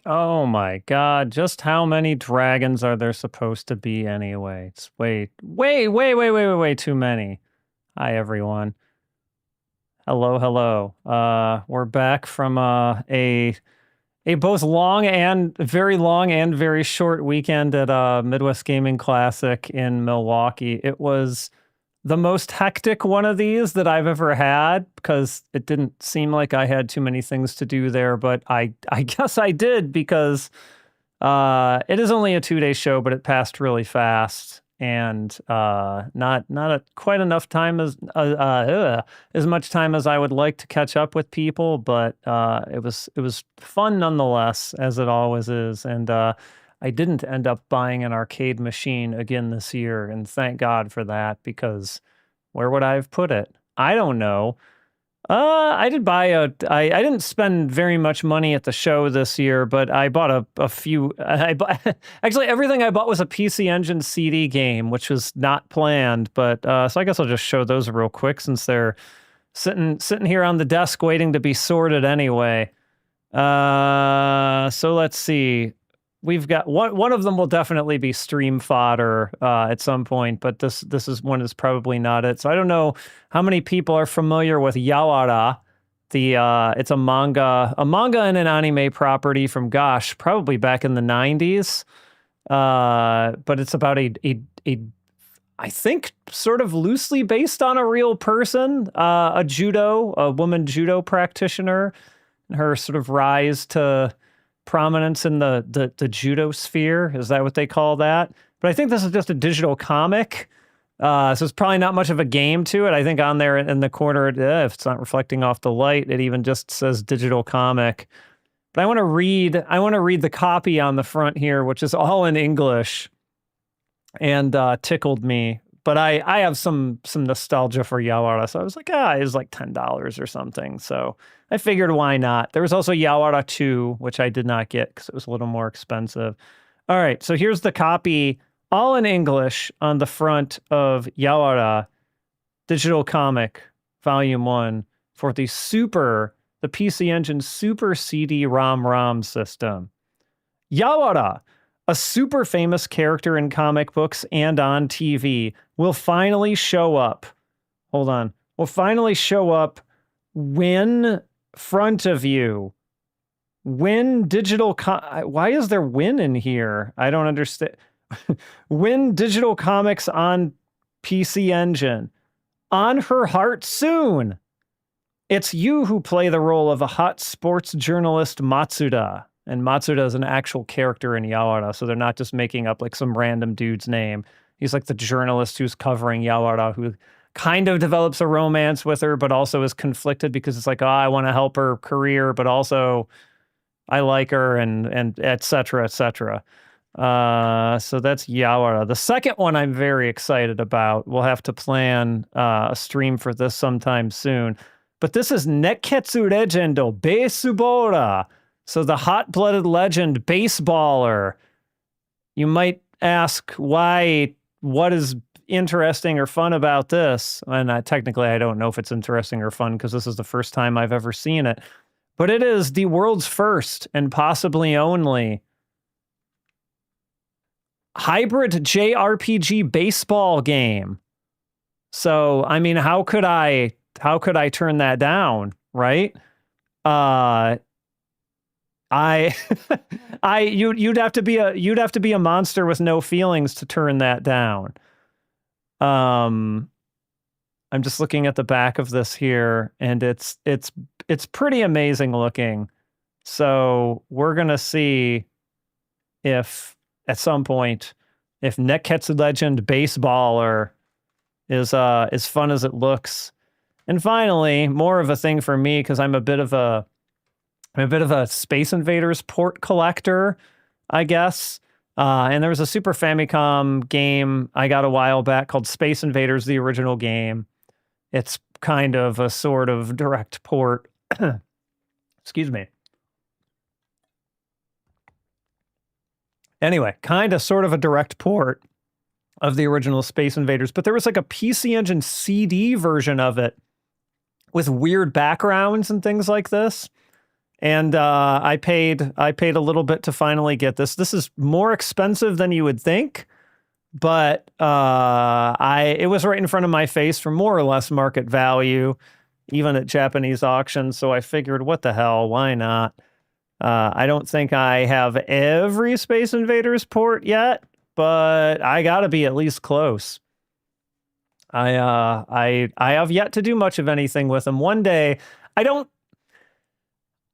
Oh my God, just how many dragons are there supposed to be anyway? It's way too many. Hi, everyone. Hello, hello. We're back from a both long and very short weekend at Midwest Gaming Classic in Milwaukee. It was the most hectic one of these that I've ever had because it didn't seem like I had too many things to do there, but I guess I did because it is only a 2-day show, but it passed really fast and quite enough time as much time as I would like to catch up with people, but it was fun nonetheless, as it always is, and I didn't end up buying an arcade machine again this year, and thank God for that, because where would I have put it? I don't know. I did buy I didn't spend very much money at the show this year, but I bought a few. Actually, everything I bought was a PC Engine CD game, which was not planned, but so I guess I'll just show those real quick since they're sitting here on the desk waiting to be sorted anyway. So let's see. We've got one of them will definitely be stream fodder at some point, but this is probably not it. So I don't know how many people are familiar with Yawara. It's a manga and an anime property from, gosh, probably back in the 90s. But it's about a I think sort of loosely based on a real person, a woman judo practitioner, and her sort of rise to prominence in the judo sphere. Is that what they call that? But I think this is just a digital comic. So it's probably not much of a game to it. I think on there in the corner, if it's not reflecting off the light, it even just says digital comic. But I want to read the copy on the front here, which is all in English, and tickled me. But I have some nostalgia for Yawara, so I was like, it was like $10 or something. So I figured, why not? There was also Yawara 2, which I did not get because it was a little more expensive. All right, so here's the copy, all in English, on the front of Yawara Digital Comic Volume 1 for the PC Engine Super CD-ROM system. Yawara, a super famous character in comic books and on TV, will finally show up. Hold on. Will finally show up when front of you. When why is there when in here? I don't understand. When digital comics on PC Engine. On her heart soon. It's you who play the role of a hot sports journalist, Matsuda. And Matsuda is an actual character in Yawara, so they're not just making up like some random dude's name. He's like the journalist who's covering Yawara, who kind of develops a romance with her, but also is conflicted because it's like, I want to help her career, but also I like her, and et cetera, et cetera. So that's Yawara. The second one I'm very excited about. We'll have to plan a stream for this sometime soon. But this is Nekketsu Legendo Beisubora. So the hot-blooded legend baseballer. You might ask what is interesting or fun about this? And technically, I don't know if it's interesting or fun because this is the first time I've ever seen it. But it is the world's first and possibly only hybrid JRPG baseball game. So, I mean, how could I turn that down, right? You'd have to be a monster with no feelings to turn that down. I'm just looking at the back of this here, and it's pretty amazing looking. So we're gonna see if at some point if Nekketsu Legend Baseballer is as fun as it looks. And finally, more of a thing for me because I'm a bit of a Space Invaders port collector, I guess. And there was a Super Famicom game I got a while back called Space Invaders, the original game. It's kind of a sort of direct port. Excuse me. Anyway, kind of sort of a direct port of the original Space Invaders, but there was like a PC Engine CD version of it with weird backgrounds and things like this. And I paid a little bit to finally get this. This is more expensive than you would think, but it was right in front of my face for more or less market value, even at Japanese auctions. So I figured, what the hell? Why not? I don't think I have every Space Invaders port yet, but I gotta be at least close. I have yet to do much of anything with them. One day,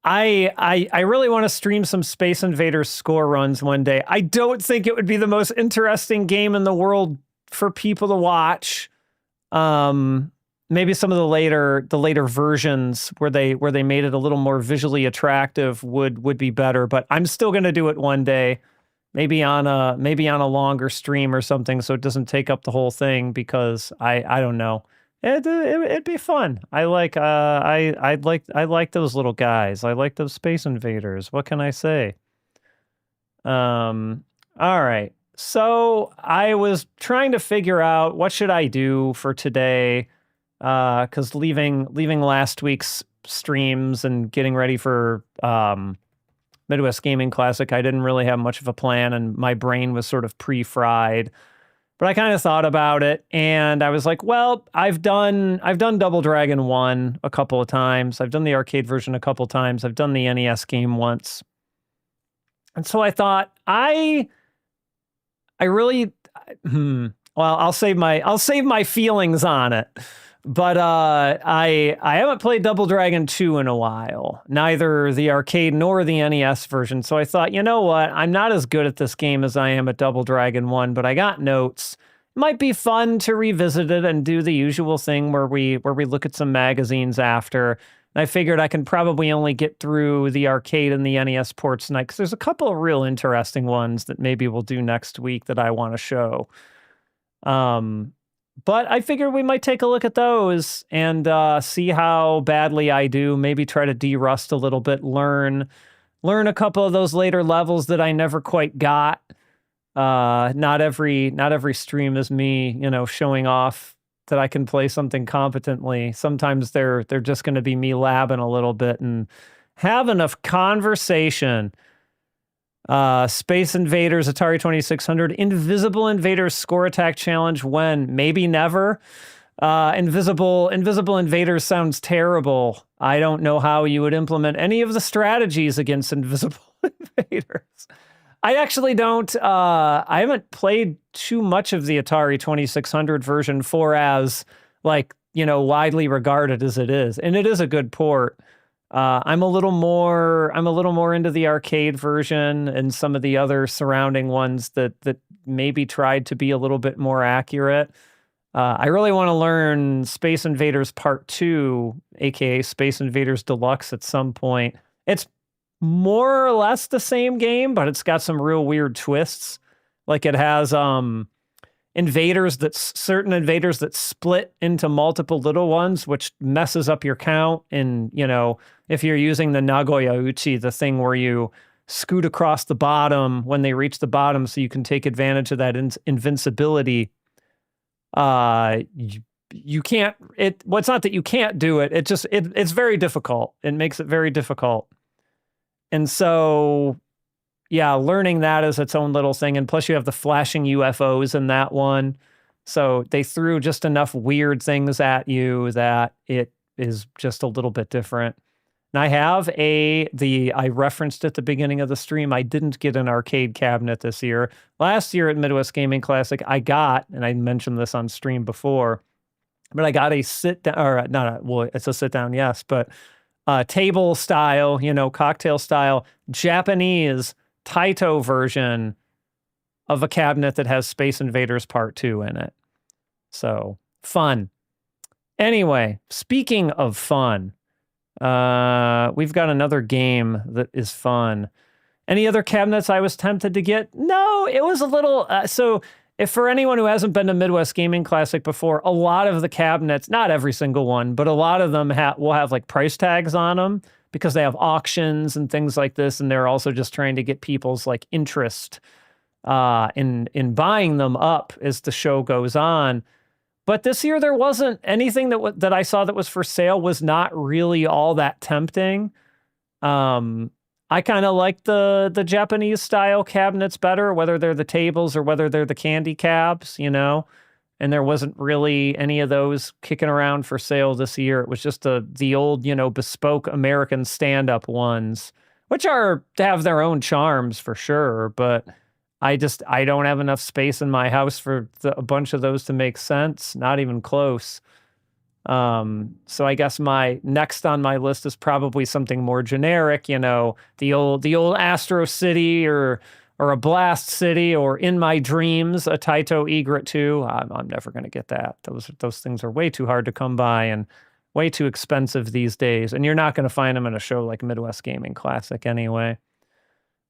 I really want to stream some Space Invaders score runs one day. I don't think it would be the most interesting game in the world for people to watch. Maybe some of the later versions where they made it a little more visually attractive would be better, but I'm still going to do it one day. Maybe on a longer stream or something, so it doesn't take up the whole thing, because I don't know. It'd be fun. I like those little guys. I like those Space Invaders. What can I say? All right. So I was trying to figure out what should I do for today, because leaving last week's streams and getting ready for Midwest Gaming Classic, I didn't really have much of a plan, and my brain was sort of pre-fried. But I kind of thought about it, and I was like, well, I've done Double Dragon 1 a couple of times. I've done the arcade version a couple of times. I've done the NES game once. And so I thought, I really, well, I'll save my feelings on it. But I haven't played Double Dragon 2 in a while, neither the arcade nor the NES version. So I thought, you know what? I'm not as good at this game as I am at Double Dragon 1, but I got notes. It might be fun to revisit it and do the usual thing where we look at some magazines after. And I figured I can probably only get through the arcade and the NES ports tonight, because there's a couple of real interesting ones that maybe we'll do next week that I want to show. But I figured we might take a look at those and see how badly I do. Maybe try to de-rust a little bit, learn a couple of those later levels that I never quite got. Not every stream is me, showing off that I can play something competently. Sometimes they're just going to be me labbing a little bit and having a conversation. Space Invaders, Atari 2600, Invisible Invaders Score Attack Challenge, when? Maybe never. Invisible Invaders sounds terrible. I don't know how you would implement any of the strategies against Invisible Invaders. I actually don't, I haven't played too much of the Atari 2600 version for as, widely regarded as it is. And it is a good port. I'm a little more into the arcade version and some of the other surrounding ones that maybe tried to be a little bit more accurate. I really want to learn Space Invaders Part 2, aka Space Invaders Deluxe, at some point. It's more or less the same game, but it's got some real weird twists. Like, it has certain invaders that split into multiple little ones, which messes up your count. And, if you're using the Nagoya Uchi, the thing where you scoot across the bottom when they reach the bottom so you can take advantage of that invincibility, you can't, well, it's not that you can't do it. It's very difficult. It makes it very difficult. And so, yeah, learning that is its own little thing. And plus you have the flashing UFOs in that one. So they threw just enough weird things at you that it is just a little bit different. And I have I referenced at the beginning of the stream, I didn't get an arcade cabinet this year. Last year at Midwest Gaming Classic, I got, and I mentioned this on stream before, but I got a sit-down, or well, it's a sit-down, yes, but table style, cocktail style, Japanese Taito version of a cabinet that has Space Invaders Part 2 in it. So, fun. Anyway, speaking of fun, we've got another game that is fun. Any other cabinets I was tempted to get? No, it was a little, so if for anyone who hasn't been to Midwest Gaming Classic before, a lot of the cabinets, not every single one, but a lot of them will have like price tags on them because they have auctions and things like this, and they're also just trying to get people's like interest in buying them up as the show goes on. But this year there wasn't anything that I saw that was for sale was not really all that tempting. I kind of like the Japanese style cabinets better, whether they're the tables or whether they're the candy cabs, you know. And there wasn't really any of those kicking around for sale this year. It was just the old, you know, bespoke American stand-up ones, which have their own charms for sure, but I don't have enough space in my house for a bunch of those to make sense. Not even close. So I guess my next on my list is probably something more generic, you know, the old Astro City or a Blast City, or in my dreams, a Taito Egret 2. I'm never going to get that. Those things are way too hard to come by and way too expensive these days. And you're not going to find them in a show like Midwest Gaming Classic anyway.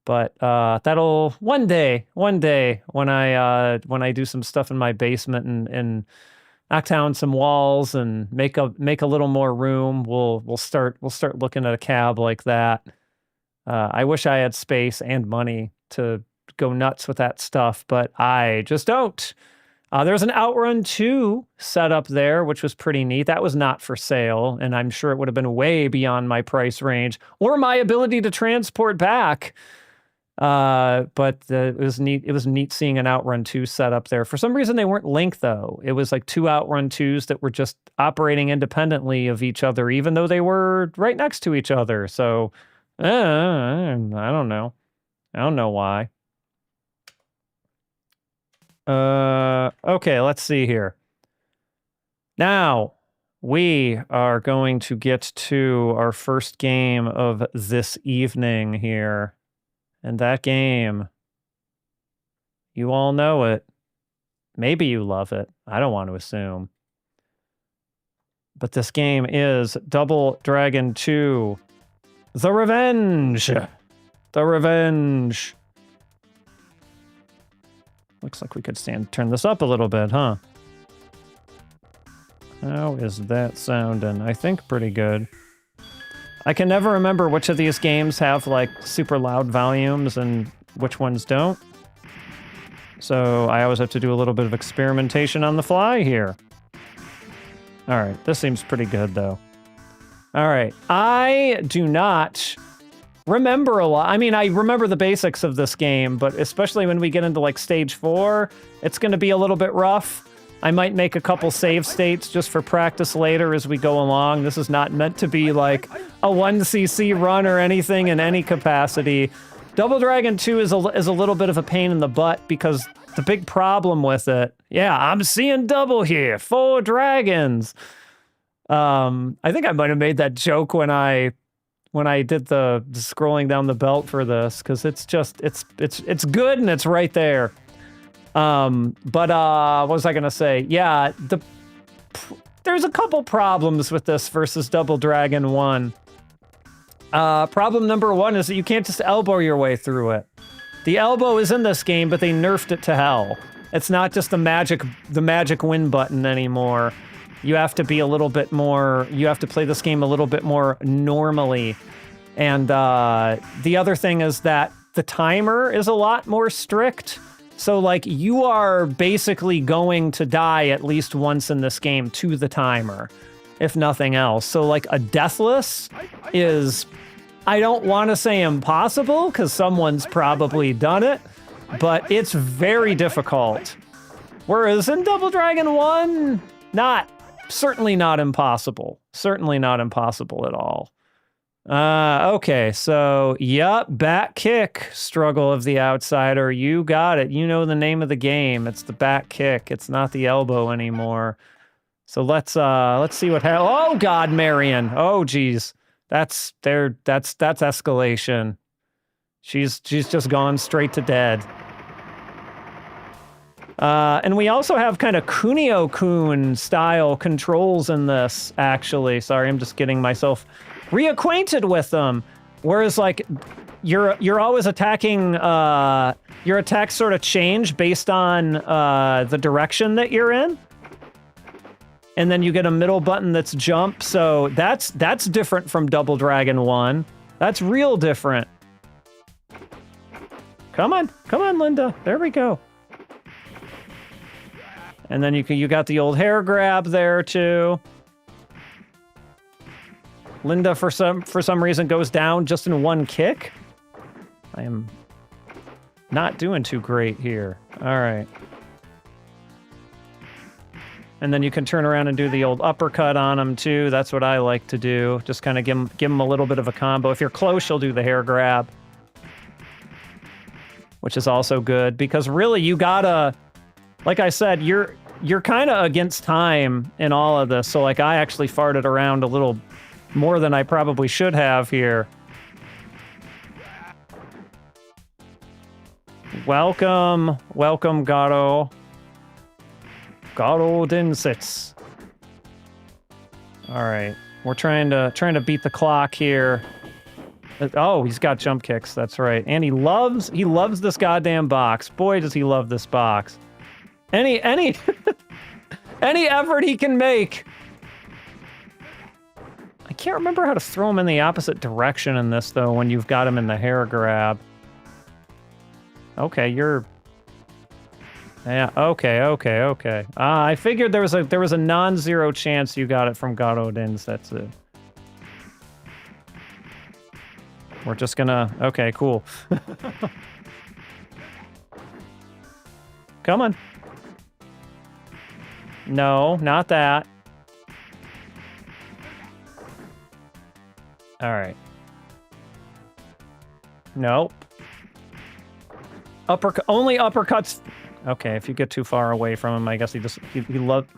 But that'll one day when I do some stuff in my basement and knock down some walls and make a little more room, we'll start looking at a cab like that. I wish I had space and money to go nuts with that stuff, but I just don't. There's an Outrun 2 set up there, which was pretty neat. That was not for sale, and I'm sure it would have been way beyond my price range or my ability to transport back. But it was neat. It was neat seeing an Outrun 2 set up there. For some reason, they weren't linked, though. It was like 2 Outrun 2s that were just operating independently of each other, even though they were right next to each other. So, I don't know. I don't know why. Okay, let's see here. Now, we are going to get to our first game of this evening here. And that game, you all know it. Maybe you love it. I don't want to assume. But this game is Double Dragon 2: The Revenge. The Revenge. Looks like we could turn this up a little bit, huh? How is that sounding? I think pretty good. I can never remember which of these games have like super loud volumes and which ones don't. So I always have to do a little bit of experimentation on the fly here. All right, this seems pretty good though. All right, I do not remember a lot. I mean, I remember the basics of this game, but especially when we get into like stage 4, it's going to be a little bit rough. I might make a couple save states just for practice later as we go along. This is not meant to be like a 1cc run or anything in any capacity. Double Dragon 2 is a little bit of a pain in the butt because the big problem with it, yeah, I'm seeing double here, 4 dragons. I think I might have made that joke when I did the scrolling down the belt for this, because it's good and it's right there. But what was I gonna say? Yeah, there's a couple problems with this versus Double Dragon 1. Problem number 1 is that you can't just elbow your way through it. The elbow is in this game, but they nerfed it to hell. It's not just the magic win button anymore. You have to be a little bit more, you have to play this game a little bit more normally. And the other thing is that the timer is a lot more strict. So, like, you are basically going to die at least once in this game to the timer, if nothing else. So, like, a deathless is, I don't want to say impossible, because someone's probably done it, but it's very difficult. Whereas in Double Dragon 1, certainly not impossible. Certainly not impossible at all. Okay, so, yep, back kick, struggle of the outsider. You got it. You know the name of the game. It's the back kick. It's not the elbow anymore. So let's see what happens. Oh God, Marion. Oh geez. That's escalation. She's just gone straight to dead. And we also have kind of Kunio-kun style controls in this, actually. Sorry, I'm just getting myself reacquainted with them. Whereas, like, you're always attacking, your attacks sort of change based on the direction that you're in. And then you get a middle button that's jump, so that's different from Double Dragon 1. That's real different. Come on, Linda. There we go. And then you got the old hair grab there too. Linda, for some reason, goes down just in one kick. I am not doing too great here. All right. And then you can turn around and do the old uppercut on him, too. That's what I like to do. Just kind of give him a little bit of a combo. If you're close, you'll do the hair grab, which is also good. Because really, you gotta... Like I said, you're kind of against time in all of this. So, like, I actually farted around a little more than I probably should have here. Welcome, Garo. Garo Dinsits. All right, we're trying to beat the clock here. Oh, he's got jump kicks. That's right, and he loves this goddamn box. Boy, does he love this box. Any any effort he can make. I can't remember how to throw him in the opposite direction in this though. When you've got him in the hair grab. Okay, you're... Yeah, okay. I figured there was a non-zero chance you got it from Garodins, that's it. We're just gonna... Okay, cool. Come on. No, not that. Alright. Nope. Only uppercuts. Okay, if you get too far away from him, I guess he loved.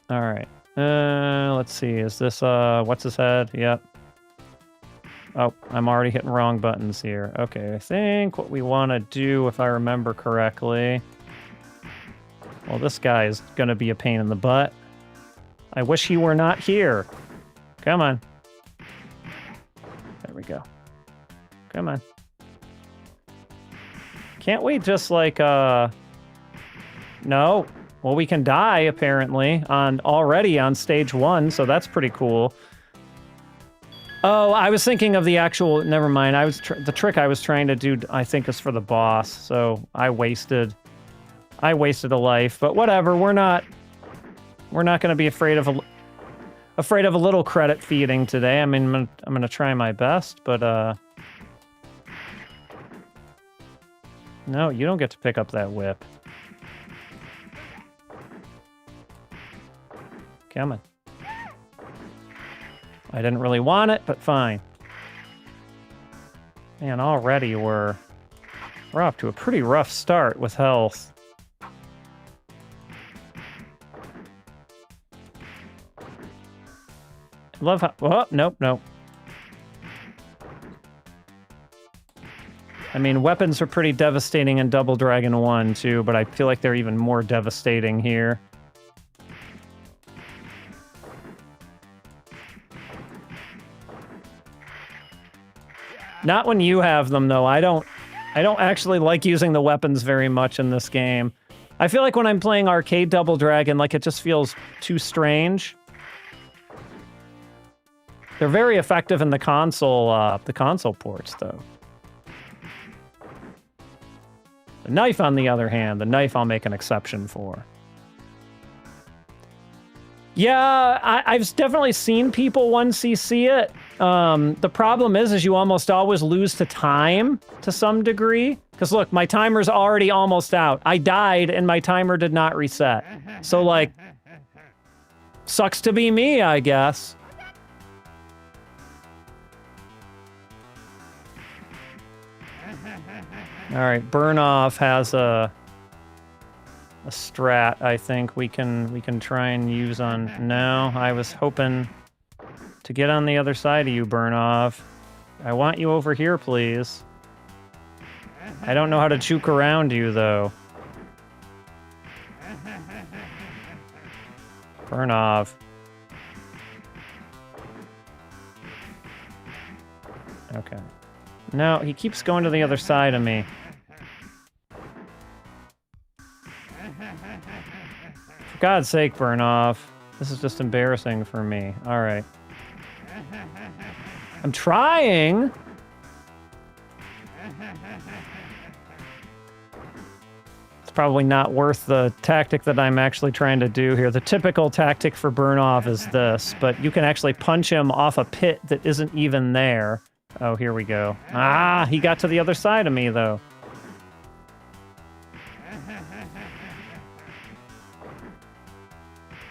All right. Let's see. Is this what's his head? Yep. Oh, I'm already hitting wrong buttons here. Okay, I think what we want to do, if I remember correctly. Well, this guy is gonna be a pain in the butt. I wish he were not here. Come on. There we go. Come on. Can't we just, like, No. Well, we can die, apparently, already on stage 1, so that's pretty cool. Oh, I was thinking of the actual... Never mind. The trick I was trying to do, I think, is for the boss, so I wasted a life. But whatever, we're not going to be afraid of a little credit feeding today. I mean, I'm gonna try my best, but, No, you don't get to pick up that whip. Come on. I didn't really want it, but fine. Man, already we're off to a pretty rough start with health. Love how... Oh, nope. I mean, weapons are pretty devastating in Double Dragon 1, too, but I feel like they're even more devastating here. Not when you have them, though. I don't actually like using the weapons very much in this game. I feel like when I'm playing arcade Double Dragon, like, it just feels too strange. They're very effective in the console ports, though. The knife, on the other hand, the knife I'll make an exception for. Yeah, I've definitely seen people 1cc it. The problem is you almost always lose to time to some degree. Because look, my timer's already almost out. I died and my timer did not reset. So, like, sucks to be me, I guess. All right, Burnoff has a strat. I think we can try and use on. No, I was hoping to get on the other side of you, Burnoff. I want you over here, please. I don't know how to juke around you, though. Burnoff. Okay. No, he keeps going to the other side of me. For God's sake, Burnoff. This is just embarrassing for me. All right. I'm trying! probably not worth the tactic that I'm actually trying to do here. The typical tactic for burn off is this, but you can actually punch him off a pit that isn't even there. Oh, here we go. Ah, he got to the other side of me, though.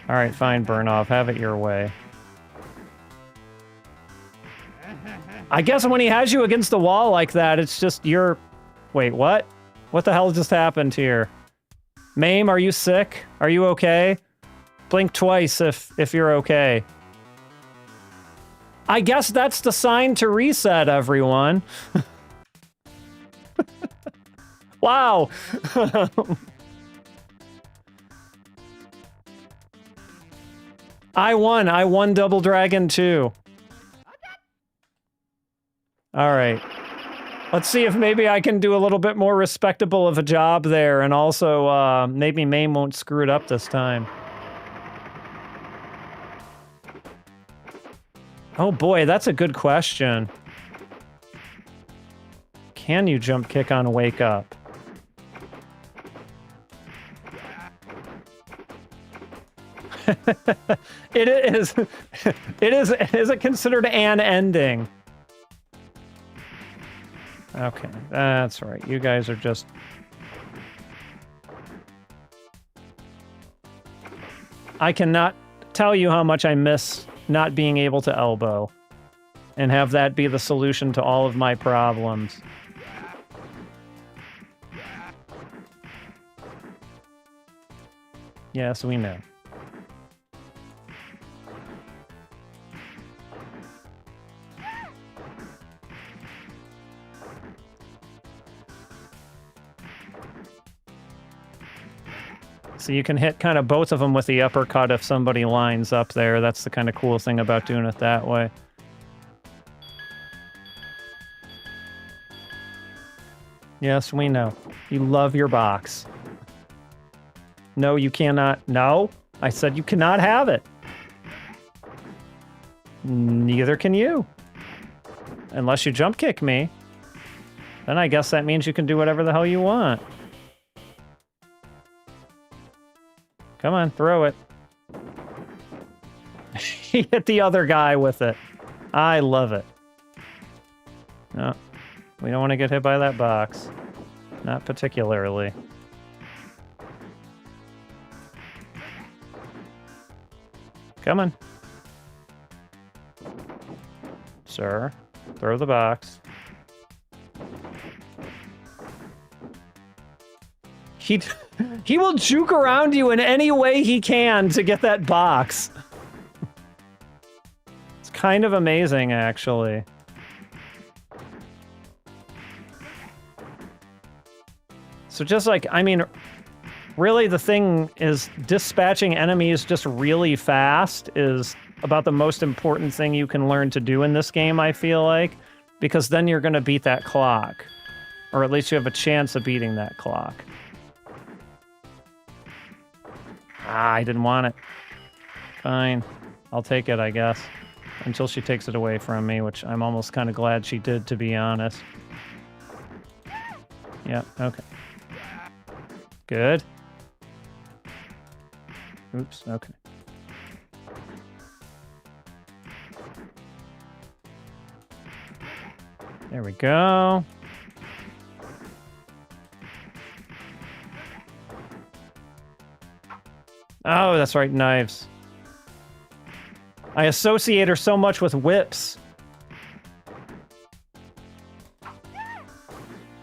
All right, fine, burn off. Have it your way. I guess when he has you against the wall like that, it's just you're... Wait, what? What the hell just happened here? Mame, are you sick? Are you okay? Blink twice if you're okay. I guess that's the sign to reset, everyone. Wow. I won Double Dragon 2. All right. Let's see if maybe I can do a little bit more respectable of a job there, and also maybe Mame won't screw it up this time. Oh boy, that's a good question. Can you jump kick on Wake Up? Is it considered an ending? Okay, that's right. You guys are just... I cannot tell you how much I miss not being able to elbow and have that be the solution to all of my problems. Yes, we know. So you can hit kind of both of them with the uppercut if somebody lines up there. That's the kind of cool thing about doing it that way. Yes, we know. You love your box. No, you cannot. No, I said you cannot have it. Neither can you. Unless you jump kick me. Then I guess that means you can do whatever the hell you want. Come on, throw it. He hit the other guy with it. I love it. No, we don't want to get hit by that box. Not particularly. Come on. Sir, throw the box. He will juke around you in any way he can to get that box. It's kind of amazing, actually. So just like, I mean, really the thing is dispatching enemies just really fast is about the most important thing you can learn to do in this game, I feel like, because then you're going to beat that clock. Or at least you have a chance of beating that clock. Ah, I didn't want it. Fine. I'll take it, I guess. Until she takes it away from me, which I'm almost kind of glad she did, to be honest. Yeah, okay. Good. Oops, okay. There we go. Oh, that's right, knives. I associate her so much with whips.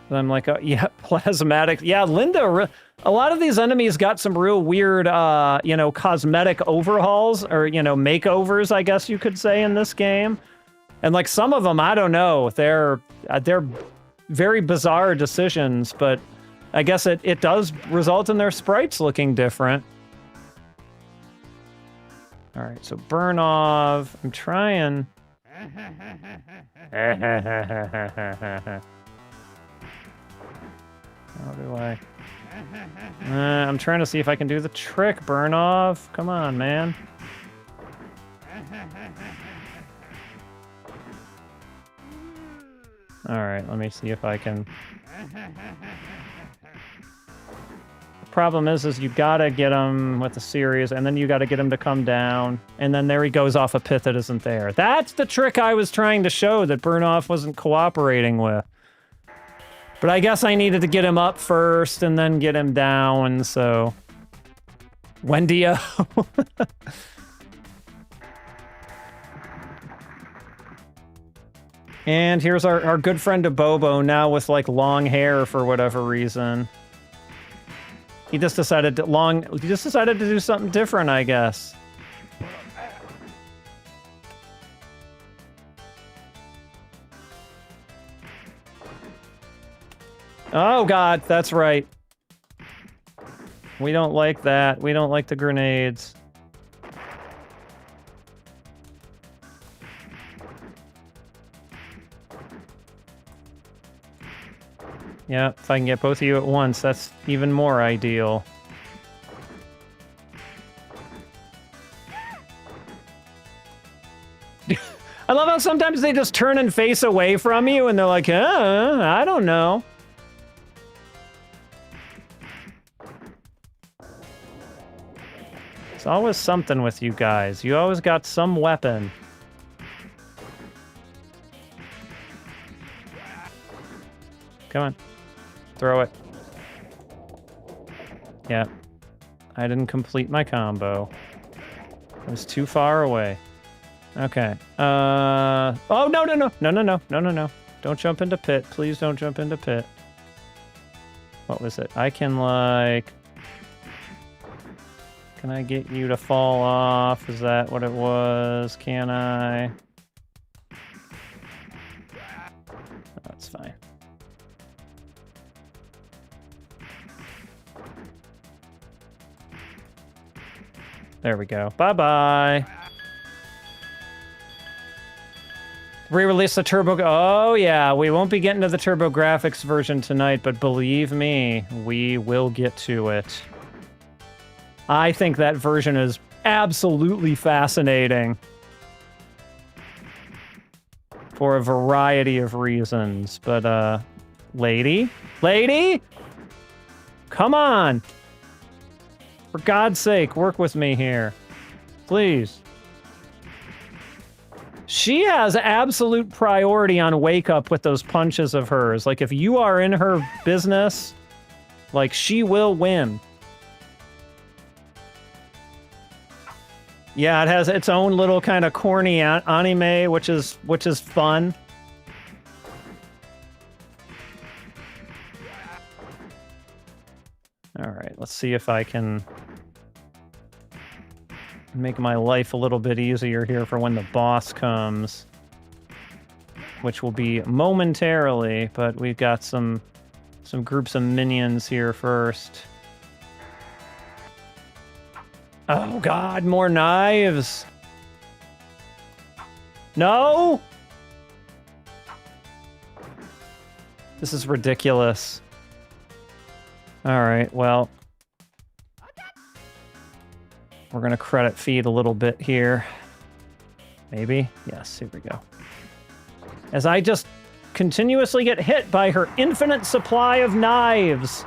I'm like, oh, yeah, plasmatic. Yeah, Linda, a lot of these enemies got some real weird, you know, cosmetic overhauls, or, you know, makeovers, I guess you could say, in this game. And, like, some of them, I don't know, they're very bizarre decisions, but I guess it does result in their sprites looking different. All right, so burn off. I'm trying. How do I? I'm trying to see if I can do the trick. Burn off. Come on, man. All right, let me see if I can. Problem is you gotta get him with a series, and then you gotta get him to come down, and then there he goes off a pit that isn't there. That's the trick I was trying to show that Burnoff wasn't cooperating with. But I guess I needed to get him up first and then get him down, so... Wendy-o. And here's our good friend Abobo, now with, like, long hair for whatever reason. He just decided to do something different, I guess. Oh god, that's right. We don't like that. We don't like the grenades. Yeah, if I can get both of you at once, that's even more ideal. I love how sometimes they just turn and face away from you, and they're like, I don't know. It's always something with you guys. You always got some weapon. Come on. Throw it. Yeah. I didn't complete my combo. I was too far away. Okay. Oh, no, no, no. No, no, no. No, no, no. Don't jump into pit. Please don't jump into pit. What was it? I can, like... Can I get you to fall off? Is that what it was? Can I? That's fine. There we go. Bye-bye. Re-release the Turbo... Oh, yeah. We won't be getting to the TurboGrafx version tonight, but believe me, we will get to it. I think that version is absolutely fascinating. For a variety of reasons. But, lady? Lady? Come on! For God's sake, work with me here. Please. She has absolute priority on Wake Up with those punches of hers. Like, if you are in her business, like, she will win. Yeah, it has its own little kind of corny anime, which is fun. All right, let's see if I can make my life a little bit easier here for when the boss comes, which will be momentarily, but we've got some groups of minions here first. Oh god, more knives! No! This is ridiculous. Alright, well... We're gonna credit feed a little bit here. Maybe? Yes, here we go. As I just continuously get hit by her infinite supply of knives!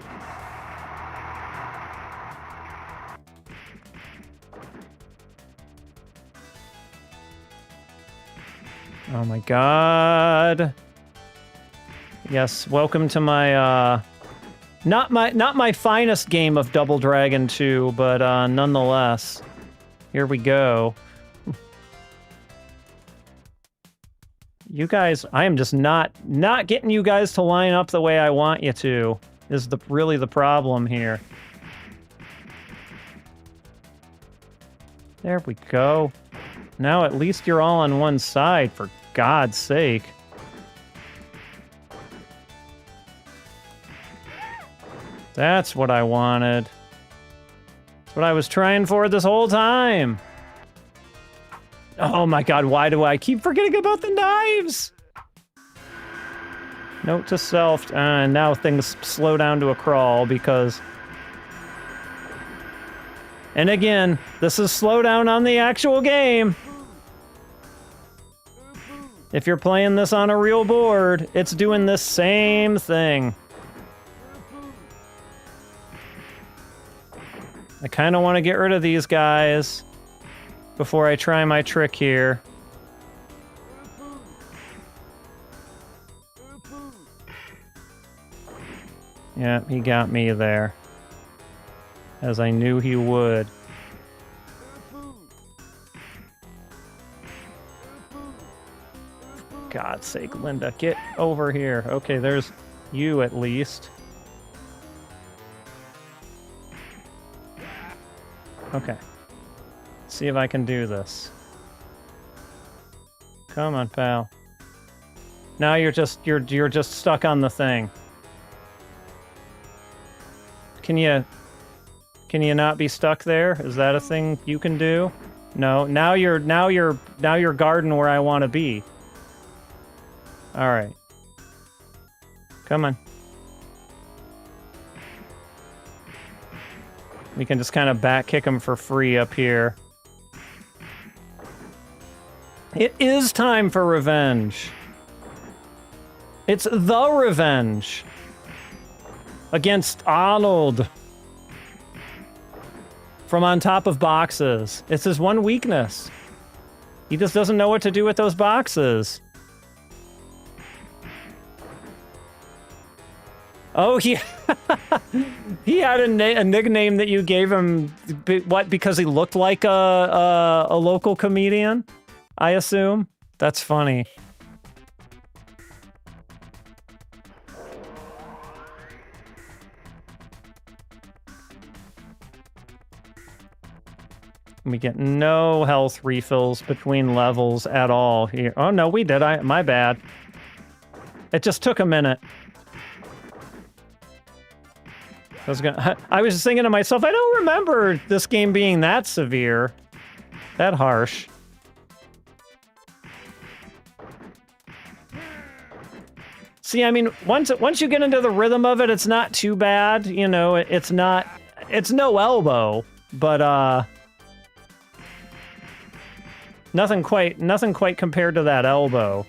Oh my god. Yes, welcome to my, not my finest game of Double Dragon 2, but, nonetheless. Here we go. You guys, I am just not getting you guys to line up the way I want you to, is really the problem here. There we go. Now at least you're all on one side, for God's sake. That's what I wanted. That's what I was trying for this whole time. Oh my god, why do I keep forgetting about the knives? Note to self, and now things slow down to a crawl because... And again, this is slowdown on the actual game. If you're playing this on a real board, it's doing this same thing. I kind of want to get rid of these guys before I try my trick here. Yeah, he got me there. As I knew he would. God's sake, Linda, get over here. Okay, there's you at least. Okay. Let's see if I can do this. Come on, pal. Now you're just stuck on the thing. Can you not be stuck there? Is that a thing you can do? No. Now you're guarding where I want to be. All right. Come on. We can just kind of back kick him for free up here. It is time for revenge. It's the revenge. Against Arnold. From on top of boxes. It's his one weakness. He just doesn't know what to do with those boxes. Oh, he had a nickname that you gave him. What? Because he looked like a local comedian, I assume. That's funny. We get no health refills between levels at all here. Oh no, we did. My bad. It just took a minute. I was just thinking to myself, I don't remember this game being that severe, that harsh. See, I mean, once you get into the rhythm of it, it's not too bad. You know, it's no elbow, but nothing quite compared to that elbow.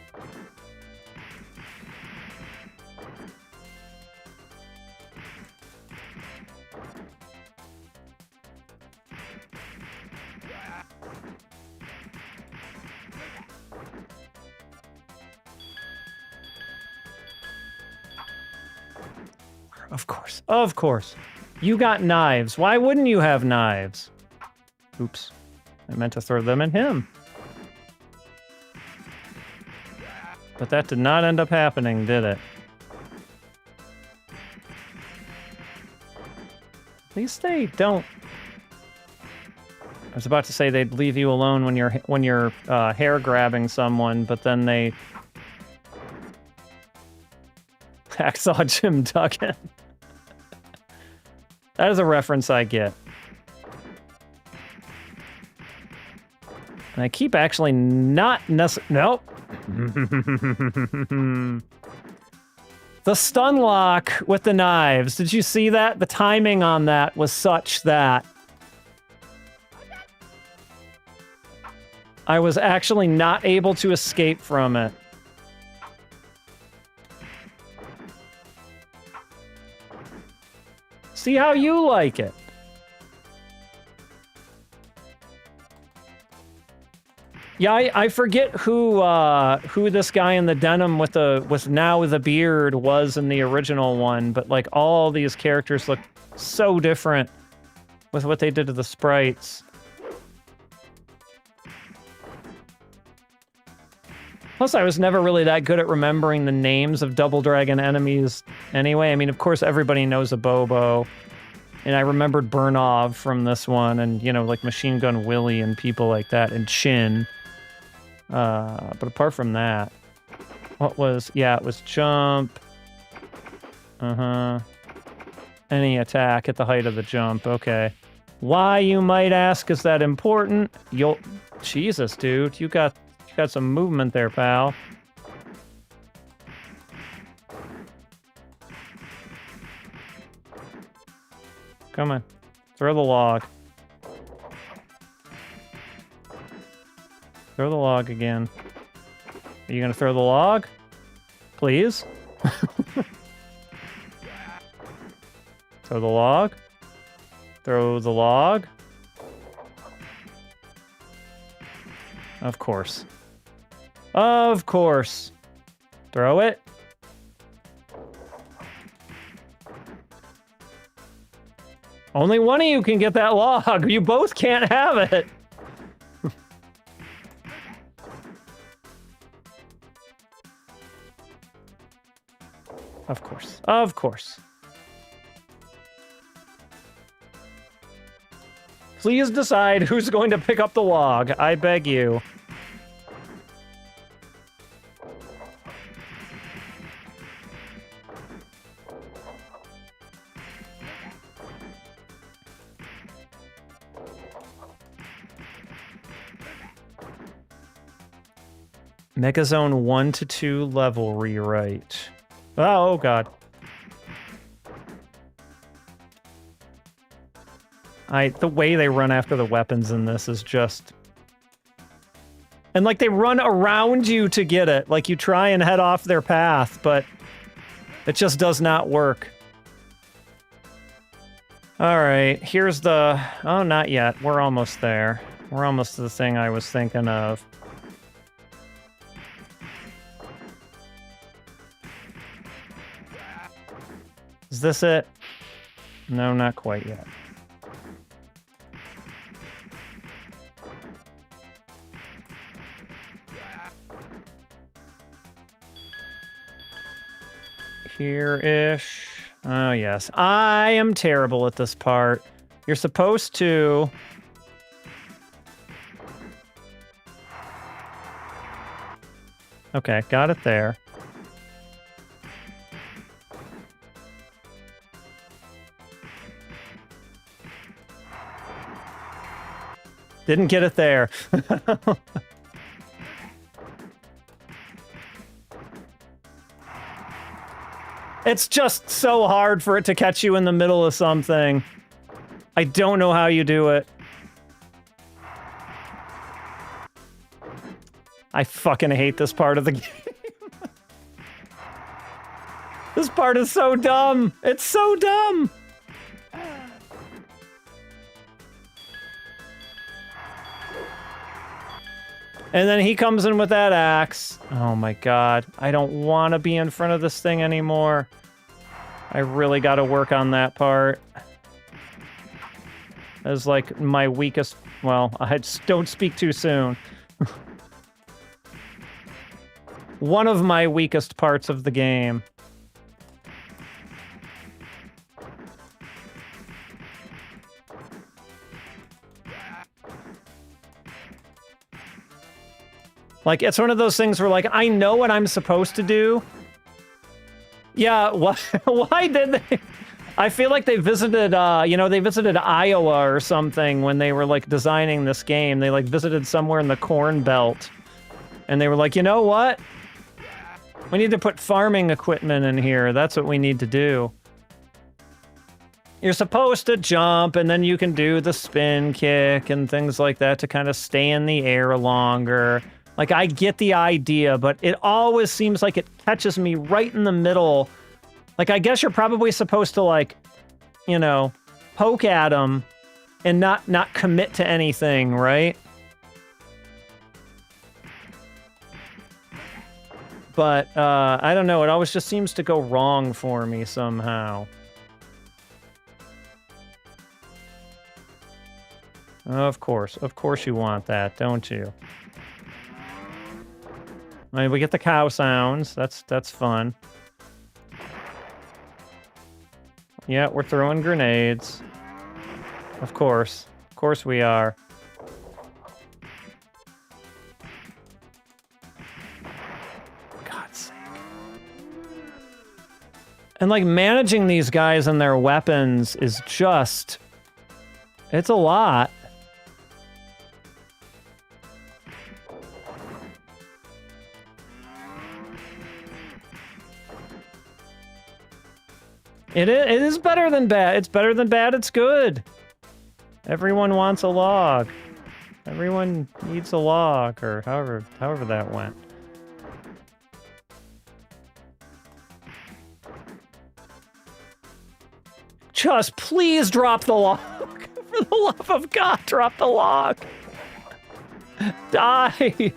Of course. You got knives. Why wouldn't you have knives? Oops. I meant to throw them at him. But that did not end up happening, did it? At least they don't... I was about to say they'd leave you alone when you're hair grabbing someone, but then they... Hacksaw Jim Duggan. That is a reference I get. And I keep actually not nope. The stun lock with the knives. Did you see that? The timing on that was such that I was actually not able to escape from it. See how you like it. Yeah, I forget who this guy in the denim with now the beard was in the original one, but like all these characters look so different with what they did to the sprites. Plus, I was never really that good at remembering the names of Double Dragon enemies anyway. I mean, of course, everybody knows a Bobo. And I remembered Burnov from this one, and, you know, like Machine Gun Willie and people like that, and Chin. But apart from that, what was... Yeah, it was jump. Any attack at the height of the jump. Okay. Why, you might ask, is that important? Jesus, dude. You got some movement there, pal. Come on. Throw the log. Throw the log again. Are you gonna throw the log? Please? Throw the log. Throw the log. Of course. Of course. Throw it. Only one of you can get that log. You both can't have it. Of course. Of course. Please decide who's going to pick up the log. I beg you. Megazone 1 to 2 level rewrite. Oh, God. The way they run after the weapons in this is just... And, like, they run around you to get it. Like, you try and head off their path, but it just does not work. Alright, here's the... Oh, not yet. We're almost there. We're almost to the thing I was thinking of. Is this it? No, not quite yet. Here-ish. Oh, yes. I am terrible at this part. You're supposed to... Okay, got it there. Didn't get it there. It's just so hard for it to catch you in the middle of something. I don't know how you do it. I fucking hate this part of the game. This part is so dumb. It's so dumb. And then he comes in with that axe. Oh my god. I don't want to be in front of this thing anymore. I really got to work on that part. That is like my weakest... Well, I just don't speak too soon. One of my weakest parts of the game. Like, it's one of those things where, like, I know what I'm supposed to do. Yeah, why did they... I feel like they visited, you know, they visited Iowa or something when they were, like, designing this game. They, like, visited somewhere in the Corn Belt. And they were like, you know what? We need to put farming equipment in here. That's what we need to do. You're supposed to jump, and then you can do the spin kick and things like that to kind of stay in the air longer. Like, I get the idea, but it always seems like it catches me right in the middle. Like, I guess you're probably supposed to, like, you know, poke at them and not commit to anything, right? But, I don't know, it always just seems to go wrong for me somehow. Of course you want that, don't you? I mean, we get the cow sounds. That's fun. Yeah, we're throwing grenades. Of course we are. God's sake. And like managing these guys and their weapons is just... It's a lot. It is better than bad. It's better than bad. It's good. Everyone wants a log. Everyone needs a log, or however that went. Just please drop the log. For the love of God, drop the log. Die.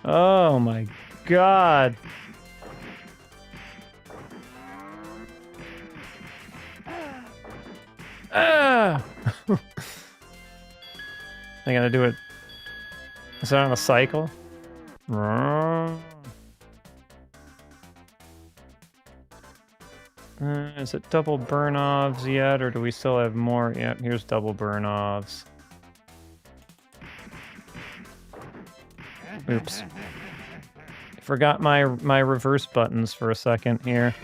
Oh my God. Ah. I gotta do it. Is that on a cycle? Is it double burn-offs yet, or do we still have more? Yeah, here's double burn-offs. Oops. Forgot my reverse buttons for a second here.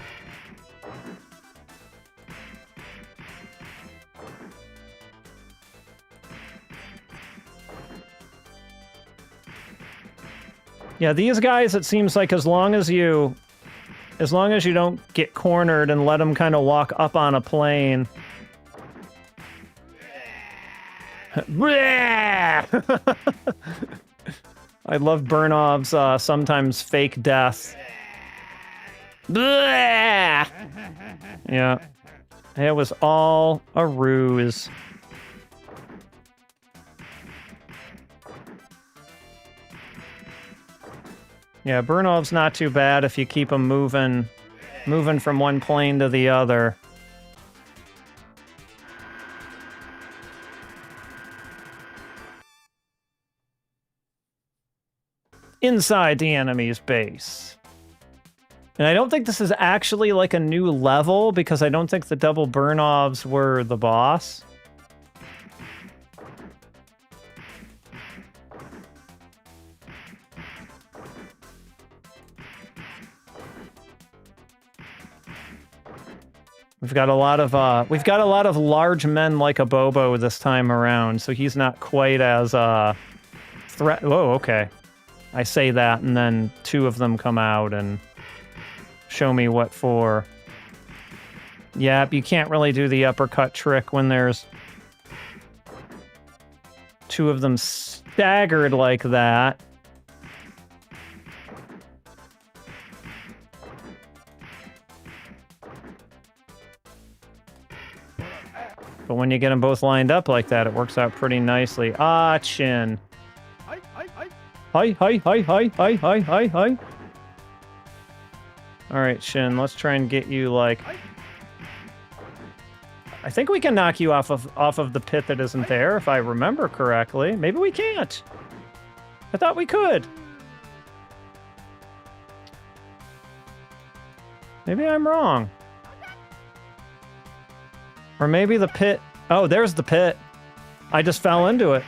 Yeah, these guys, it seems like as long as you don't get cornered and let them kind of walk up on a plane. I love Burnov's sometimes fake death. Yeah. It was all a ruse. Yeah, Burnov's not too bad if you keep him moving from one plane to the other. Inside the enemy's base. And I don't think this is actually like a new level, because I don't think the double Burnovs were the boss. We've got a lot of large men like a Bobo this time around, so he's not quite as threat. Oh, okay. I say that, and then two of them come out and show me what for. Yep, you can't really do the uppercut trick when there's two of them staggered like that. But when you get them both lined up like that, it works out pretty nicely. Ah, Chin. Hi. All right, Shin, let's try and get you, like... I think we can knock you off of the pit that isn't there, if I remember correctly. Maybe we can't. I thought we could. Maybe I'm wrong. Or maybe the pit... Oh, there's the pit. I just fell into it.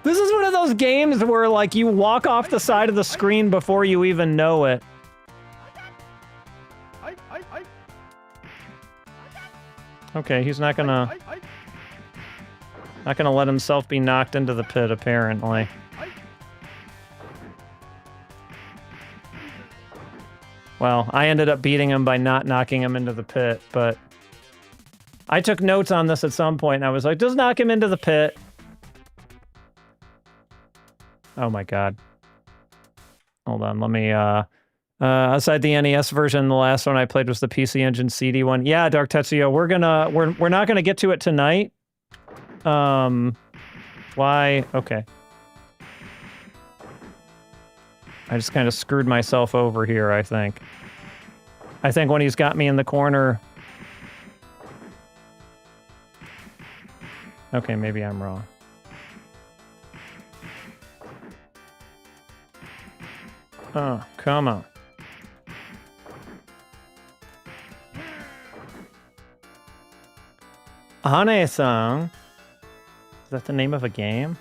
This is one of those games where, like, you walk off the side of the screen before you even know it. Okay, he's not gonna let himself be knocked into the pit, apparently. Well, I ended up beating him by not knocking him into the pit, but I took notes on this at some point, and I was like, just knock him into the pit. Oh my God. Hold on, let me, aside the NES version, the last one I played was the PC Engine CD one. Yeah, Dark Tetsuya, we're not gonna get to it tonight. Why? Okay. I just kind of screwed myself over here, I think. I think when he's got me in the corner... Okay, maybe I'm wrong. Oh, come on. Hane-san. Is that the name of a game?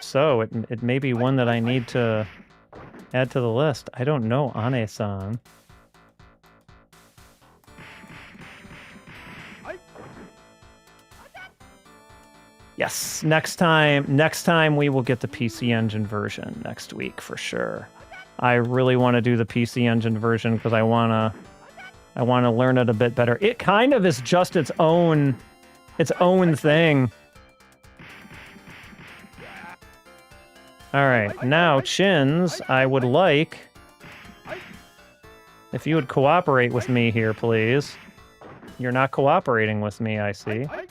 So, it may be one that I need to add to the list. I don't know Ane-san. Yes, next time we will get the PC Engine version next week for sure. I really want to do the PC Engine version because I want to learn it a bit better. It kind of is just its own thing. All right, now Chins, I would like If you would cooperate with me here, please. You're not cooperating with me, I see. Hi.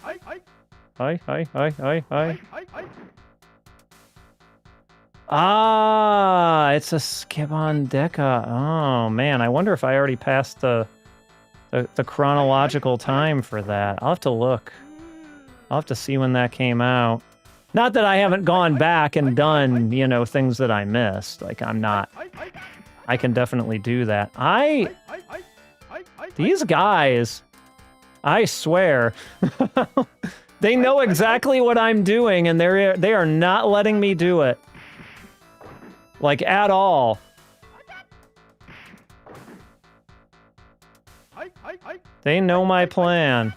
Ah, it's a Skibondeca. Oh, man, I wonder if I already passed the chronological time for that. I'll have to look. I'll have to see when that came out. Not that I haven't gone back and done, you know, things that I missed. Like, I'm not... I can definitely do that. These guys... I swear. They know exactly what I'm doing, and they are not letting me do it. Like, at all. They know my plan.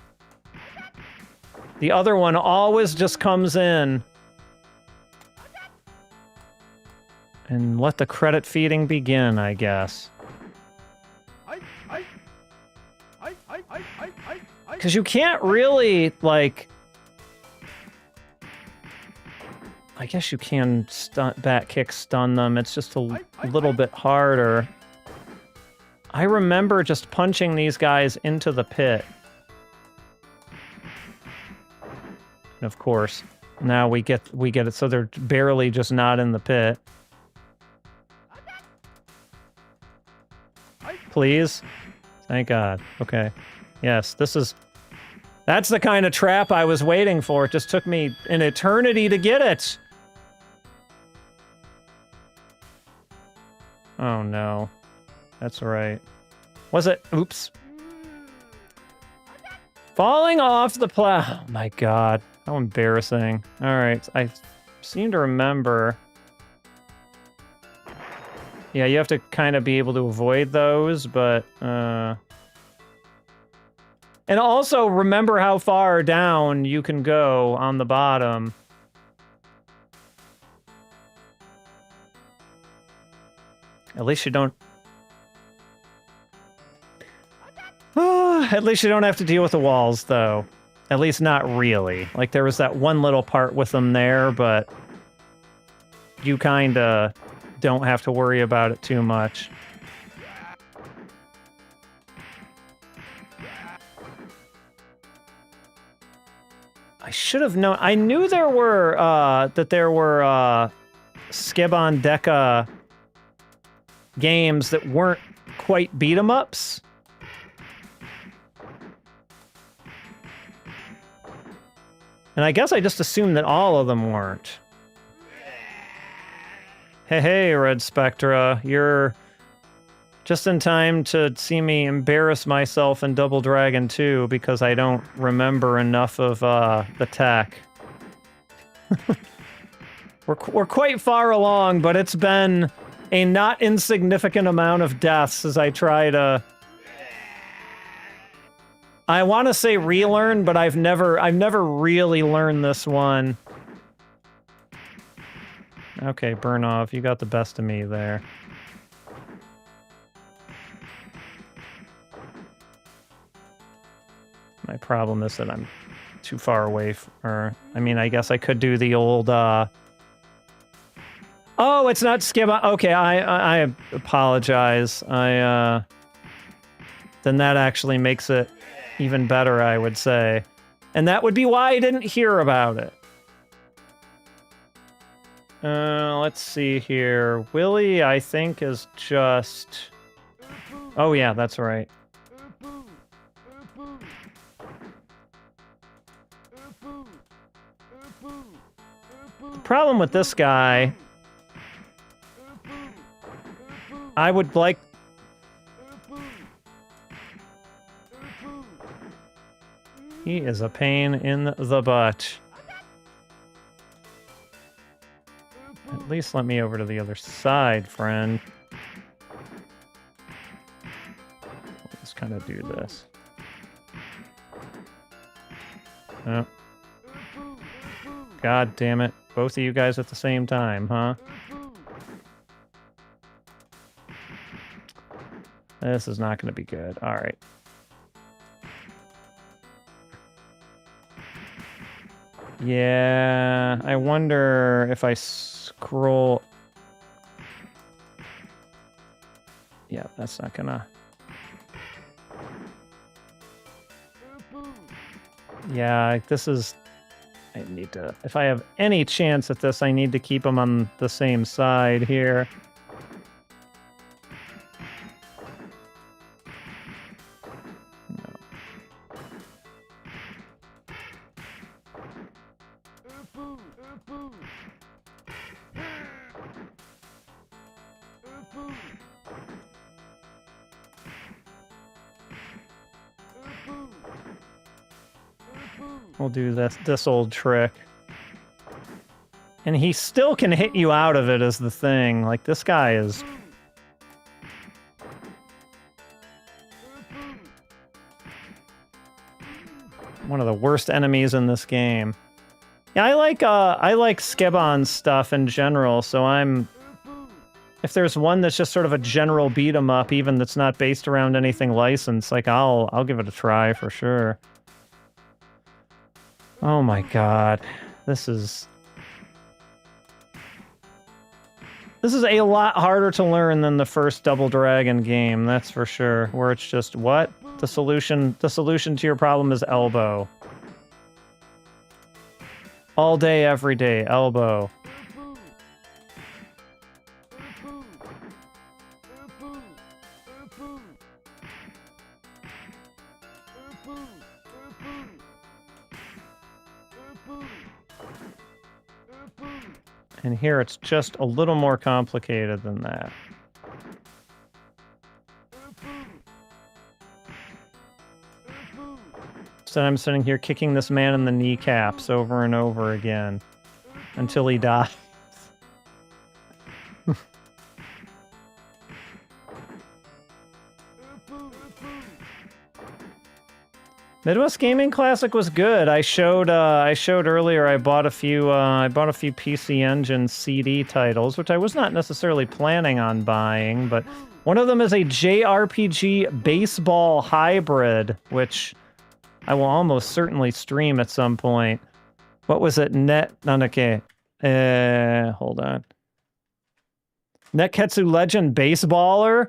The other one always just comes in. And let the credit feeding begin, I guess. Because you can't really, like... I guess you can back kick stun them. It's just a little bit harder. I remember just punching these guys into the pit. And of course, now we get it so they're barely just not in the pit. Please? Thank God. Okay. Yes, that's the kind of trap I was waiting for. It just took me an eternity to get it. Oh no. That's right. Was it? Oops. Falling off the plow. Oh my God. How embarrassing. Alright, I seem to remember. Yeah, you have to kind of be able to avoid those, but, And also remember how far down you can go on the bottom. At least you don't... at least you don't have to deal with the walls, though. At least not really. Like, there was that one little part with them there, but... you kinda don't have to worry about it too much. I should have known... I knew there were, that there were, Skibondeca games that weren't quite beat-em-ups. And I guess I just assumed that all of them weren't. Hey, Red Spectra, you're just in time to see me embarrass myself in Double Dragon 2 because I don't remember enough of the tech. We're quite far along, but it's been a not insignificant amount of deaths as I try to... I want to say relearn, but I've never really learned this one. Okay, Burnov, you got the best of me there. My problem is that I'm too far away, or... I mean, I guess I could do the old, Oh, it's not Skibon... Okay, I apologize. Then that actually makes it even better, I would say. And that would be why I didn't hear about it. Let's see here. Willy, I think, is just... Oh, yeah, that's right. The problem with this guy... I would like... He is a pain in the butt. At least let me over to the other side, friend. Let's kind of do this. Oh. God damn it. Both of you guys at the same time, huh? This is not going to be good. All right. Yeah, I wonder if I scroll... Yeah, that's not gonna... Yeah, this is... I need to... If I have any chance at this, I need to keep them on the same side here. We'll do this old trick. And he still can hit you out of it is the thing. Like, this guy is... one of the worst enemies in this game. Yeah, I like Skebon's stuff in general, so I'm... If there's one that's just sort of a general beat 'em up, even that's not based around anything licensed, like, I'll give it a try for sure. Oh my god. This is a lot harder to learn than the first Double Dragon game, that's for sure. Where it's just, what? The solution to your problem is elbow. All day, every day, elbow. And here it's just a little more complicated than that. So I'm sitting here kicking this man in the kneecaps over and over again until he dies. Midwest Gaming Classic was good. I showed earlier. I bought a few PC Engine CD titles, which I was not necessarily planning on buying, but one of them is a JRPG baseball hybrid, which I will almost certainly stream at some point. What was it? Hold on. Netketsu Legend Baseballer.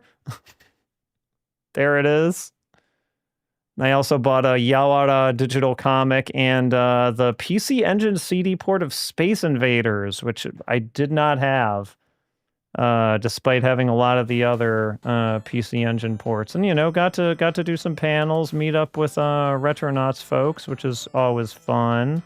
There it is. I also bought a Yawara digital comic and the PC Engine CD port of Space Invaders, which I did not have, despite having a lot of the other PC Engine ports. And, you know, got to do some panels, meet up with Retronauts folks, which is always fun.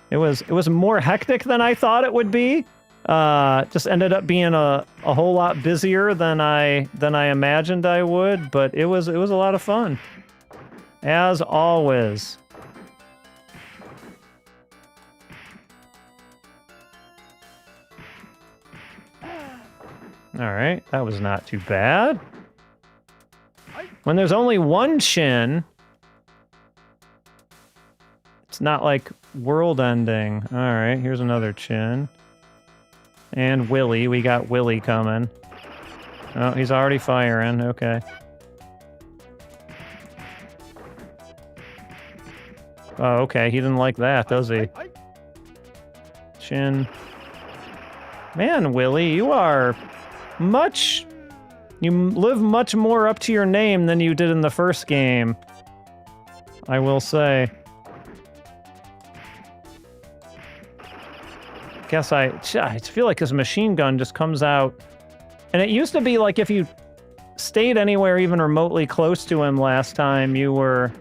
It was more hectic than I thought it would be. Just ended up being a whole lot busier than I imagined I would, but it was a lot of fun, as always. All right, that was not too bad. When there's only one chin, it's not like world-ending. All right, here's another chin. And Willy, we got Willy coming. Oh, he's already firing, okay. Oh, okay, he didn't like that, does he? Chin. Man, Willy, you live much more up to your name than you did in the first game. I will say. Guess I feel like his machine gun just comes out, and it used to be like if you stayed anywhere even remotely close to him last time, you were.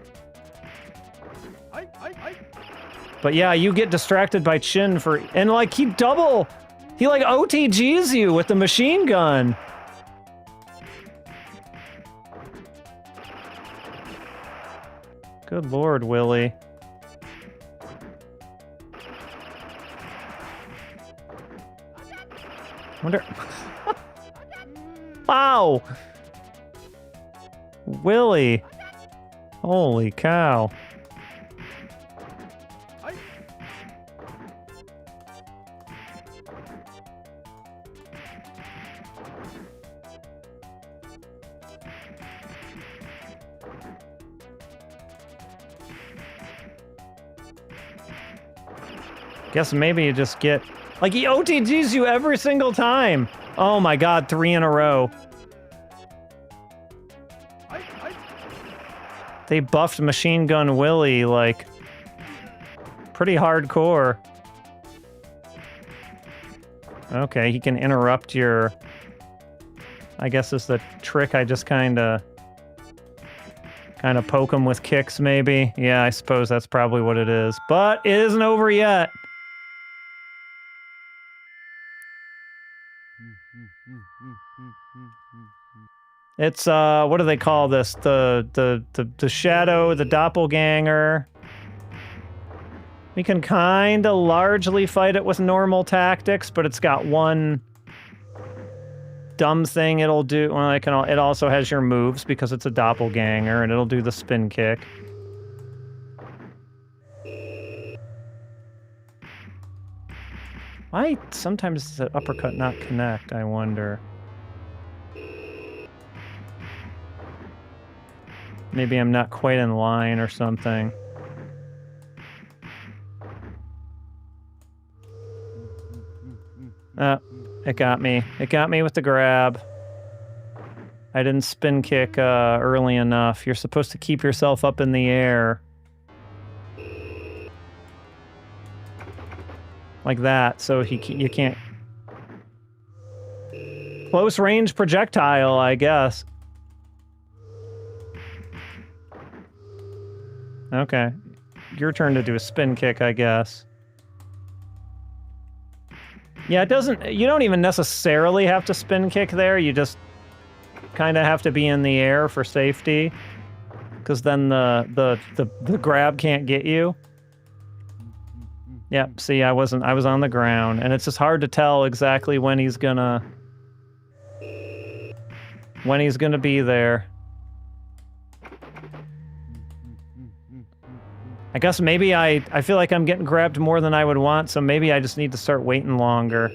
But yeah, you get distracted by Chin and like he like OTGs you with the machine gun. Good lord, Willy. Wonder. Wow! Willy! Holy cow. Guess maybe you just get... Like, he OTGs you every single time! Oh my god, 3 in a row. They buffed Machine Gun Willie, like, pretty hardcore. Okay, he can interrupt your... I guess it's the trick. I just kind of poke him with kicks, maybe. Yeah, I suppose that's probably what it is. But it isn't over yet. It's, what do they call this? The shadow, the doppelganger. We can kind of largely fight it with normal tactics, but it's got one dumb thing it'll do. Well, it also has your moves because it's a doppelganger, and it'll do the spin kick. Why sometimes does the uppercut not connect, I wonder? Maybe I'm not quite in line or something. It got me. It got me with the grab. I didn't spin kick early enough. You're supposed to keep yourself up in the air. Like that, so you can't... Close range projectile, I guess. Okay. Your turn to do a spin kick, I guess. Yeah, it doesn't... You don't even necessarily have to spin kick there. You just kind of have to be in the air for safety. Because then the grab can't get you. Yep, see, I was on the ground. And it's just hard to tell exactly when he's gonna be there. I guess maybe I feel like I'm getting grabbed more than I would want, so maybe I just need to start waiting longer.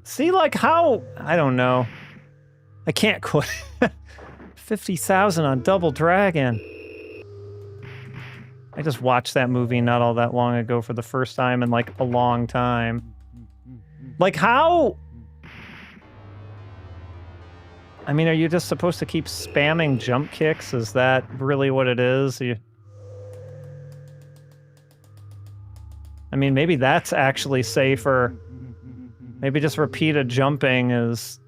See, like, how... I don't know. I can't quit. 50,000 on Double Dragon. I just watched that movie not all that long ago for the first time in, like, a long time. Like, how... I mean, are you just supposed to keep spamming jump kicks? Is that really what it is? I mean, maybe that's actually safer. Maybe just repeated jumping is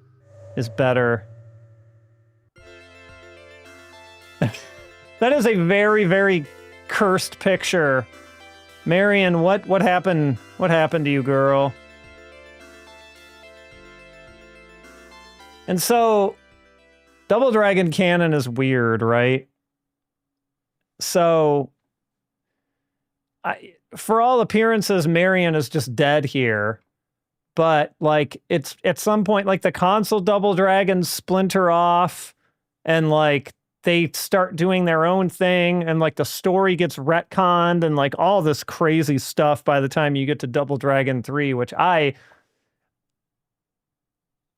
better. That is a very, very cursed picture. Marion, what happened? What happened to you, girl? And so, Double Dragon canon is weird, right? So, for all appearances, Marion is just dead here. But, like, it's at some point, like, the console Double Dragons splinter off, and, like, they start doing their own thing, and, like, the story gets retconned, and, like, all this crazy stuff by the time you get to Double Dragon 3, which I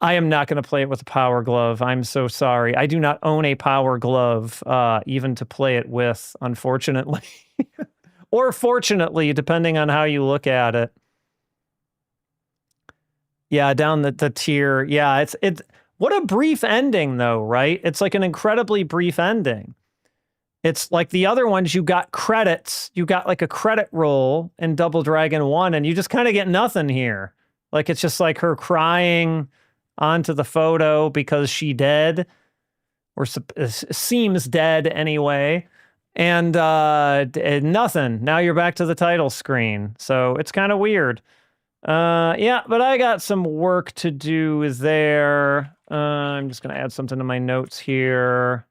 am not going to play it with a Power Glove. I'm so sorry. I do not own a Power Glove, even to play it with, unfortunately. Or fortunately, depending on how you look at it. Yeah, down the tier. Yeah, it's what a brief ending though, right? It's like an incredibly brief ending. It's like the other ones, you got credits. You got like a credit roll in Double Dragon 1, and you just kind of get nothing here. Like, it's just like her crying onto the photo because she dead, or seems dead anyway. And nothing. Now you're back to the title screen. So it's kind of weird. Yeah, but I got some work to do there. I'm just going to add something to my notes here.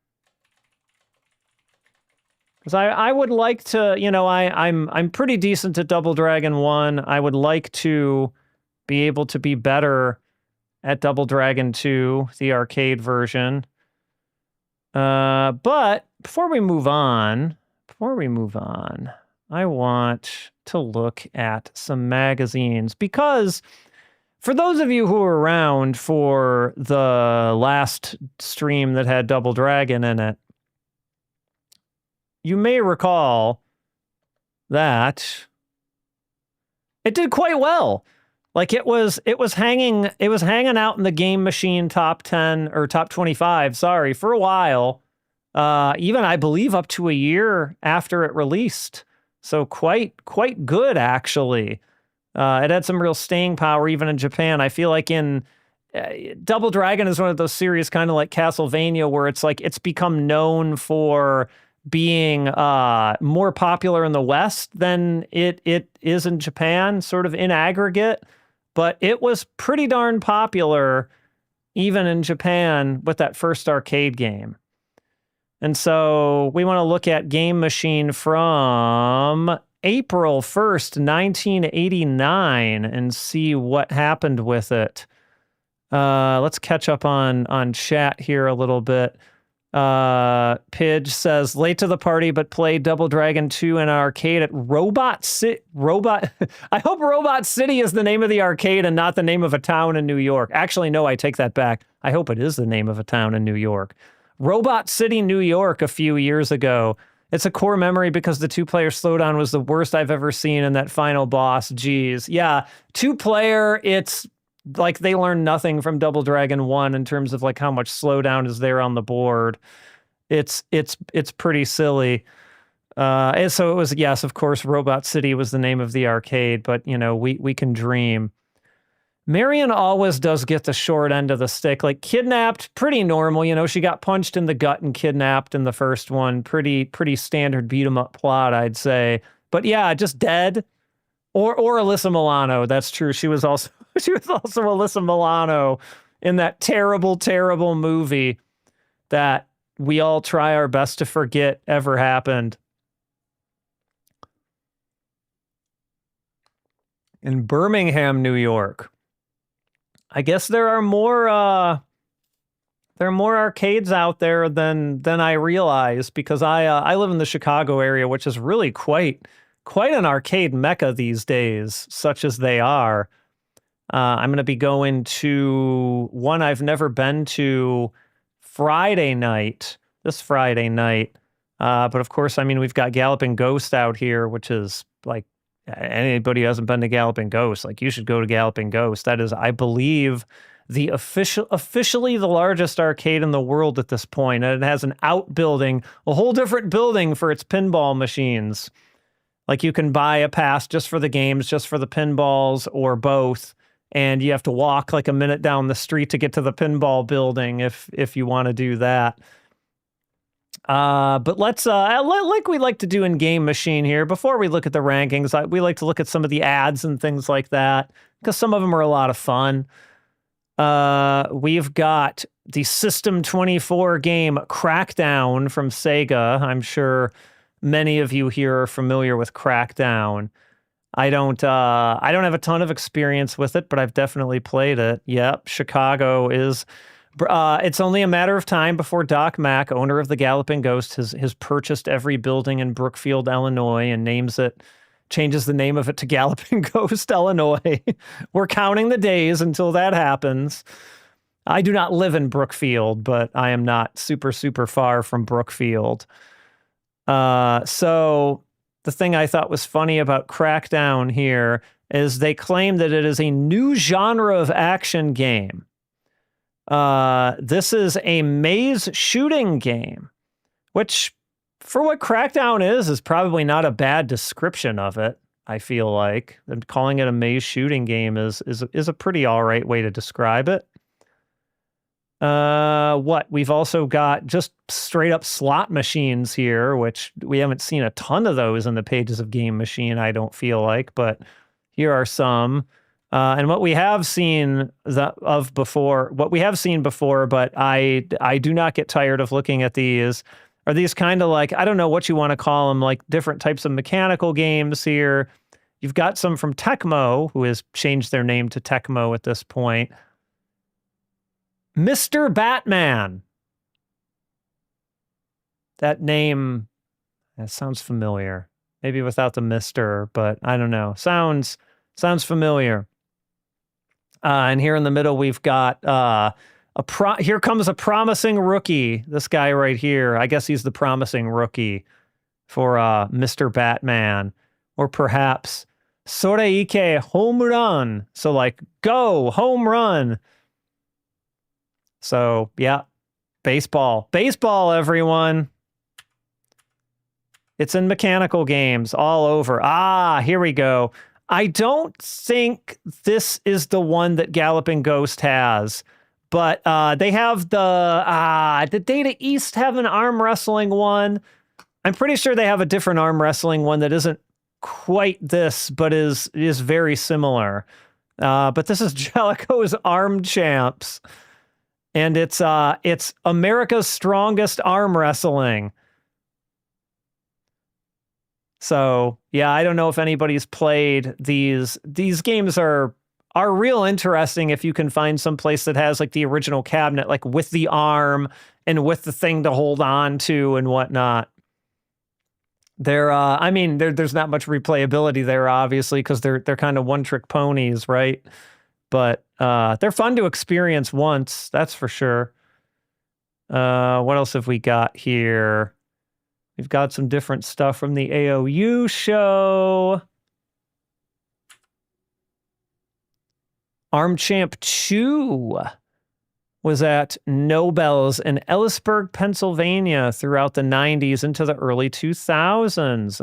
Because I would like to, you know, I'm pretty decent at Double Dragon 1. I would like to be able to be better at Double Dragon 2, the arcade version. But before we move on, I want to look at some magazines, because For those of you who were around for the last stream that had Double Dragon in it, you may recall that it did quite well. Like it was hanging out in the Game Machine top 10 or top 25, sorry, for a while. Even I believe up to a year after it released. So quite good actually. It had some real staying power even in Japan. I feel like in Double Dragon is one of those series kind of like Castlevania where it's like it's become known for being more popular in the West than it is in Japan, sort of in aggregate. But it was pretty darn popular even in Japan with that first arcade game. And so we want to look at Game Machine from April 1st, 1989 and see what happened with it. Let's catch up on chat here a little bit. Pidge says, late to the party, but played Double Dragon 2 in an arcade at Robot City. I hope Robot City is the name of the arcade and not the name of a town in New York. Actually, no, I take that back. I hope it is the name of a town in New York. Robot City, New York, a few years ago. It's a core memory because the two-player slowdown was the worst I've ever seen in that final boss. Geez. Yeah, two-player, it's like they learned nothing from Double Dragon 1 in terms of like how much slowdown is there on the board. It's pretty silly. And so it was, yes, of course, Robot City was the name of the arcade, but you know, we can dream. Marion always does get the short end of the stick. Like kidnapped, pretty normal. You know, she got punched in the gut and kidnapped in the first one. Pretty standard beat 'em up plot, I'd say. But yeah, just dead. Or Alyssa Milano. That's true. She was also Alyssa Milano in that terrible movie that we all try our best to forget ever happened. In Birmingham, New York. I guess there are more arcades out there than I realize because I live in the Chicago area, which is really quite an arcade mecca these days, such as they are. I'm going to be going to one I've never been to this Friday night. But of course, I mean, we've got Galloping Ghost out here, which is like anybody who hasn't been to Galloping Ghost, like you should go to Galloping Ghost. That is, I believe, the officially the largest arcade in the world at this point. And it has an outbuilding, a whole different building for its pinball machines. Like you can buy a pass just for the games, just for the pinballs, or both. And you have to walk like a minute down the street to get to the pinball building if you want to do that. But let's, like we like to do in Game Machine here, before we look at the rankings, we like to look at some of the ads and things like that, because some of them are a lot of fun. We've got the System 24 game Crackdown from Sega. I'm sure many of you here are familiar with Crackdown. I don't have a ton of experience with it, but I've definitely played it. Yep, Chicago is... it's only a matter of time before Doc Mack, owner of the Galloping Ghost, has purchased every building in Brookfield, Illinois, and changes the name of it to Galloping Ghost, Illinois. We're counting the days until that happens. I do not live in Brookfield, but I am not super far from Brookfield. So the thing I thought was funny about Crackdown here is they claim that it is a new genre of action game. This is a maze shooting game, which for what Crackdown is probably not a bad description of it. I feel like and calling it a maze shooting game is a pretty all right way to describe it. We've also got just straight up slot machines here, which we haven't seen a ton of those in the pages of Game Machine, I don't feel like, but here are some. And what we have seen before, but I do not get tired of looking at these, are these kind of like, I don't know what you want to call them, like different types of mechanical games here. You've got some from Tecmo, who has changed their name to Tecmo at this point. Mr. Batman. That name, that sounds familiar. Maybe without the Mr., but I don't know. Sounds familiar. And here in the middle, we've got here comes a promising rookie. This guy right here. I guess he's the promising rookie for Mr. Batman. Or perhaps Soreike home run. So like, go, home run. So, yeah, baseball. Baseball, everyone. It's in mechanical games all over. Ah, here we go. I don't think this is the one that Galloping Ghost has, but they have the Data East have an arm wrestling one. I'm pretty sure they have a different arm wrestling one that isn't quite this, but is very similar. But this is Jellicoe's Arm Champs, and it's America's Strongest Arm Wrestling. So yeah, I don't know if anybody's played these. These games are real interesting if you can find some place that has like the original cabinet, like with the arm and with the thing to hold on to and whatnot. I mean, there's not much replayability there, obviously, because they're kind of one-trick ponies, right? But they're fun to experience once, that's for sure. What else have we got here? We've got some different stuff from the AOU show. Arm Champ 2 was at Nobel's in Ellisburg, Pennsylvania throughout the 90s into the early 2000s.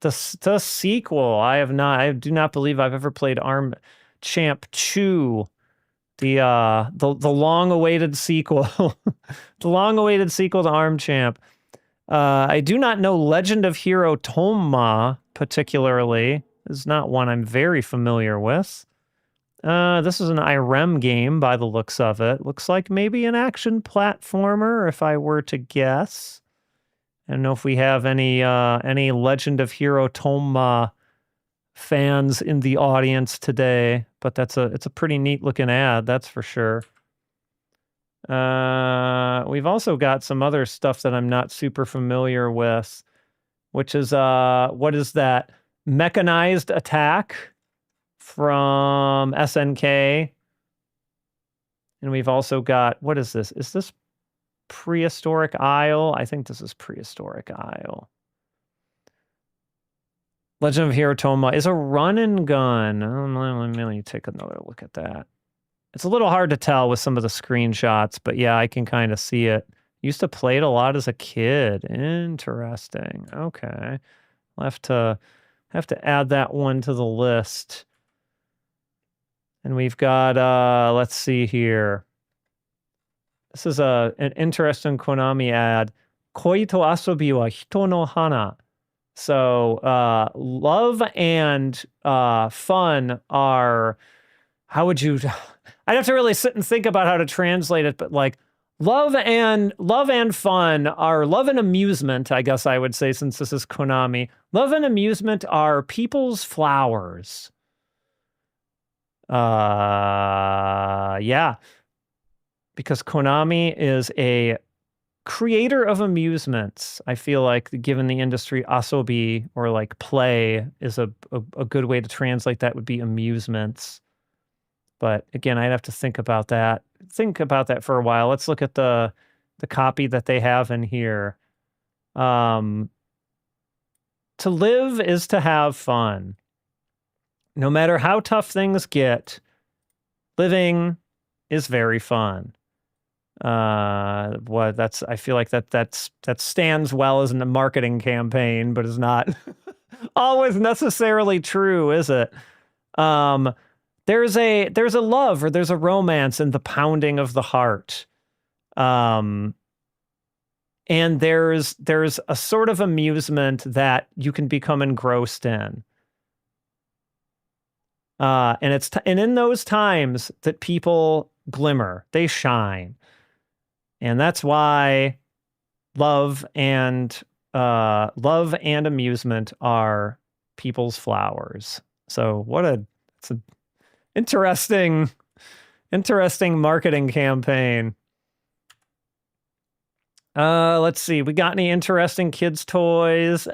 The sequel. I do not believe I've ever played Arm Champ 2. The long-awaited sequel. The long-awaited sequel to Arm Champ. I do not know Legend of Hero Toma particularly. This is not one I'm very familiar with. This is an IREM game by the looks of it. Looks like maybe an action platformer, if I were to guess. I don't know if we have any Legend of Hero Toma fans in the audience today, but it's a pretty neat looking ad, that's for sure. We've also got some other stuff that I'm not super familiar with, which is what is that? Mechanized Attack from SNK. And we've also got, what is this? Is this Prehistoric Isle? I think this is Prehistoric Isle. Legend of Hero Toma is a run and gun. Let me take another look at that. It's a little hard to tell with some of the screenshots, but yeah, I can kind of see it. Used to play it a lot as a kid. Interesting. Okay. I'll have to add that one to the list. And we've got, let's see here. This is an interesting Konami ad. Koi to asobi wa hito no hana. So, love and fun are, how would you, I'd have to really sit and think about how to translate it, but like love and fun are, love and amusement, I guess I would say, since this is Konami. Love and amusement are people's flowers. Yeah. Because Konami is a creator of amusements. I feel like, given the industry, asobi, or like play, is a good way to translate that would be amusements. But again, I'd have to think about that. Think about that for a while. Let's look at the copy that they have in here. To live is to have fun. No matter how tough things get, living is very fun. I feel like that stands well as a marketing campaign, but is not always necessarily true, is it? There's a love, or there's a romance in the pounding of the heart. And there's a sort of amusement that you can become engrossed in. And in those times that people glimmer, they shine. And that's why love and amusement are people's flowers. So it's an interesting marketing campaign. Let's see. We got any interesting kids' toys?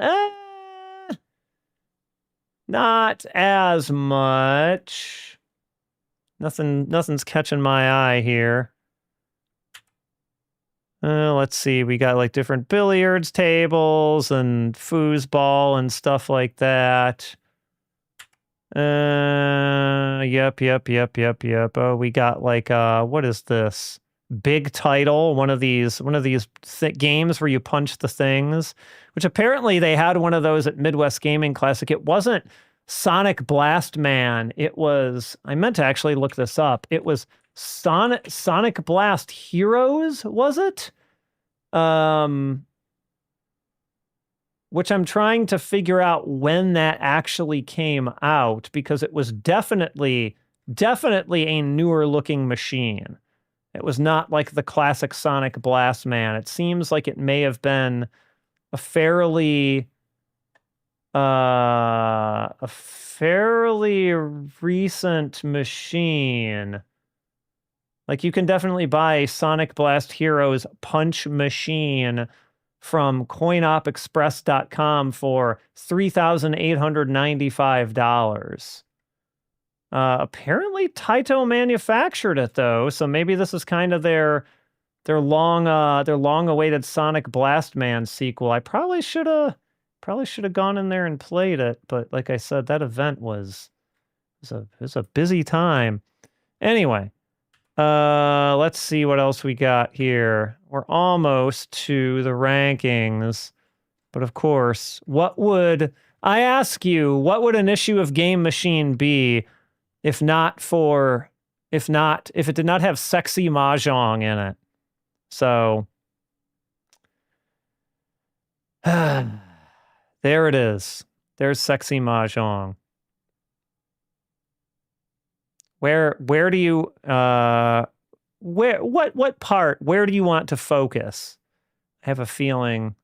Not as much. Nothing's catching my eye here. Let's see. We got like different billiards tables and foosball and stuff like that. Yep. Oh, we got like what is this? Big Title, one of these games where you punch the things, which apparently they had one of those at Midwest Gaming Classic. It wasn't Sonic Blast Man. It was, I meant to actually look this up. It was Sonic Blast Heroes, was it? Which I'm trying to figure out when that actually came out, because it was definitely a newer looking machine. It was not like the classic Sonic Blast Man. It seems like it may have been a fairly recent machine. Like, you can definitely buy a Sonic Blast Heroes punch machine from coinopexpress.com for $3,895. Apparently Taito manufactured it though, so maybe this is kind of their long-awaited Sonic Blast Man sequel. I probably should have gone in there and played it, but like I said, that event was a busy time. Anyway, let's see what else we got here. We're almost to the rankings, but of course, what would an issue of Game Machine be if it did not have sexy mahjong in it? So there it is. There's sexy mahjong. Where do you what part, where do you want to focus? I have a feeling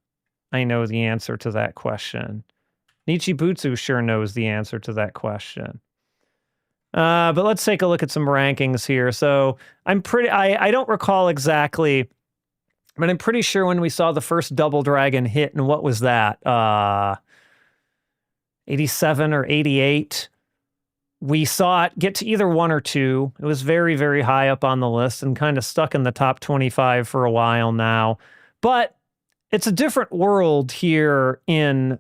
I know the answer to that question. Nichibutsu sure knows the answer to that question. But let's take a look at some rankings here. So I don't recall exactly, but I'm pretty sure when we saw the first Double Dragon hit, and what was that? 87 or 88? We saw it get to either 1 or 2. It was very, very high up on the list and kind of stuck in the top 25 for a while now. But it's a different world here in,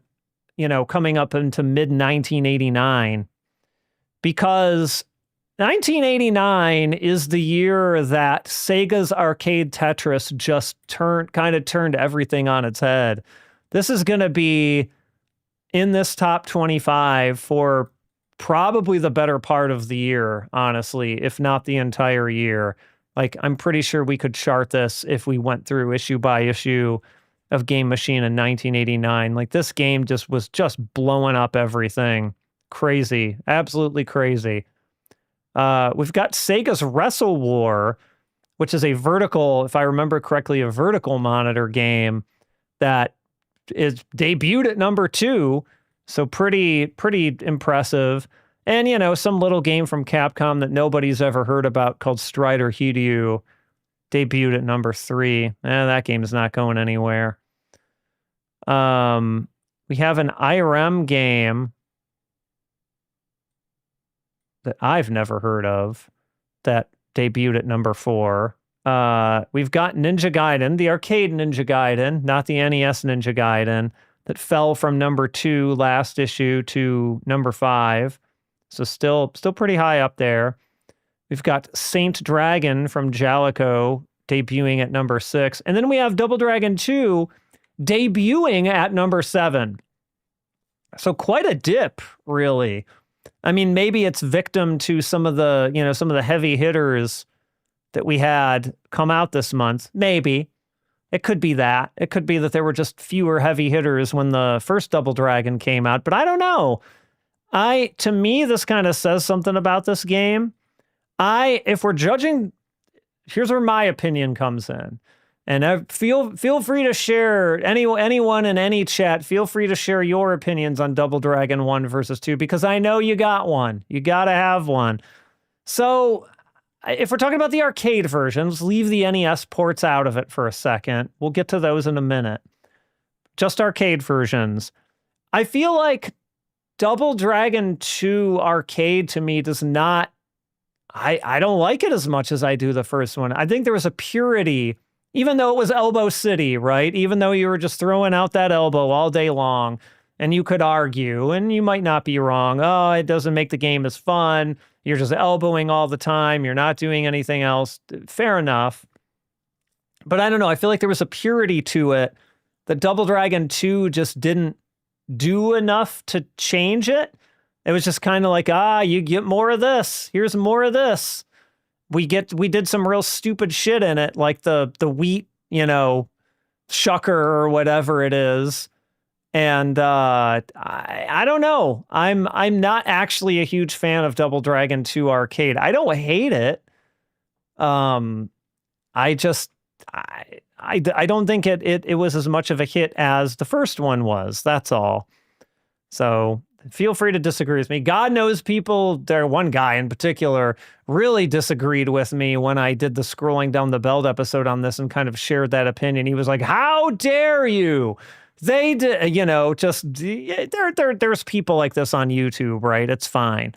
coming up into mid-1989, because 1989 is the year that Sega's arcade Tetris just turned everything on its head. This is going to be in this top 25 for probably the better part of the year, honestly, if not the entire year. Like, I'm pretty sure we could chart this if we went through issue by issue of Game Machine in 1989. Like, this game was just blowing up everything. Crazy. Absolutely crazy. We've got Sega's Wrestle War, which is if I remember correctly, a vertical monitor game that is debuted at number 2. So pretty impressive. And, some little game from Capcom that nobody's ever heard about called Strider Hideo debuted at number 3. That game is not going anywhere. We have an IRM game that I've never heard of that debuted at number 4. We've got Ninja Gaiden, the arcade Ninja Gaiden, not the NES Ninja Gaiden, that fell from number 2 last issue to number 5. So still pretty high up there. We've got Saint Dragon from Jalico debuting at number 6. And then we have Double Dragon 2 debuting at number 7. So quite a dip, really. I mean, maybe it's victim to some of the heavy hitters that we had come out this month. Maybe. It could be that. It could be that there were just fewer heavy hitters when the first Double Dragon came out, but I don't know. To me, this kind of says something about this game. If we're judging, here's where my opinion comes in. And feel free to share, anyone in any chat, feel free to share your opinions on Double Dragon 1 versus 2, because I know you got one. You got to have one. So if we're talking about the arcade versions, leave the NES ports out of it for a second. We'll get to those in a minute. Just arcade versions. I feel like Double Dragon 2 arcade to me does not I don't like it as much as I do the first one. I think there was a purity, even though it was Elbow City, right? Even though you were just throwing out that elbow all day long, and you could argue, and you might not be wrong. Oh, it doesn't make the game as fun. You're just elbowing all the time. You're not doing anything else. Fair enough. But I don't know. I feel like there was a purity to it that Double Dragon 2 just didn't do enough to change it. It was just kind of like, you get more of this. Here's more of this. We did some real stupid shit in it, like the wheat, shucker or whatever it is. And I don't know. I'm not actually a huge fan of Double Dragon 2 Arcade. I don't hate it. I just I don't think it was as much of a hit as the first one was. That's all. So feel free to disagree with me. God knows one guy in particular really disagreed with me when I did the Scrolling Down the Belt episode on this and kind of shared that opinion. He was like, how dare you? They did, there's people like this on YouTube, right? It's fine.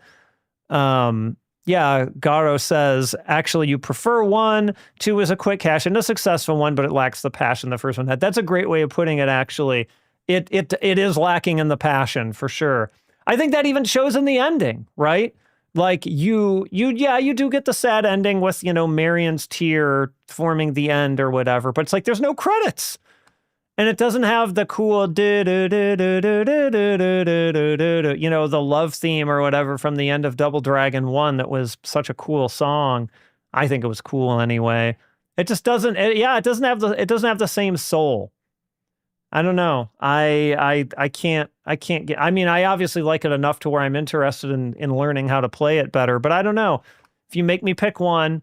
Yeah, Garo says, actually, you prefer 1. 2 is a quick cash and a successful one, but it lacks the passion the first one had. That's a great way of putting it, actually. It is lacking in the passion, for sure. I think that even shows in the ending, right? Like, you do get the sad ending with, Marion's tear forming the end or whatever, but it's like there's no credits. And it doesn't have the cool the love theme or whatever from the end of Double Dragon 1 that was such a cool song. I think it was cool anyway. It just doesn't it doesn't have the same soul. I don't know. I can't get, I obviously like it enough to where I'm interested in learning how to play it better, but I don't know. If you make me pick one,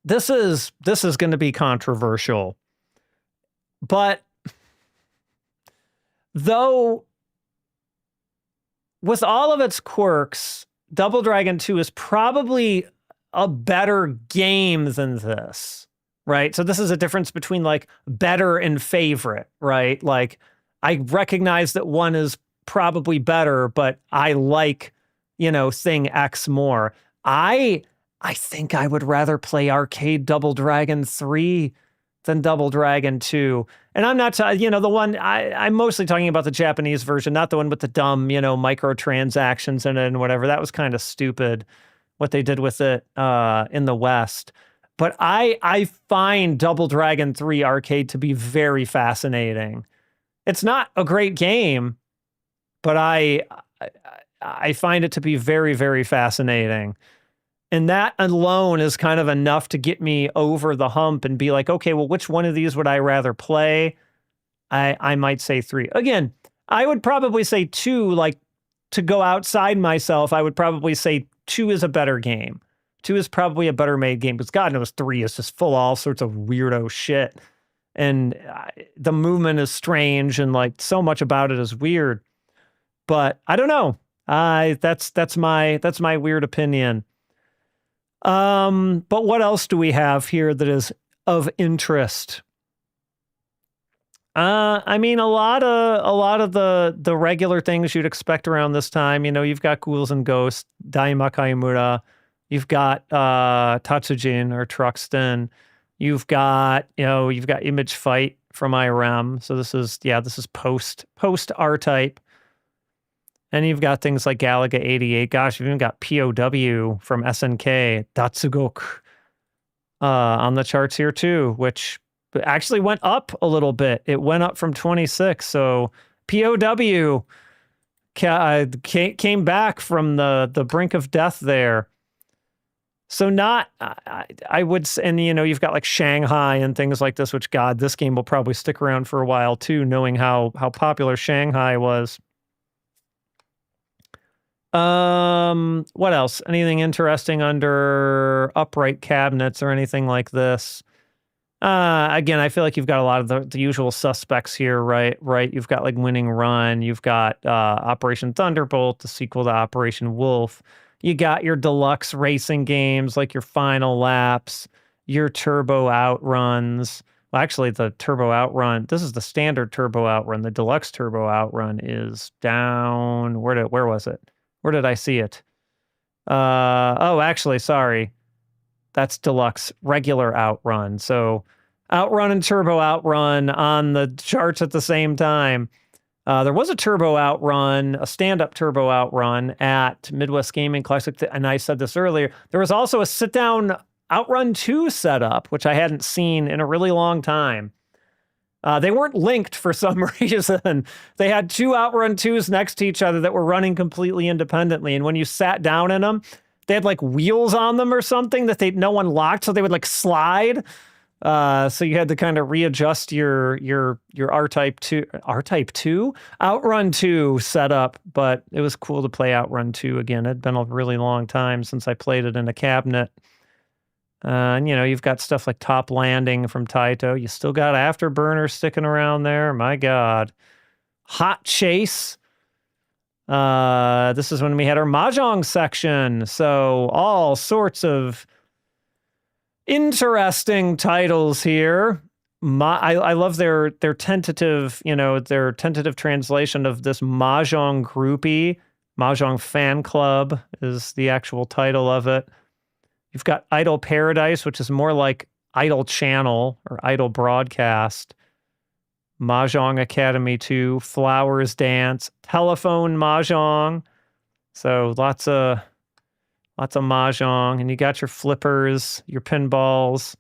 this is going to be controversial, but though with all of its quirks, Double Dragon 2 is probably a better game than this, right? So this is a difference between like better and favorite, right? Like I recognize that 1 is probably better, but I like, thing X more. I think I would rather play arcade Double Dragon 3 than Double Dragon 2. And I'm not, the one, I'm mostly talking about the Japanese version, not the one with the dumb, microtransactions in it and whatever. That was kind of stupid what they did with it in the West. But I find Double Dragon 3 Arcade to be very fascinating. It's not a great game, but I find it to be very, very fascinating. And that alone is kind of enough to get me over the hump and be like, okay, well, which one of these would I rather play? I might say 3. Again, I would probably say 2, like to go outside myself, I would probably say 2 is a better game. 2 is probably a better made game, because God knows 3 is just full of all sorts of weirdo shit. And the movement is strange and like so much about it is weird. But I don't know. That's my weird opinion. But what else do we have here that is of interest? A lot of the regular things you'd expect around this time. You've got Ghouls and Ghosts, Daima Kaimura. You've got Tatsujin or Truxton. You've got Image Fight from IREM. So this is post R-Type. And you've got things like Galaga 88. Gosh, you've even got POW from SNK, Datsugok, on the charts here too, which actually went up a little bit. It went up from 26. So POW came back from the brink of death there. So I would, and you've got like Shanghai and things like this, which God, this game will probably stick around for a while too, knowing how popular Shanghai was. What else? Anything interesting under upright cabinets or anything like this? Again, I feel like you've got a lot of the usual suspects here, right? You've got like Winning Run. You've got Operation Thunderbolt, the sequel to Operation Wolf. You got your deluxe racing games like your Final Laps, your Turbo Outruns. Well, actually, the Turbo Outrun, this is the standard Turbo Outrun. The deluxe Turbo Outrun is down. Where was it? Where did I see it? Oh, actually, sorry. That's deluxe regular Outrun. So Outrun and Turbo Outrun on the charts at the same time. There was a Turbo Outrun, a stand-up Turbo Outrun at Midwest Gaming Classic, and I said this earlier. There was also a sit-down Outrun 2 setup, which I hadn't seen in a really long time. They weren't linked for some reason. They had two Outrun 2s next to each other that were running completely independently, and when you sat down in them, they had like wheels on them or something that no one locked, so they would like slide. So you had to kind of readjust your R-Type 2 Outrun 2 setup, but it was cool to play Outrun 2 again. It'd been a really long time since I played it in a cabinet. And you've got stuff like Top Landing from Taito. You still got Afterburner sticking around there. My God. Hot Chase. This is when we had our Mahjong section. So all sorts of interesting titles here. I love their tentative, their tentative translation of this Mahjong groupie. Mahjong Fan Club is the actual title of it. You've got Idol Paradise, which is more like Idol Channel or Idol Broadcast. Mahjong Academy 2, Flowers Dance, Telephone Mahjong. So lots of Mahjong. And you got your flippers, your pinballs,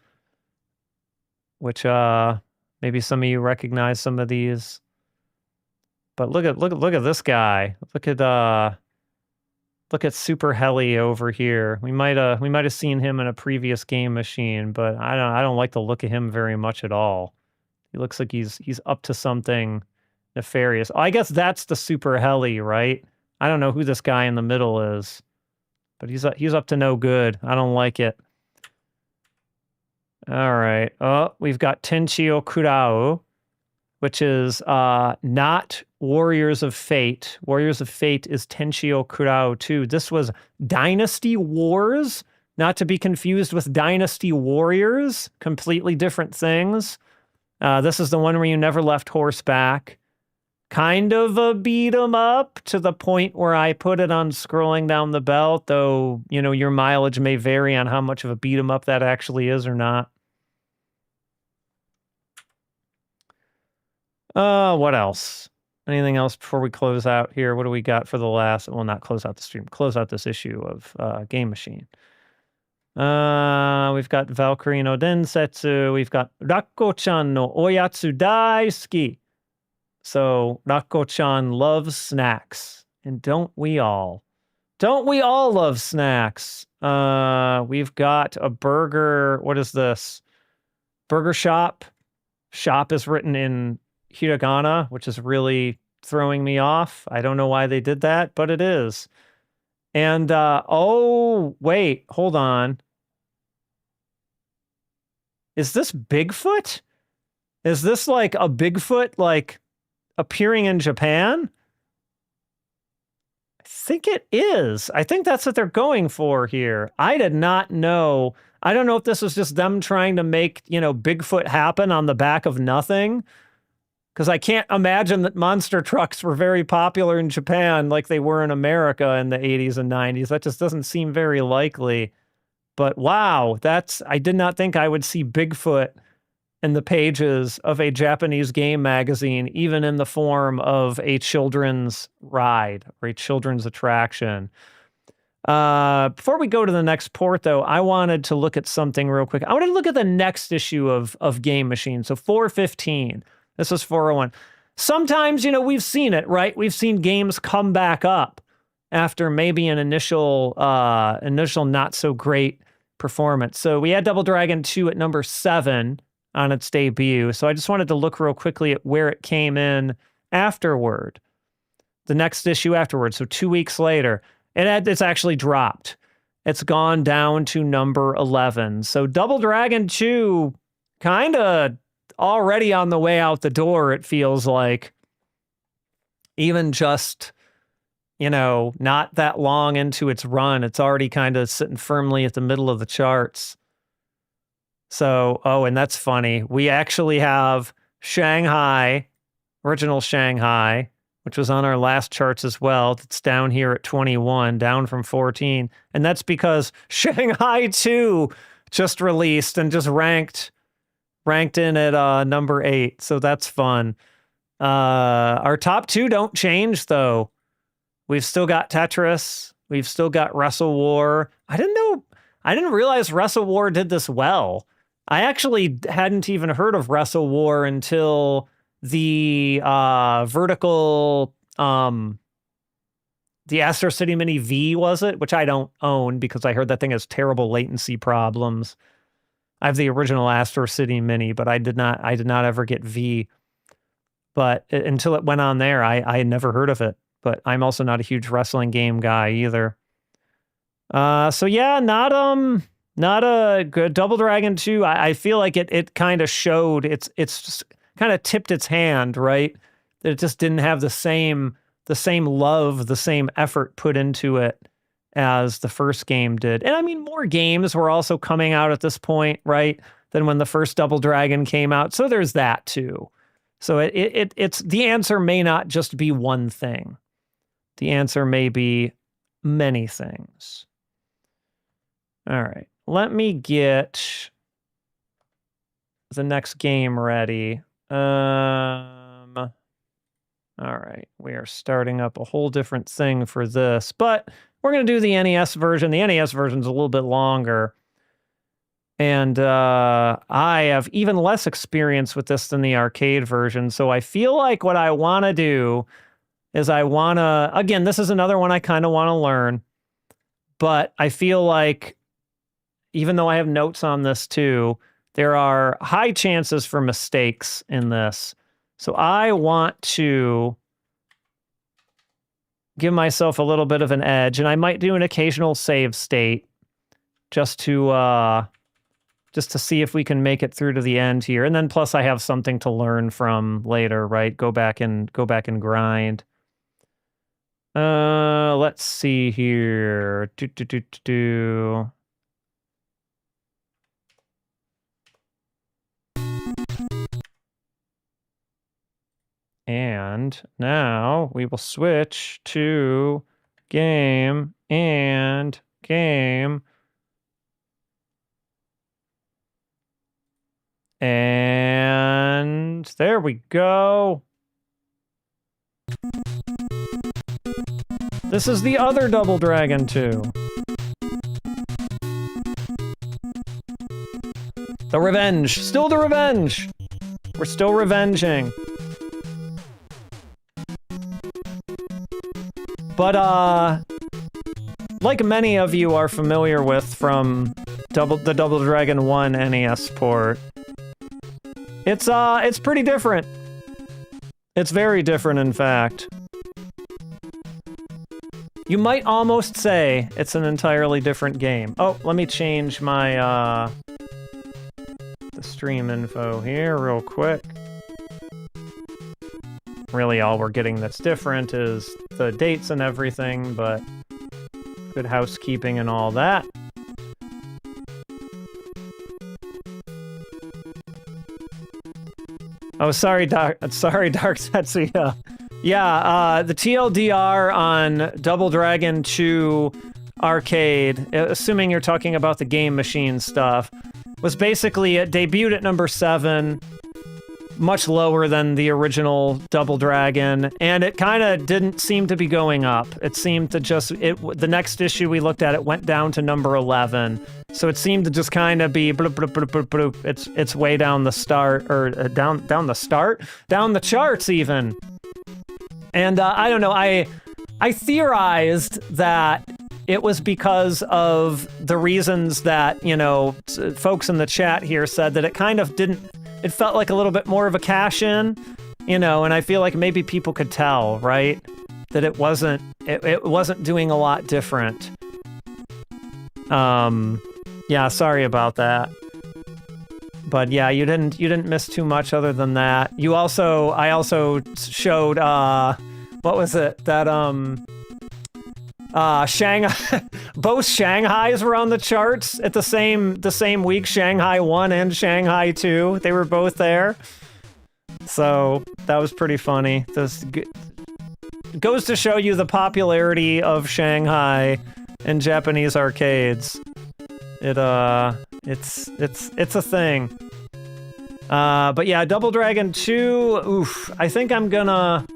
which maybe some of you recognize some of these. But look at this guy. Look at Super Heli over here. We might have seen him in a previous game machine, but I don't like the look of him very much at all. He looks like he's up to something nefarious. I guess that's the Super Heli, right? I don't know who this guy in the middle is, but he's up to no good. I don't like it. All right. Oh, we've got Tenchio Kurao, which is not Warriors of Fate. Warriors of Fate is Tenchio Kurao 2. This was Dynasty Wars, not to be confused with Dynasty Warriors. Completely different things. This is the one where you never left horseback. Kind of a beat 'em up to the point where I put it on Scrolling Down the Belt, though, your mileage may vary on how much of a beat 'em up that actually is or not. What else? Anything else before we close out here? What do we got for the last? Well, not close out the stream. Close out this issue of Game Machine. We've got Valkyrie no Densetsu. We've got Rakko-chan no Oyatsu Daisuki. So Rakko-chan loves snacks, and don't we all? Don't we all love snacks? We've got a burger. What is this? Burger shop. Shop is written in hiragana, which is really throwing me off. I don't know why they did that, but it is. And, oh, wait, hold on. Is this Bigfoot? Is this like a Bigfoot, like, appearing in Japan? I think it is. I think that's what they're going for here. I did not know. I don't know if this was just them trying to make, Bigfoot happen on the back of nothing. Because I can't imagine that monster trucks were very popular in Japan like they were in America in the 80s and 90s. That just doesn't seem very likely. But wow, I did not think I would see Bigfoot in the pages of a Japanese game magazine, even in the form of a children's ride or a children's attraction. Before we go to the next port, though, I wanted to look at something real quick. I wanted to look at the next issue of Game Machine. So 415. This is 401. Sometimes, we've seen it, right? We've seen games come back up after maybe an initial not so great performance. So we had Double Dragon 2 at number 7 on its debut. So I just wanted to look real quickly at where it came in afterward. The next issue afterward. So 2 weeks later, it's actually dropped. It's gone down to number 11. So Double Dragon 2 kind of already on the way out the door, it feels like. Even just, not that long into its run, it's already kind of sitting firmly at the middle of the charts. So, and that's funny. We actually have Shanghai, original Shanghai, which was on our last charts as well. It's down here at 21, down from 14. And that's because Shanghai 2 just released and just ranked in at number 8. So that's fun. Our top 2 don't change, though. We've still got Tetris. We've still got Wrestle War. I didn't realize Wrestle War did this well. I actually hadn't even heard of Wrestle War until the vertical, the Astro City Mini V, was it? Which I don't own because I heard that thing has terrible latency problems. I have the original Astro City Mini, but I did not ever get V. But until it went on there, I had never heard of it. But I'm also not a huge wrestling game guy either. So yeah, not a good Double Dragon 2. I feel like it kind of showed it's just kind of tipped its hand, right? That it just didn't have the same love, the same effort put into it as the first game did. And I mean, more games were also coming out at this point, right? Than when the first Double Dragon came out. So there's that too. So it's the answer may not just be one thing. The answer may be many things. All right, let me get the next game ready. All right, we are starting up a whole different thing for this, but we're going to do the NES version. The NES version is a little bit longer. And I have even less experience with this than the arcade version. So I feel like what I want to do is again, this is another one I kind of want to learn. But I feel like, even though I have notes on this too, there are high chances for mistakes in this. So I want to give myself a little bit of an edge, and I might do an occasional save state just to see if we can make it through to the end here. And then plus I have something to learn from later, right? Go back and grind. Let's see here. And now we will switch to game and game. And there we go. This is the other Double Dragon 2. The revenge. Still the revenge. We're still revenging. But, like many of you are familiar with from the Double Dragon 1 NES port, it's pretty different. It's very different, in fact. You might almost say it's an entirely different game. Oh, let me change my, the stream info here real quick. Really, all we're getting that's different is the dates and everything, but good housekeeping and all that. Oh, sorry, Dark Tetsuya. Yeah, the TLDR on Double Dragon 2 Arcade, assuming you're talking about the Game Machine stuff, was basically, it debuted at number 7, much lower than the original Double Dragon, and it kind of didn't seem to be going up. It seemed to just, the next issue we looked at, it went down to number 11. So it seemed to just kind of be bloop, bloop, bloop, bloop, bloop. It's way down the start, or down the charts even. And I don't know, I theorized that it was because of the reasons that, you know, folks in the chat here said that it kind of didn't, it felt like a little bit more of a cash-in, you know, and I feel like maybe people could tell, right? That it wasn't doing a lot different. Yeah, sorry about that. But yeah, you didn't miss too much other than that. I also showed, what was it? That, Shanghai, both Shanghais were on the charts at the same week, Shanghai 1 and Shanghai 2. They were both there. So that was pretty funny. goes to show you the popularity of Shanghai and Japanese arcades. It's a thing. But yeah, Double Dragon 2, oof. I think I'm gonna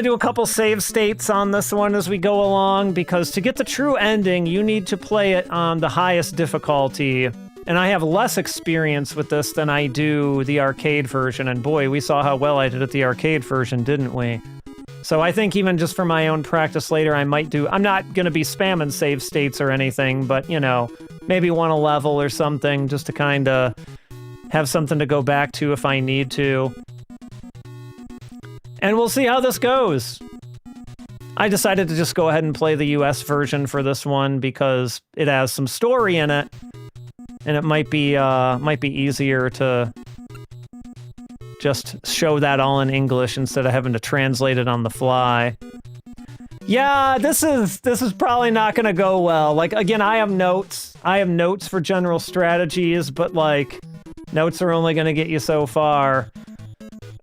do a couple save states on this one as we go along, because to get the true ending, you need to play it on the highest difficulty. And I have less experience with this than I do the arcade version, and boy, we saw how well I did at the arcade version, didn't we? So I think even just for my own practice later, I'm not gonna be spamming save states or anything, but, you know, maybe one a level or something, just to kinda have something to go back to if I need to. And we'll see how this goes. I decided to just go ahead and play the US version for this one because it has some story in it, and it might be easier to just show that all in English instead of having to translate it on the fly. Yeah, this is probably not gonna go well. Like, again, I have notes for general strategies, but like, notes are only gonna get you so far.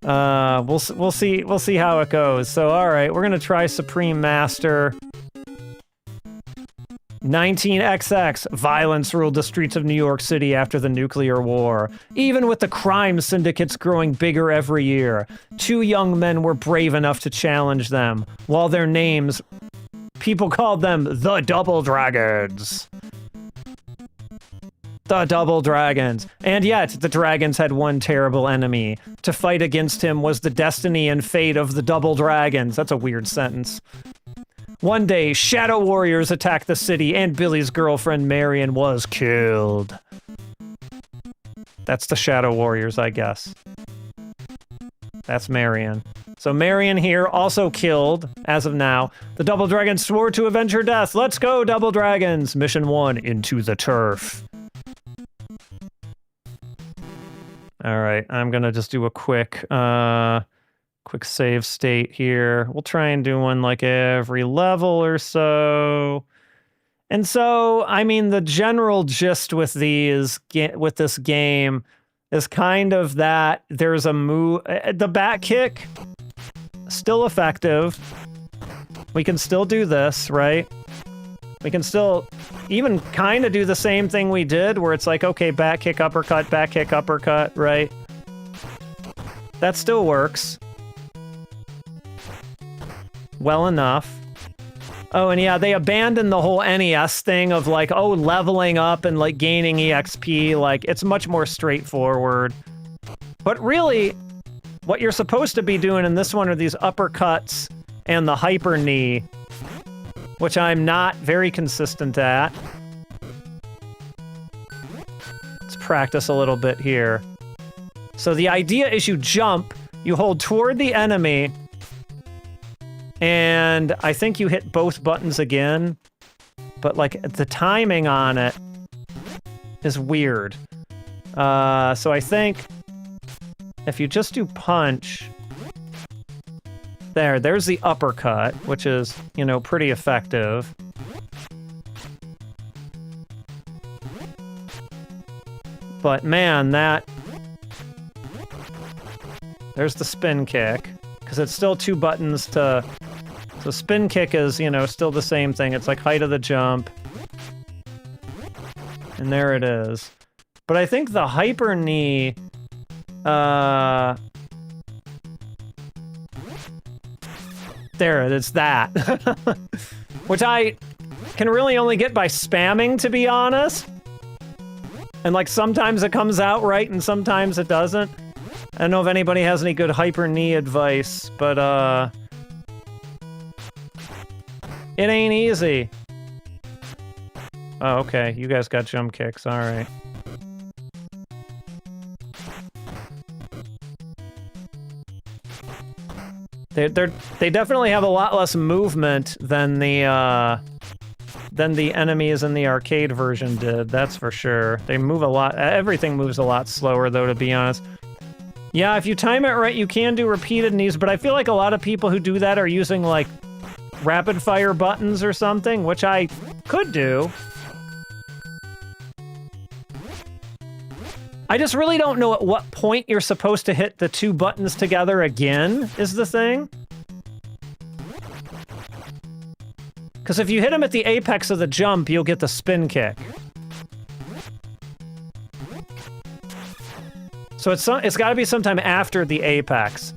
We'll see how it goes. So, all right, we're gonna try Supreme Master. 19XX, violence ruled the streets of New York City after the nuclear war. Even with the crime syndicates growing bigger every year, two young men were brave enough to challenge them. While their names, people called them the Double Dragons. The Double Dragons. And yet, the dragons had one terrible enemy. To fight against him was the destiny and fate of the Double Dragons. That's a weird sentence. One day, Shadow Warriors attacked the city, and Billy's girlfriend, Marion, was killed. That's the Shadow Warriors, I guess. That's Marion. So Marion here, also killed, as of now. The Double Dragons swore to avenge her death. Let's go, Double Dragons! Mission 1, into the turf. Alright, I'm gonna just do a quick save state here. We'll try and do one like every level or so. And so, I mean, the general gist with this game is kind of that there's a move. The back kick, still effective. We can still do this, right? We can still even kind of do the same thing we did, where it's like, okay, back kick, uppercut, right? That still works. Well enough. Oh, and yeah, they abandoned the whole NES thing of like, oh, leveling up and like gaining EXP. Like, it's much more straightforward. But really, what you're supposed to be doing in this one are these uppercuts and the hyper knee, which I'm not very consistent at. Let's practice a little bit here. So the idea is you jump, you hold toward the enemy, and I think you hit both buttons again, but like the timing on it is weird. So I think if you just do punch, there's the uppercut, which is, you know, pretty effective. But man, there's the spin kick, because it's still two buttons to... So spin kick is, you know, still the same thing. It's like height of the jump. And there it is. But I think the hyper knee... There, it's that. Which I can really only get by spamming, to be honest. And like sometimes it comes out right and sometimes it doesn't. I don't know if anybody has any good hyper knee advice, but it ain't easy. Oh, okay. You guys got jump kicks. All right. They definitely have a lot less movement than the enemies in the arcade version did. That's for sure. They move a lot. Everything moves a lot slower, though, to be honest. Yeah, if you time it right, you can do repeated knees, but I feel like a lot of people who do that are using, like, rapid-fire buttons or something, which I could do. I just really don't know at what point you're supposed to hit the two buttons together again, is the thing. Because if you hit him at the apex of the jump, you'll get the spin kick. So it's got to be sometime after the apex.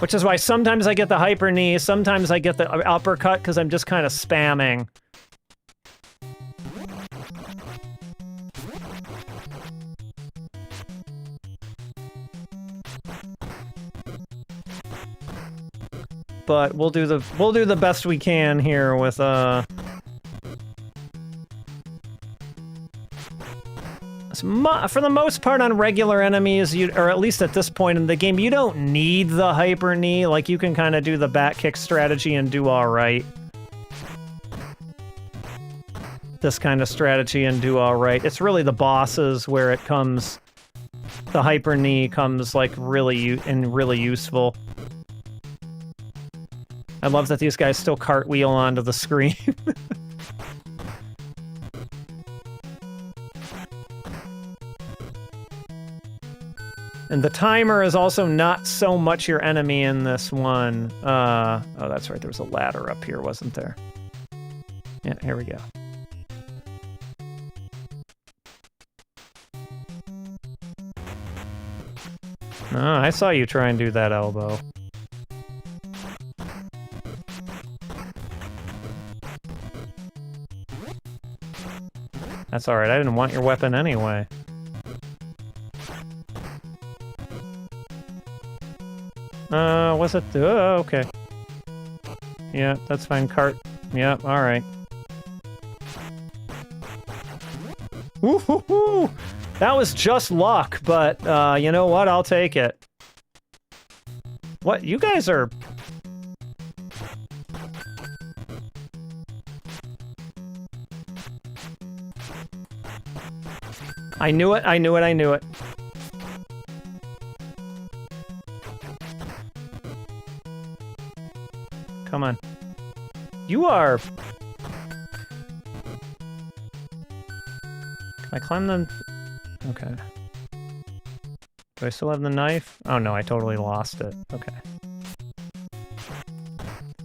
Which is why sometimes I get the hyper knee, sometimes I get the uppercut because I'm just kind of spamming. But we'll do the best we can here with for the most part on regular enemies, or at least at this point in the game, you don't need the hyper knee. Like, you can kind of do the back kick strategy and do all right. This kind of strategy and do all right. It's really the bosses where it comes, the hyper knee comes like really useful. I love that these guys still cartwheel onto the screen. And the timer is also not so much your enemy in this one. Oh, that's right, there was a ladder up here, wasn't there? Yeah, here we go. Oh, I saw you try and do that elbow. That's alright, I didn't want your weapon anyway. Was it? Oh, okay. Yeah, that's fine. Cart. Yeah, alright. Woo-hoo-hoo! That was just luck, but, you know what? I'll take it. What? You guys are... I knew it, I knew it, I knew it. Come on. You are... Can I climb them? Okay. Do I still have the knife? Oh no, I totally lost it. Okay.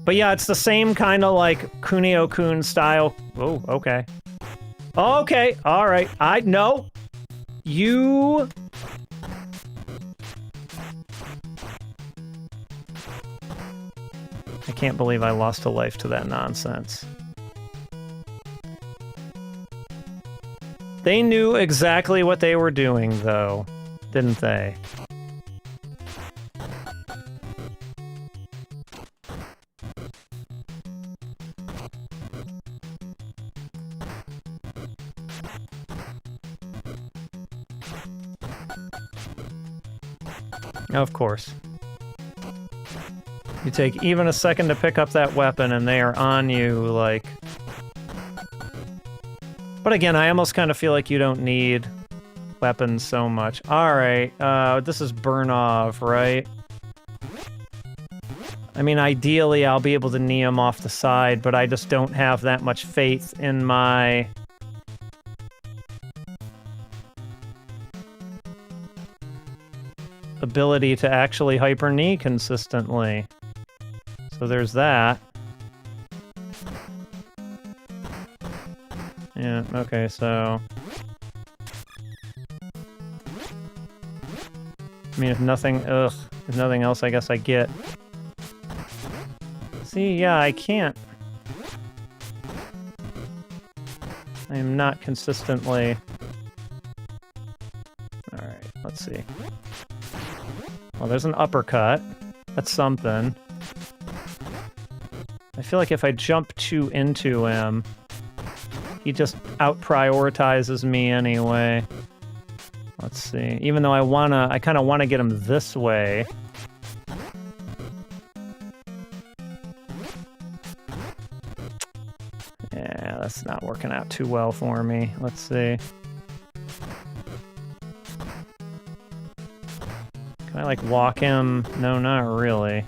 But yeah, it's the same kind of like Kunio-kun style. Oh, okay. Okay, alright. No. You... I can't believe I lost a life to that nonsense. They knew exactly what they were doing, though, didn't they? Of course. You take even a second to pick up that weapon and they are on you, like... But again, I almost kind of feel like you don't need weapons so much. Alright, this is Burnov, right? I mean, ideally I'll be able to knee him off the side, but I just don't have that much faith in my... ability to actually hyper knee consistently. So there's that. Yeah, okay, so... I mean, if nothing else, I guess I get... See, yeah, I can't. I am not consistently... Alright, let's see. Well, there's an uppercut. That's something. I feel like if I jump too into him, he just out-prioritizes me anyway. Let's see. Even though I kind of want to get him this way. Yeah, that's not working out too well for me. Let's see. Can I, like, walk him? No, not really.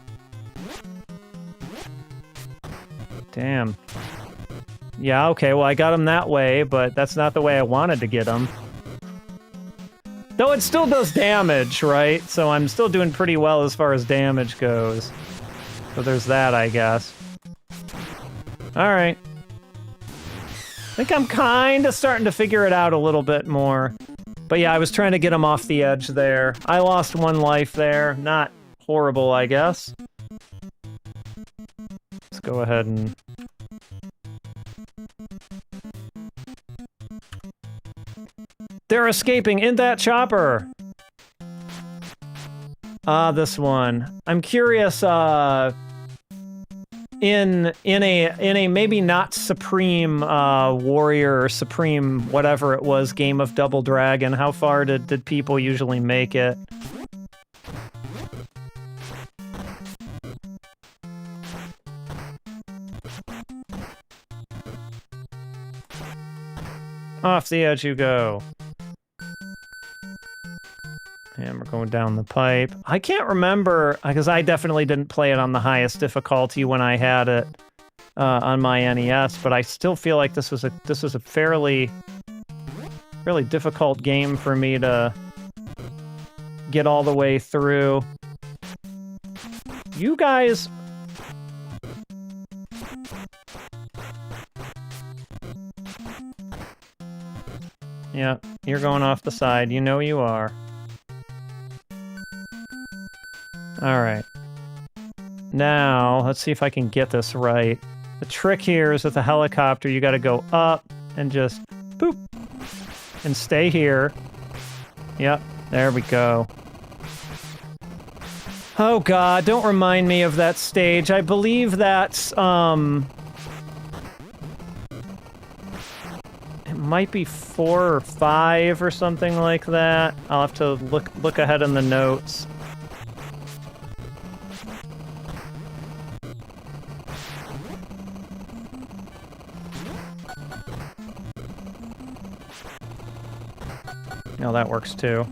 Damn. Yeah, okay, well, I got him that way, but that's not the way I wanted to get him. Though it still does damage, right? So I'm still doing pretty well as far as damage goes. So there's that, I guess. Alright. I think I'm kind of starting to figure it out a little bit more. But yeah, I was trying to get him off the edge there. I lost 1 life there. Not horrible, I guess. Let's go ahead and... They're escaping in that chopper! This one. I'm curious, in a maybe not Supreme Warrior or Supreme whatever it was game of Double Dragon, how far did people usually make it? Off the edge you go. And we're going down the pipe. I can't remember, because I definitely didn't play it on the highest difficulty when I had it on my NES, but I still feel like this was a fairly difficult game for me to get all the way through. You guys... Yeah, you're going off the side. You know you are. Alright. Now, let's see if I can get this right. The trick here is with the helicopter, you gotta go up and just boop. And stay here. Yep, there we go. Oh god, don't remind me of that stage. I believe that's, it might be 4 or 5 or something like that. I'll have to look ahead in the notes. No, that works too.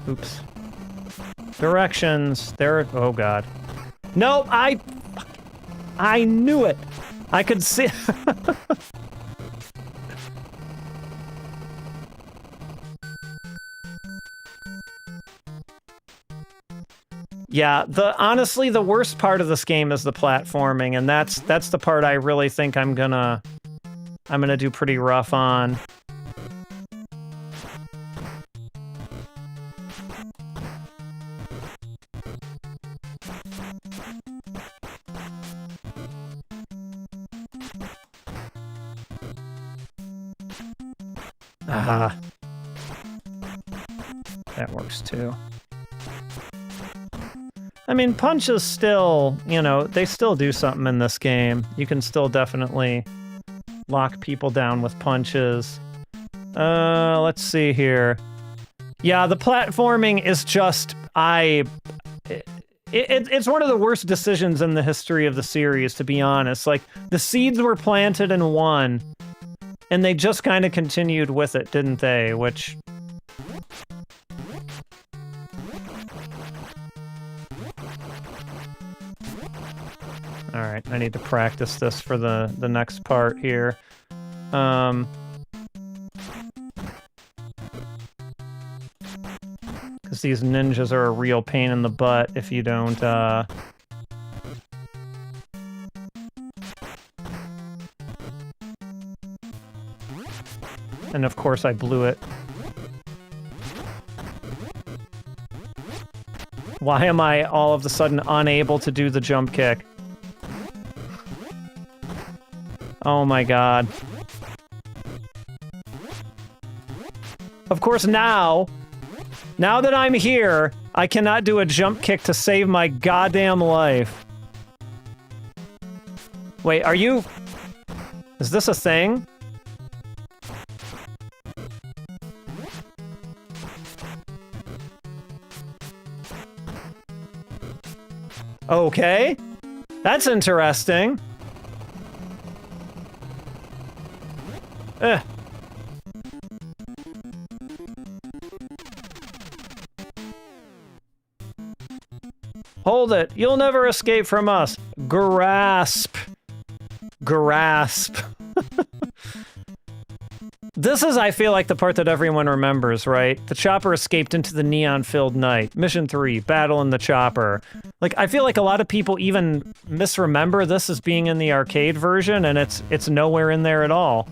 Oops. Directions. There. Oh god. No, I knew it. I could see. Yeah, honestly, the worst part of this game is the platforming, and that's the part I really think I'm gonna do pretty rough on. Ah. That works too. I mean, punches still, you know, they still do something in this game. You can still definitely lock people down with punches. Let's see here. Yeah, the platforming is just, it's one of the worst decisions in the history of the series, to be honest. Like, the seeds were planted in 1, and they just kind of continued with it, didn't they? Which... Alright, I need to practice this for the next part here. Because these ninjas are a real pain in the butt if you don't, And of course I blew it. Why am I all of a sudden unable to do the jump kick? Oh my god. Of course now that I'm here, I cannot do a jump kick to save my goddamn life. Wait, are you... Is this a thing? Okay. That's interesting. Eh. Hold it. You'll never escape from us. Grasp. grasp. This is, I feel like, the part that everyone remembers, right? The chopper escaped into the neon-filled night. Mission 3, battle in the chopper. Like, I feel like a lot of people even misremember this as being in the arcade version, and it's nowhere in there at all.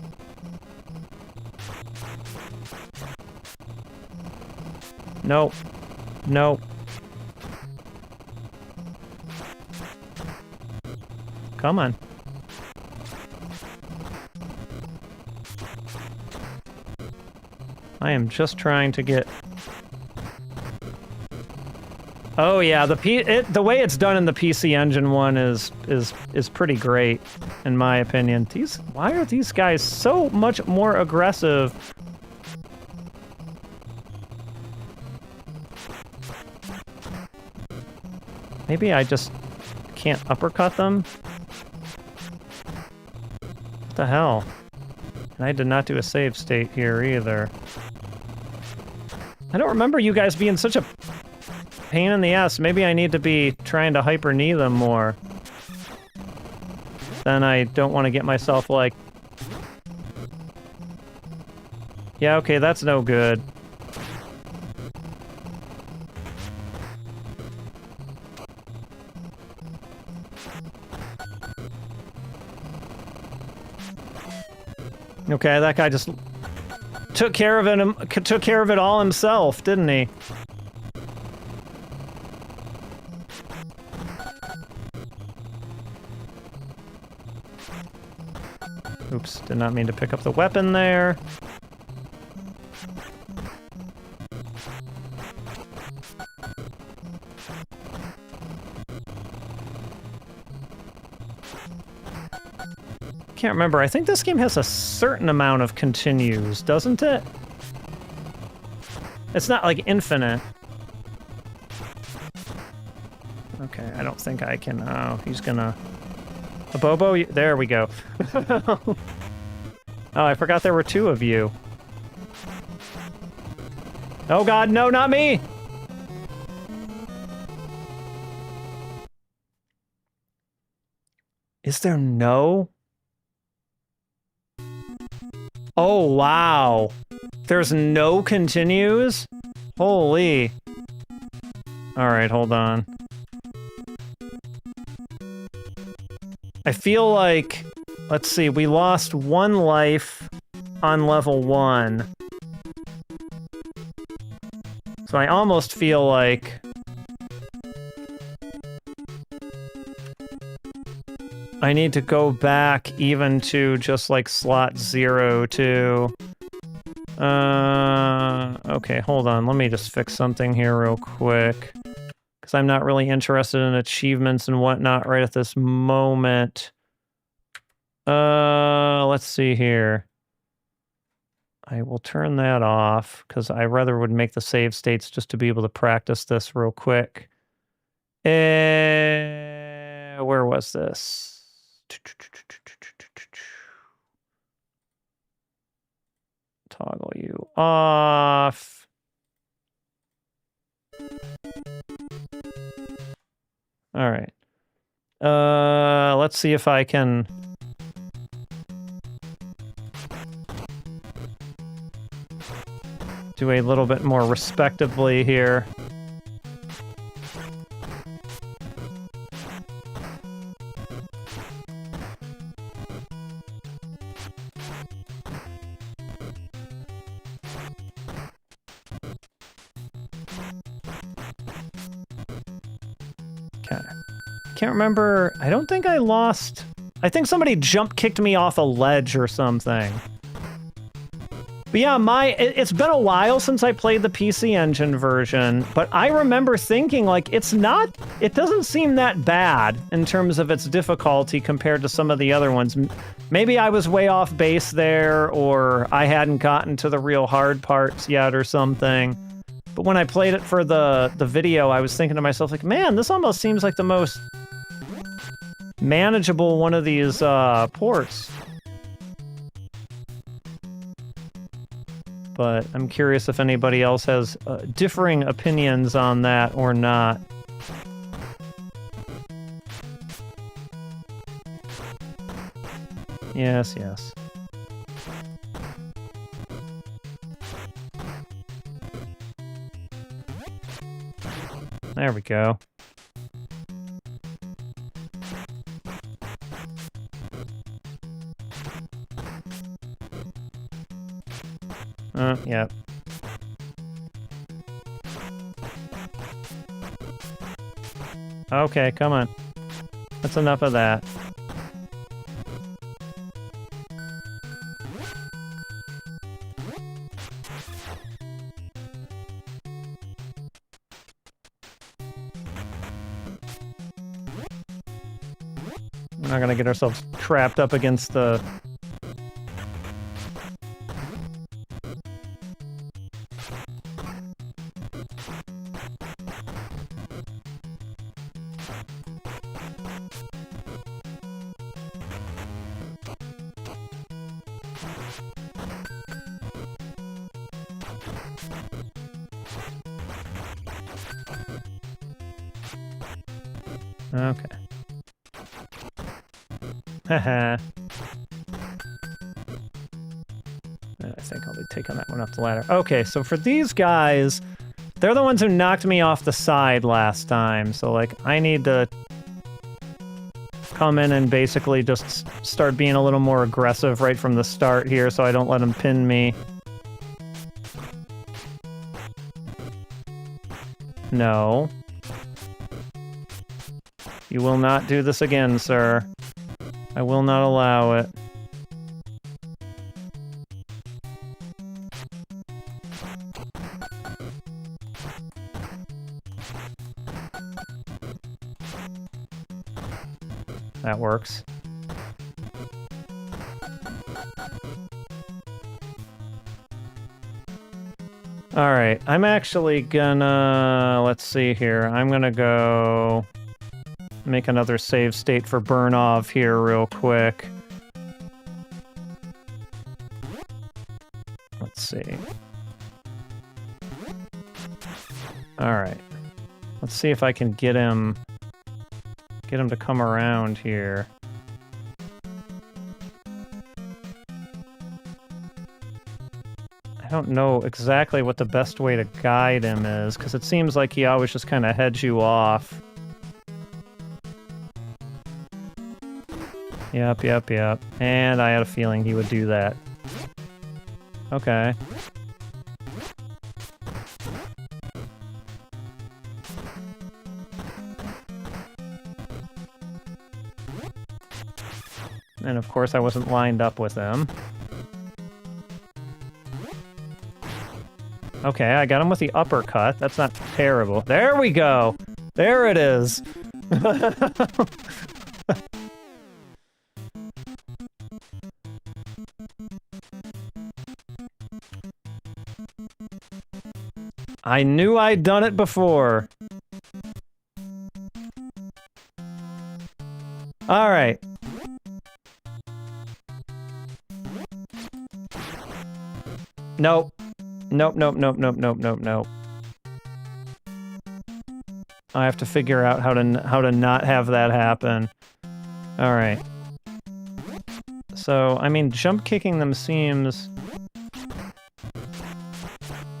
Nope. Nope. Come on. I am just trying to get... Oh yeah, the way it's done in the PC Engine one is pretty great, in my opinion. Why are these guys so much more aggressive? Maybe I just can't uppercut them? What the hell? And I did not do a save state here either. I don't remember you guys being such a pain in the ass. Maybe I need to be trying to hyper knee them more. Then I don't want to get myself like... Yeah, okay, that's no good. Okay, that guy just took care of it all himself, didn't he? Oops, did not mean to pick up the weapon there. Can't remember. I think this game has a certain amount of continues, doesn't it? It's not like infinite. Okay, I don't think I can... Oh, he's gonna... A Bobo? There we go. Oh, I forgot there were two of you. Oh god, no, not me! Is there no... Oh, wow. There's no continues? Holy. Alright, hold on. I feel like... Let's see, we lost 1 life on level 1. So I almost feel like... I need to go back even to just like slot 0 too. Okay, hold on. Let me just fix something here real quick. Because I'm not really interested in achievements and whatnot right at this moment. Let's see here. I will turn that off because I rather would make the save states just to be able to practice this real quick. Where was this? Toggle you off. All right. Let's see if I can... do a little bit more respectably here. Okay. Can't remember. I don't think I lost. I think somebody jump kicked me off a ledge or something. But yeah, it's been a while since I played the PC Engine version, but I remember thinking, like, it doesn't seem that bad in terms of its difficulty compared to some of the other ones. Maybe I was way off base there, or I hadn't gotten to the real hard parts yet or something. But when I played it for the video, I was thinking to myself, like, man, this almost seems like the most manageable one of these ports. But I'm curious if anybody else has differing opinions on that or not. Yes, yes. There we go. Yep. Okay, come on. That's enough of that. We're not gonna get ourselves trapped up against the... Okay. Haha. I think I'll be taking that one up the ladder. Okay, so for these guys, they're the ones who knocked me off the side last time. So, like, I need to come in and basically just start being a little more aggressive right from the start here so I don't let them pin me. No. You will not do this again, sir. I will not allow it. That works. All right, I'm actually gonna... Let's see here. I'm gonna go... make another save state for Burnov here real quick. Let's see. Alright. Let's see if I can get him to come around here. I don't know exactly what the best way to guide him is, because it seems like he always just kind of heads you off. Yep. And I had a feeling he would do that. Okay. And of course I wasn't lined up with him. Okay, I got him with the uppercut. That's not terrible. There we go! There it is! I knew I'd done it before. All right. Nope. Nope. I have to figure out how to not have that happen. All right. So, I mean, jump kicking them seems...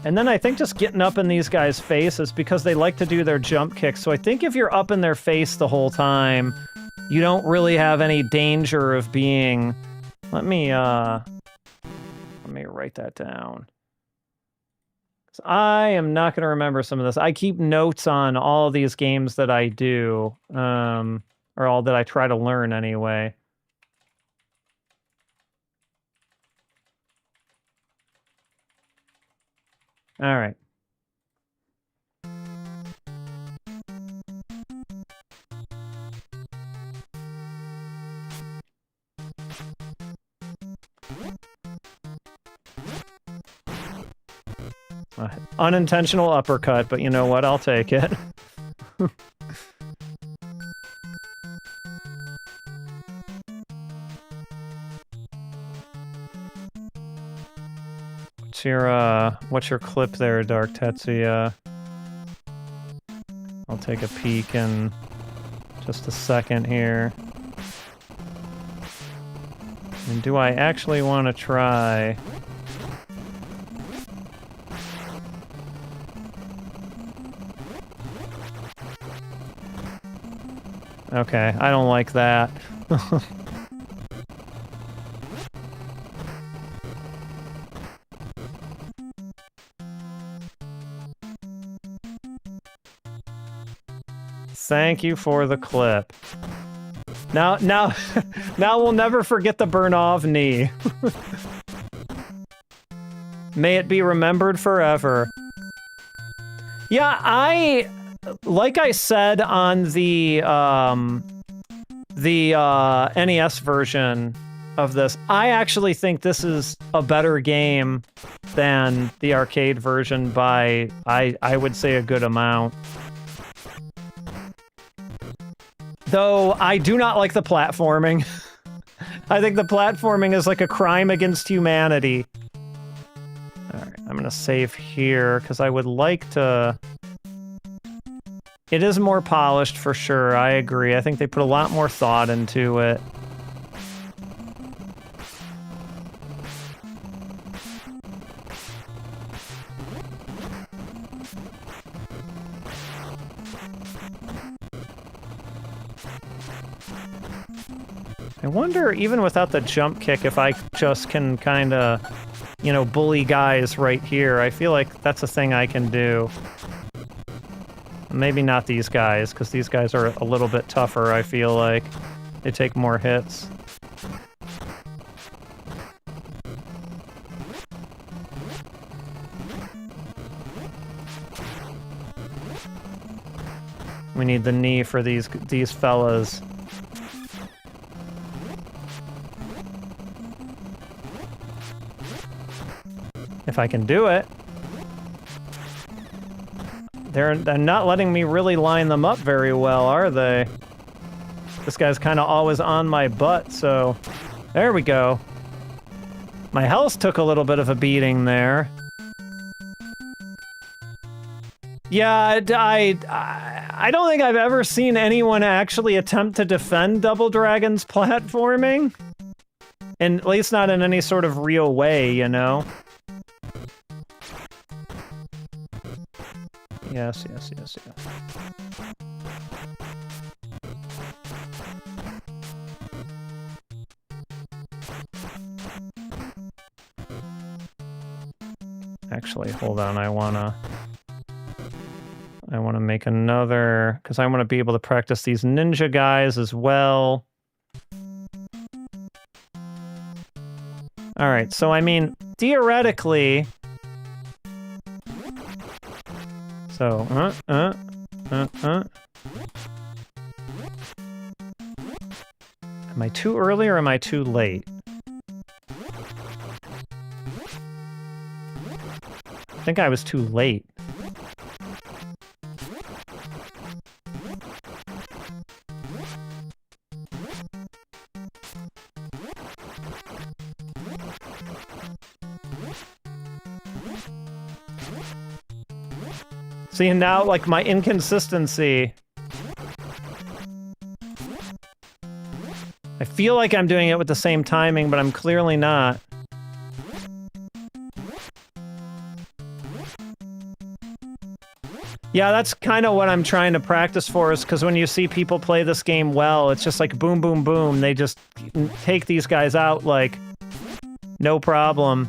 And then I think just getting up in these guys' faces because they like to do their jump kicks. So I think if you're up in their face the whole time, you don't really have any danger of being... Let me write that down. I am not going to remember some of this. I keep notes on all these games that I do, or all that I try to learn anyway. All right. Unintentional uppercut, but you know what? I'll take it. What's your clip there, Dark Tetsuya? I'll take a peek in just a second here. And do I actually want to try... Okay, I don't like that. Thank you for the clip. Now we'll never forget the Bernov knee. May it be remembered forever. Yeah, like I said on the NES version of this, I actually think this is a better game than the arcade version by, I would say, a good amount. Though I do not like the platforming. I think the platforming is like a crime against humanity. Alright, I'm gonna save here, because I would like to... It is more polished for sure, I agree. I think they put a lot more thought into it. I wonder, even without the jump kick, if I just can kind of, you know, bully guys right here. I feel like that's a thing I can do. Maybe not these guys, because these guys are a little bit tougher, I feel like. They take more hits. We need the knee for these fellas. If I can do it. They're not letting me really line them up very well, are they? This guy's kind of always on my butt, so... There we go. My health took a little bit of a beating there. Yeah, I don't think I've ever seen anyone actually attempt to defend Double Dragon's platforming. And at least not in any sort of real way, you know? Yes. Actually, hold on, I wanna make another, because I want to be able to practice these ninja guys as well. Alright, so I mean, theoretically... So, Am I too early or am I too late? I think I was too late. See, now, like, my inconsistency. I feel like I'm doing it with the same timing, but I'm clearly not. Yeah, that's kind of what I'm trying to practice for, is because when you see people play this game well, it's just like boom, boom, boom. They just take these guys out, like, no problem.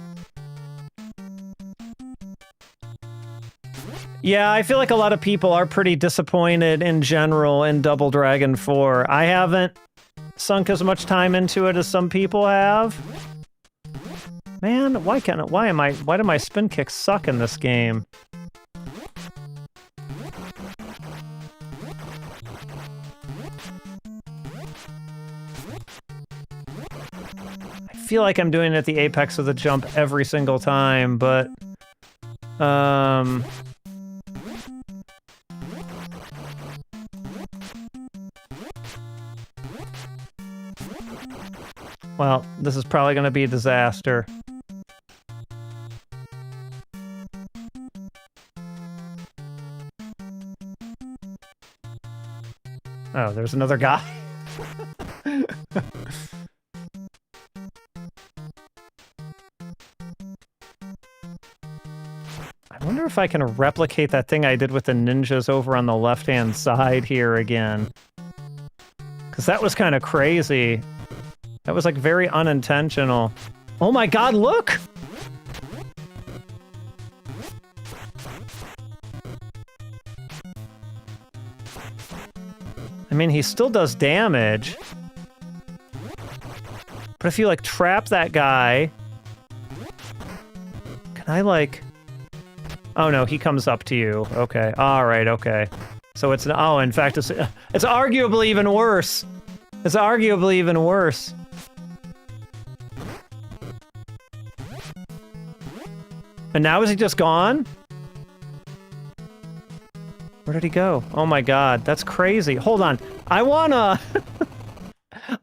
Yeah, I feel like a lot of people are pretty disappointed in general in Double Dragon 4. I haven't sunk as much time into it as some people have. Man, why do my spin kicks suck in this game? I feel like I'm doing it at the apex of the jump every single time, but well, this is probably going to be a disaster. Oh, there's another guy. I wonder if I can replicate that thing I did with the ninjas over on the left-hand side here again. Because that was kind of crazy. That was, like, very unintentional. Oh my god, look! I mean, he still does damage. But if you, like, trap that guy... Can I, like... Oh, no, he comes up to you. Okay. Alright, okay. So it's... Oh, in fact, it's arguably even worse. It's arguably even worse. And now is he just gone? Where did he go? Oh my god, that's crazy. Hold on. I wanna...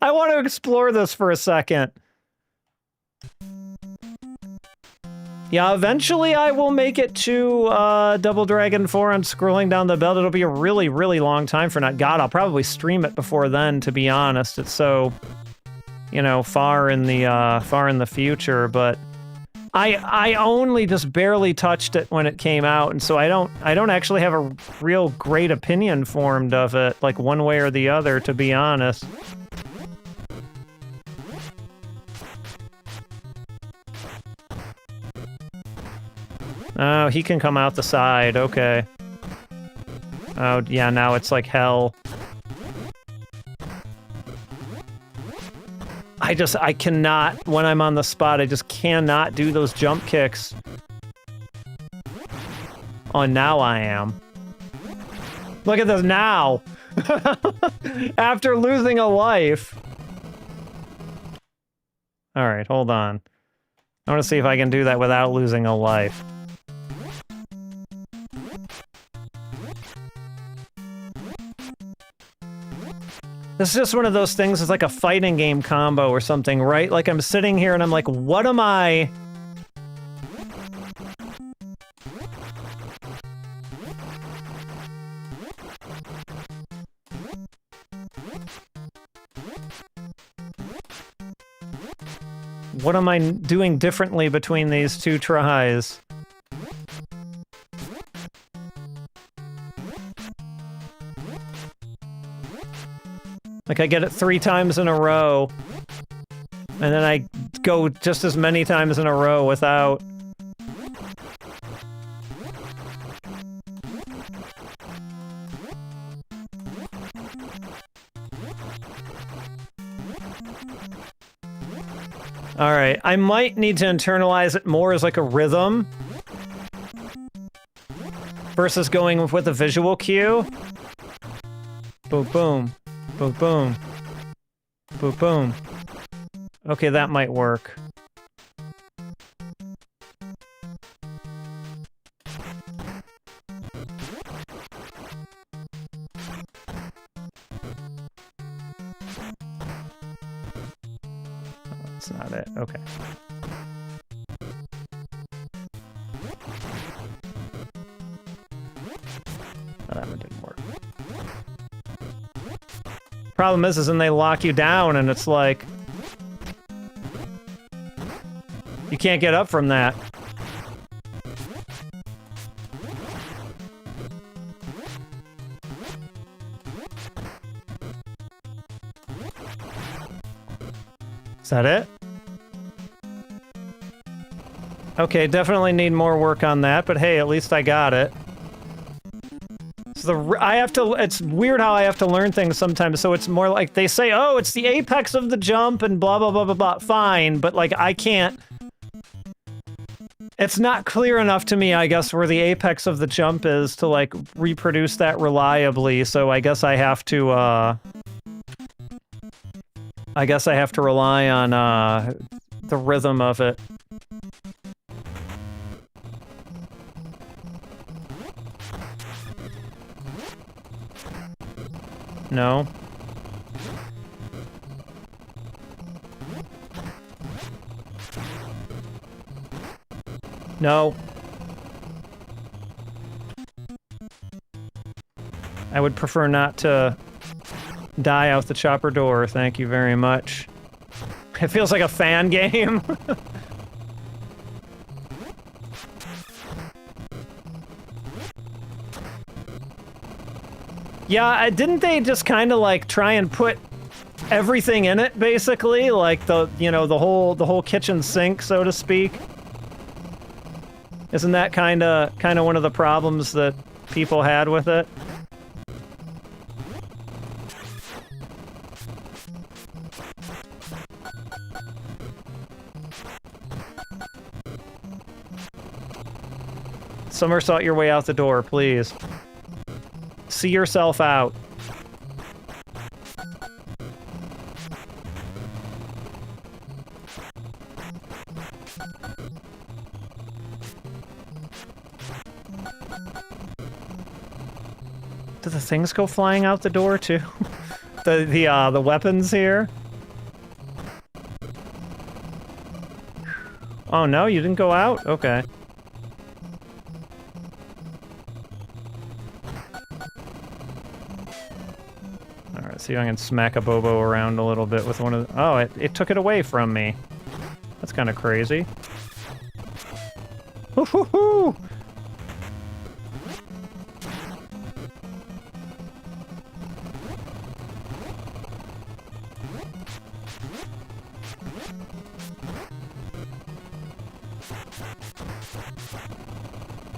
I want to explore this for a second. Yeah, eventually I will make it to Double Dragon 4 and scrolling down the belt. It'll be a really, really long time for not. God, I'll probably stream it before then, to be honest. It's so, you know, far in the future, but I only just barely touched it when it came out, and so I don't actually have a real great opinion formed of it, like one way or the other, to be honest. Oh, he can come out the side, okay. Oh, yeah, now it's like hell. I cannot, when I'm on the spot, I just cannot do those jump kicks. Oh, now I am. Look at this now! After losing a life. Alright, hold on. I want to see if I can do that without losing a life. This is just one of those things, it's like a fighting game combo or something, right? Like, I'm sitting here and I'm like, what am I... What am I doing differently between these two tries? Like, I get it 3 times in a row, and then I go just as many times in a row without. Alright, I might need to internalize it more as like a rhythm versus going with a visual cue. Boom, boom. Boom, boom. Boom, boom. Okay, that might work. Oh, that's not it. Okay. Oh, that one didn't work. Problem is then they lock you down, and it's like... You can't get up from that. Is that it? Okay, definitely need more work on that, but hey, at least I got it. It's weird how I have to learn things sometimes, so it's more like they say, oh, it's the apex of the jump and blah, blah, blah, blah, blah. Fine, but like, I can't... It's not clear enough to me, I guess, where the apex of the jump is to, like, reproduce that reliably, so I guess I have to, I guess I have to rely on, the rhythm of it. No. No. I would prefer not to die out the chopper door, thank you very much. It feels like a fan game. Yeah, didn't they just kind of like try and put everything in it, basically? Like the, you know, the whole kitchen sink, so to speak? Isn't that kind of one of the problems that people had with it? Somersault your way out the door, please. See yourself out. Do the things go flying out the door too? the weapons here? Oh no, you didn't go out? Okay. Alright, see if I can smack a Bobo around a little bit with one of the... Oh, it took it away from me. That's kind of crazy. Hoo-hoo-hoo!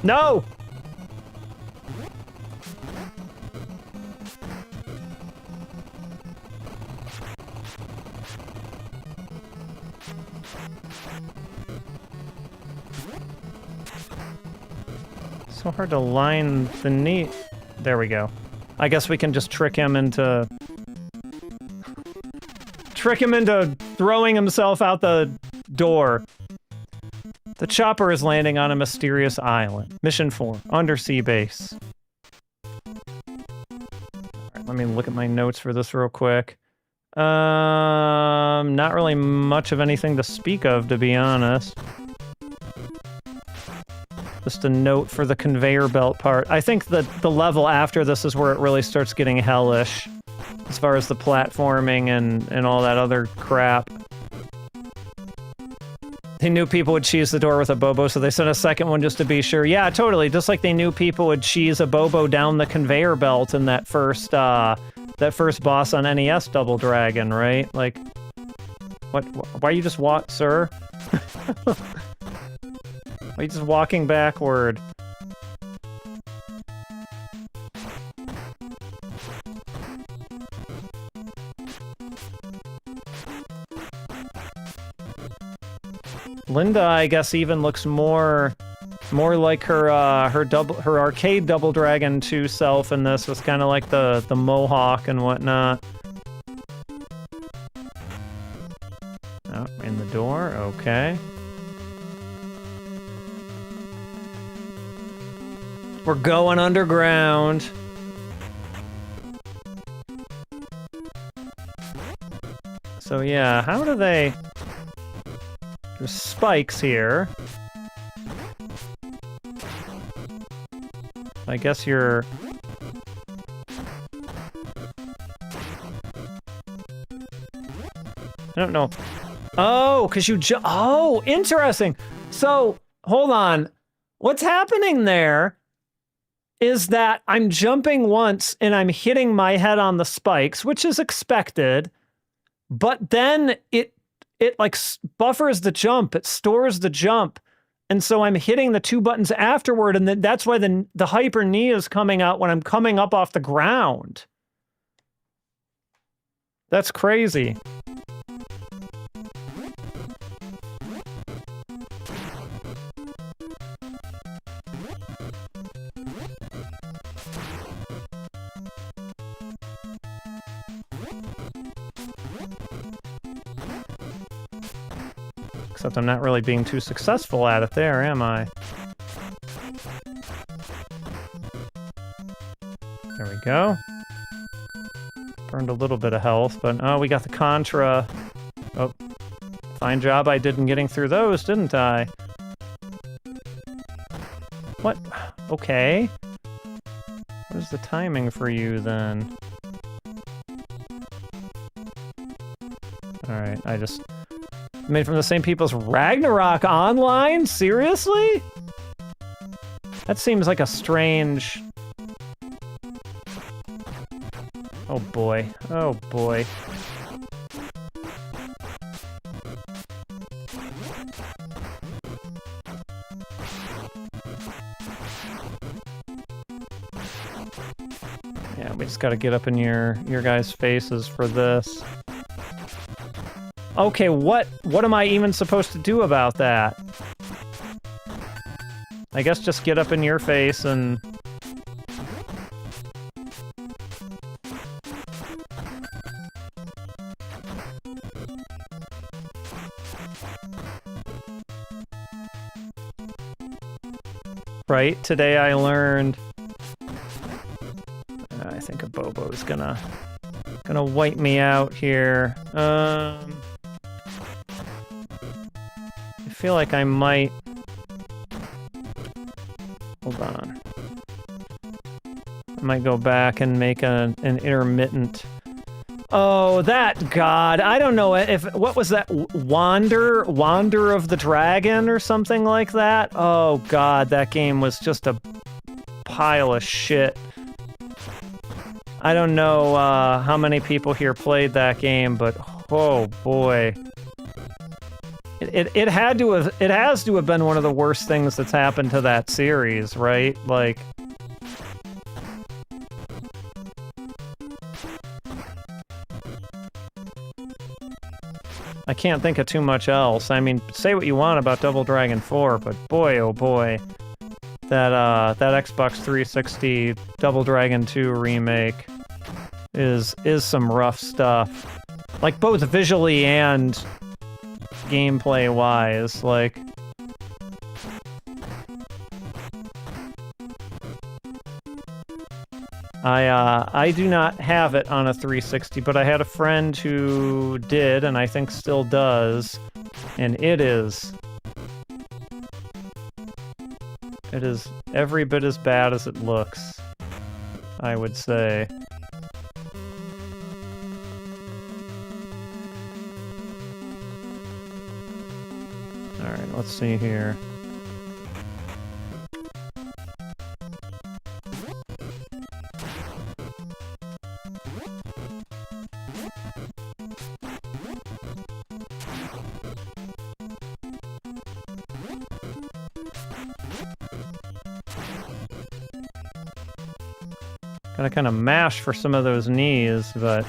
No! So hard to line the knee. There we go. I guess we can just trick him into throwing himself out the door. The chopper is landing on a mysterious island. Mission 4, undersea base. Alright, let me look at my notes for this real quick. Not really much of anything to speak of, to be honest. Just a note for the conveyor belt part. I think that the level after this is where it really starts getting hellish, as far as the platforming and all that other crap. They knew people would cheese the door with a Bobo, so they sent a second one just to be sure. Yeah, totally. Just like they knew people would cheese a Bobo down the conveyor belt in that first boss on NES Double Dragon, right? Like, what? Why are you just sir? Why are you just walking backward? Linda, I guess, even looks more like her arcade Double Dragon 2 self in this, with kind of like the mohawk and whatnot. Oh, in the door, okay. We're going underground. So yeah, how do they... There's spikes here. I guess you're... I don't know. Oh, because you oh, interesting. So, hold on. What's happening there is that I'm jumping once and I'm hitting my head on the spikes, which is expected, but then it like buffers the jump, it stores the jump, and so I'm hitting the two buttons afterward, and that's why the hyper knee is coming out when I'm coming up off the ground. That's crazy. Except I'm not really being too successful at it there, am I? There we go. Burned a little bit of health, but oh, we got the Contra. Oh, fine job I did in getting through those, didn't I? What? Okay. What is the timing for you, then? Alright, made from the same people as Ragnarok Online? Seriously? That seems like a strange... Oh boy. Oh boy. Yeah, we just gotta get up in your guys' faces for this. Okay, what am I even supposed to do about that? I guess just get up in your face and... Right, today I learned... I think a Bobo's gonna wipe me out here. I feel like I might... Hold on. I might go back and make an intermittent... Oh, that god! I don't know if... What was that? Wander of the Dragon or something like that? Oh god, that game was just a pile of shit. I don't know how many people here played that game, but oh boy. It has to have been one of the worst things that's happened to that series, right? Like... I can't think of too much else. I mean, say what you want about Double Dragon 4, but boy, oh boy. That Xbox 360 Double Dragon 2 remake is some rough stuff. Like, both visually and gameplay-wise, like... I do not have it on a 360, but I had a friend who did, and I think still does, and it is every bit as bad as it looks, I would say. Alright, let's see here. Gotta kind of mash for some of those knees, but...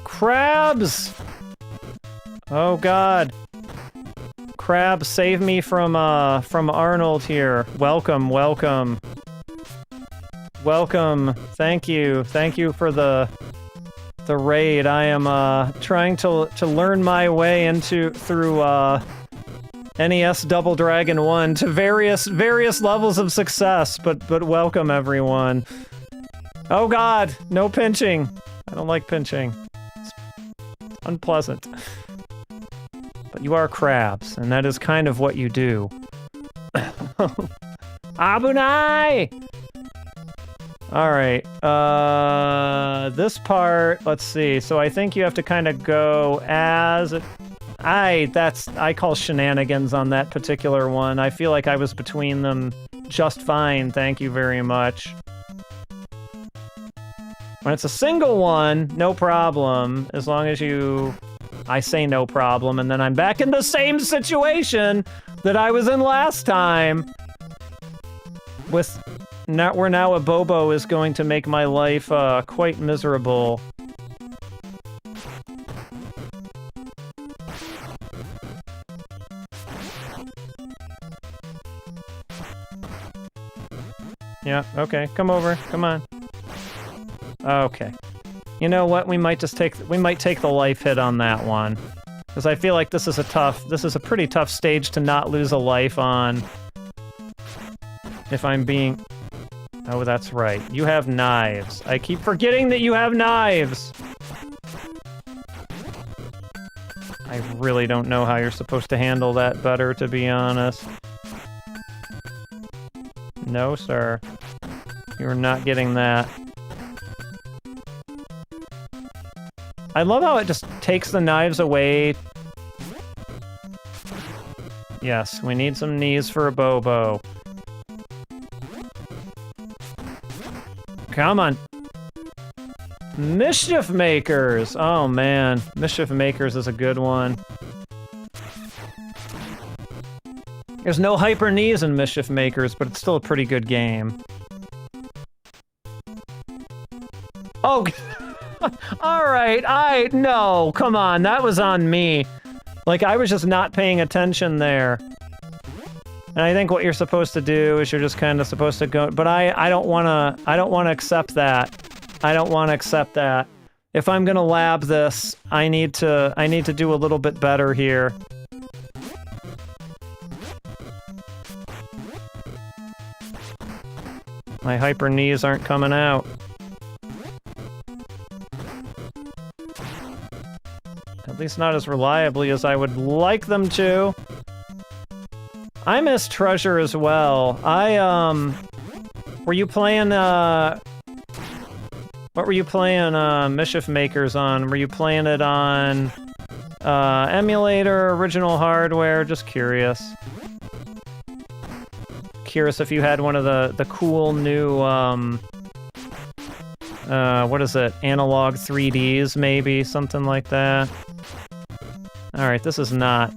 Crabs! Oh god. Crab, save me from Arnold here. Welcome, welcome. Welcome. Thank you. Thank you for the raid. I am trying to learn my way through NES Double Dragon 1 to various levels of success, but welcome everyone. Oh god, no pinching. I don't like pinching. It's unpleasant. But you are crabs, and that is kind of what you do. Abunai! Alright, this part, let's see, so I think you have to kind of go as... I call shenanigans on that particular one. I feel like I was between them just fine, thank you very much. When it's a single one, no problem, as long as I say no problem, and then I'm back in the same situation that I was in last time. Where now a Bobo is going to make my life quite miserable. Yeah, okay, come over, come on. Okay. You know what, we might take the life hit on that one. Because I feel like this is a pretty tough stage to not lose a life on. If I'm being... Oh, that's right. You have knives. I keep forgetting that you have knives! I really don't know how you're supposed to handle that better, to be honest. No, sir. You're not getting that. I love how it just takes the knives away Yes, we need some knees for a Bobo. Come on. Mischief Makers! Oh man, Mischief Makers is a good one. There's no hyper knees in Mischief Makers, but it's still a pretty good game. Oh, alright, no, come on, that was on me. Like, I was just not paying attention there. And I think what you're supposed to do is you're just kind of supposed to go, but I don't wanna accept that. I don't want to accept that. If I'm gonna lab this, I need to do a little bit better here. My hyper knees aren't coming out. At least not as reliably as I would like them to. I miss Treasure as well. Were you playing, what were you playing, Mischief Makers on? Were you playing it on, emulator, original hardware? Just curious. Curious if you had one of the cool new, what is it? Analog 3Ds, maybe? Something like that. Alright, this is not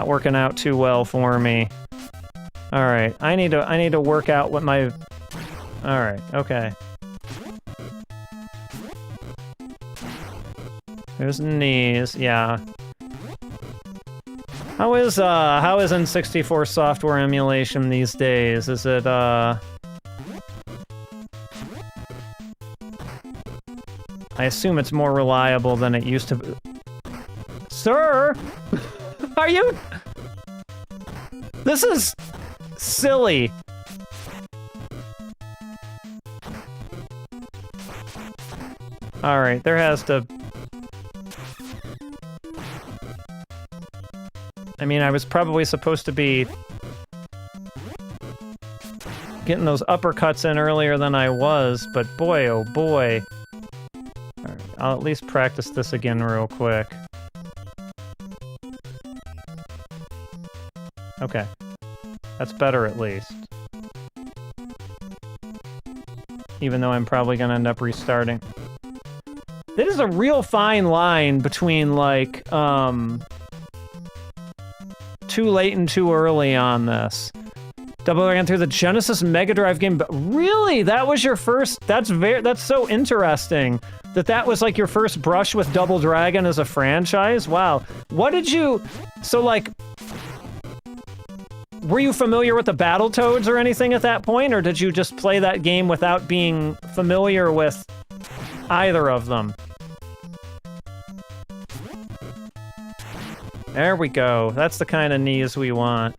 working out too well for me. Alright, I need to work out what my... Alright, okay. There's knees, yeah. How is N64 software emulation these days? Is it, I assume it's more reliable than it used to be. Sir! Are you... This is... silly. Alright, there has to... I mean, I was probably supposed to be getting those uppercuts in earlier than I was, but boy, oh boy. Alright, I'll at least practice this again real quick. Okay. That's better at least. Even though I'm probably gonna end up restarting. It is a real fine line between, like, too late and too early on this. Double Dragon through the Genesis Mega Drive game, but really? That was your first... That's so interesting. That was, like, your first brush with Double Dragon as a franchise? Wow. What did you... So, like... Were you familiar with the Battletoads or anything at that point, or did you just play that game without being familiar with either of them? There we go. That's the kind of knees we want.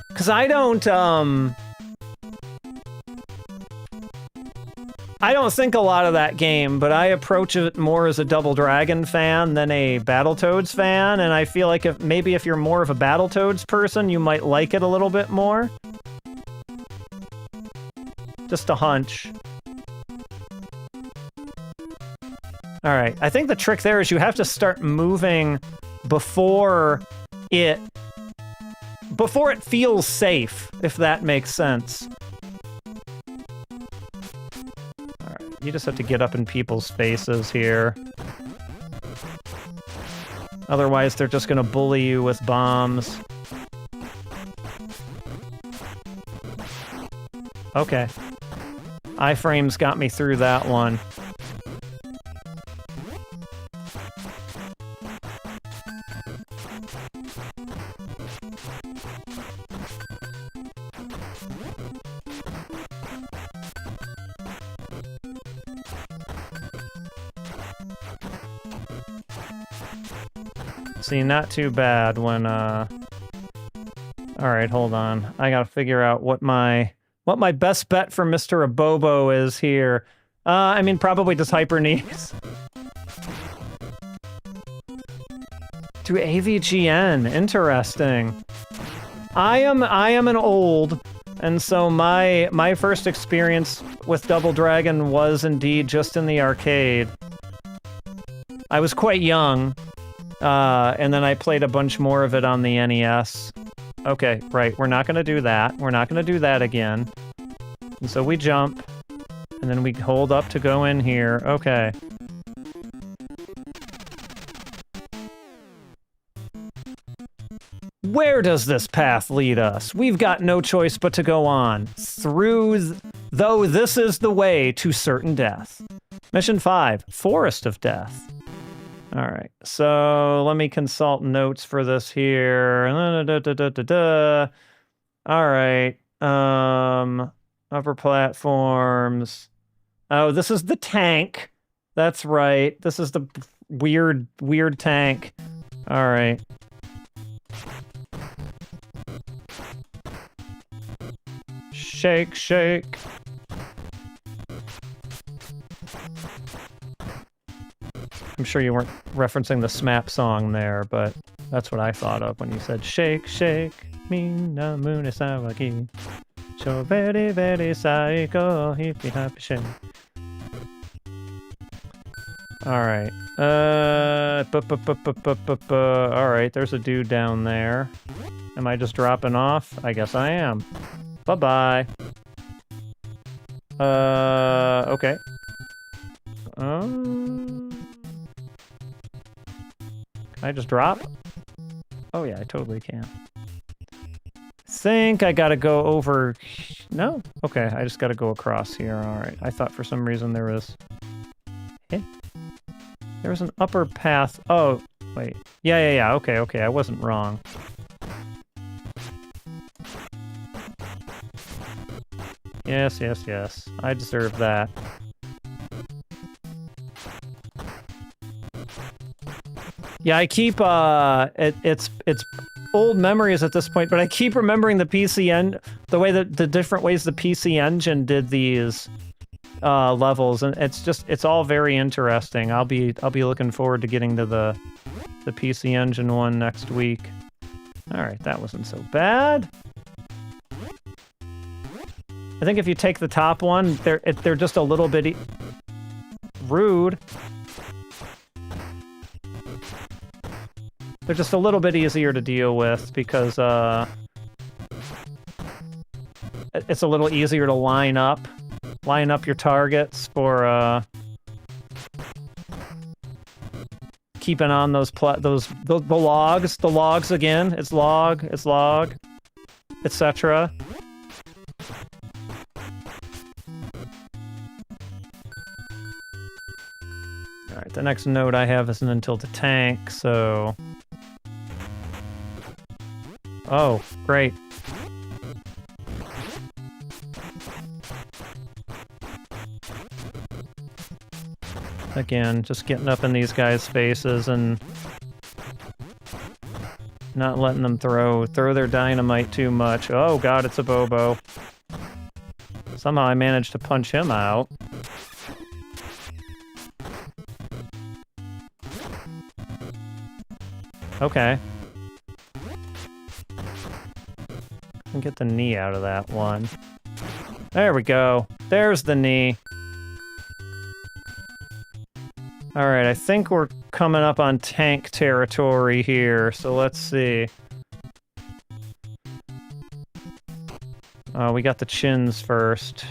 Because I don't think a lot of that game, but I approach it more as a Double Dragon fan than a Battletoads fan, and I feel like if you're more of a Battletoads person, you might like it a little bit more. Just a hunch. Alright, I think the trick there is you have to start moving before it feels safe, if that makes sense. Alright, you just have to get up in people's faces here. Otherwise, they're just gonna bully you with bombs. Okay. Iframes got me through that one. See, not too bad when, Alright, hold on. I gotta figure out what my best bet for Mr. Abobo is here. I mean, probably just hyper knees. To AVGN, interesting. I am an old And so my first experience with Double Dragon was indeed just in the arcade. I was quite young, and then I played a bunch more of it on the NES. Okay, right, we're not gonna do that. We're not gonna do that again. And so we jump, and then we hold up to go in here. Okay. Where does this path lead us? We've got no choice but to go on. Though this is the way to certain death. Mission 5, Forest of Death. Alright, so let me consult notes for this here. Alright, upper platforms. Oh, this is the tank. That's right. This is the weird tank. Alright. Shake, shake. I'm sure you weren't referencing the SMAP song there, but that's what I thought of when you said shake, shake. Minna mune sawagi. So very, very psycho. Hippie happy shake. Alright. Alright, there's a dude down there. Am I just dropping off? I guess I am. Bye-bye. Okay. Can I just drop? Oh yeah, I totally can. Think I gotta go over... No? Okay, I just gotta go across here. Alright, I thought for some reason there was... Eh? There was an upper path... Oh, wait. Yeah. Okay, I wasn't wrong. Yes. I deserve that. Yeah, I keep, it's old memories at this point, but I keep remembering the the way that the different ways the PC Engine did these levels, and it's all very interesting. I'll be looking forward to getting to the PC Engine one next week. All right, that wasn't so bad. I think if you take the top one, they're just a little bit rude. They're just a little bit easier to deal with because it's a little easier to line up your targets for keeping on the logs again. It's log, etc. Alright, the next node I have isn't until the tank, so... Oh, great. Again, just getting up in these guys' faces and not letting them throw their dynamite too much. Oh god, it's a Bobo. Somehow I managed to punch him out. Okay. And get the knee out of that one. There we go. There's the knee. Alright, I think we're coming up on tank territory here, so let's see. We got the chins first.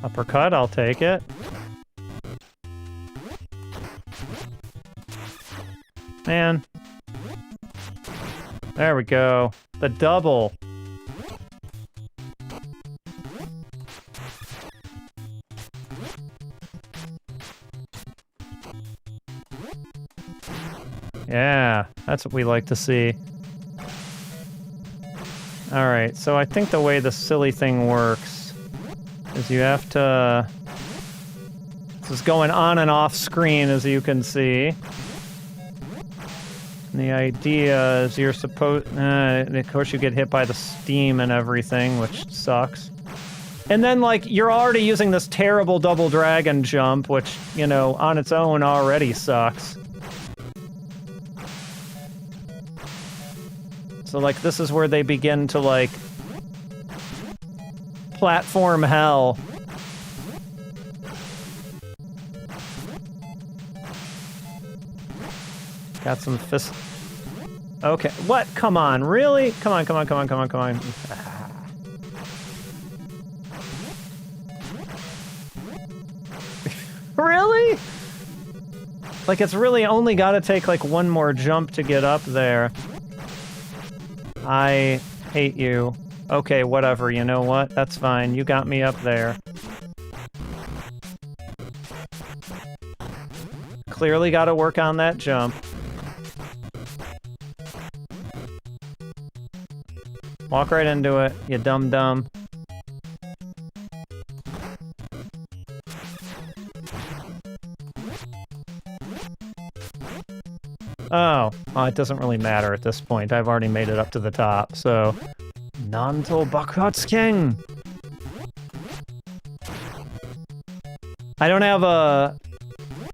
Uppercut, I'll take it. Man. There we go. The double. Yeah, that's what we like to see. Alright, so I think the way the silly thing works is you have to... This is going on and off screen, as you can see. And the idea is you're supposed... of course you get hit by the steam and everything, which sucks. And then, like, you're already using this terrible double dragon jump, which, you know, on its own already sucks. So, like, this is where they begin to, like, platform hell. Got some fist... Okay, what? Come on, really? Come on, come on, come on, come on, come on. Really? Like, it's really only gotta take, like, one more jump to get up there. I hate you. Okay, whatever, you know what? That's fine. You got me up there. Clearly gotta work on that jump. Walk right into it, you dumb-dumb. Oh, it doesn't really matter at this point. I've already made it up to the top, so... Nanto Bakutsuken! I don't have a...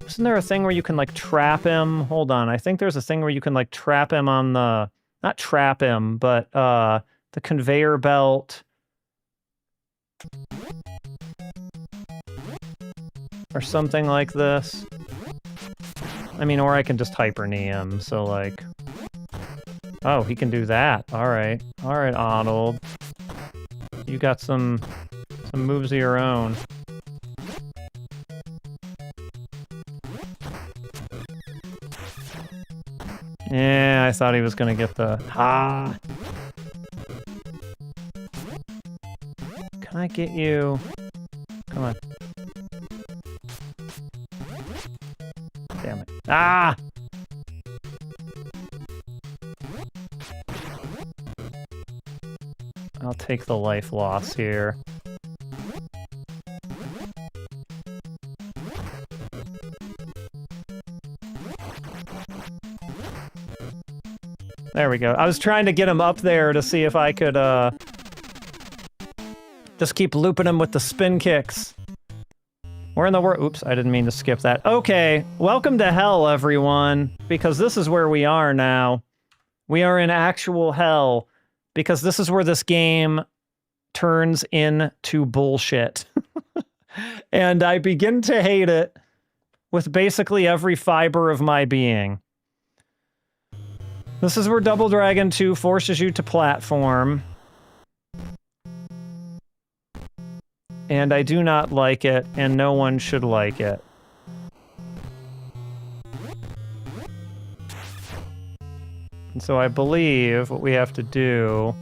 Isn't there a thing where you can, like, trap him? Hold on, I think there's a thing where you can, like, trap him on the... Not trap him, but, the conveyor belt. Or something like this. I mean, or I can just hyper knee him, so like... Oh, he can do that. Alright. Alright, Arnold. You got some moves of your own. Yeah, I thought he was gonna get the... Ah! Can I get you... Come on. Damn it. Ah! I'll take the life loss here. There we go. I was trying to get him up there to see if I could, just keep looping him with the spin kicks. Where in the world? Oops, I didn't mean to skip that. Okay, welcome to hell, everyone, because this is where we are now. We are in actual hell, because this is where this game turns into bullshit. And I begin to hate it with basically every fiber of my being. This is where Double Dragon 2 forces you to platform. And I do not like it, and no one should like it. And so I believe what we have to do...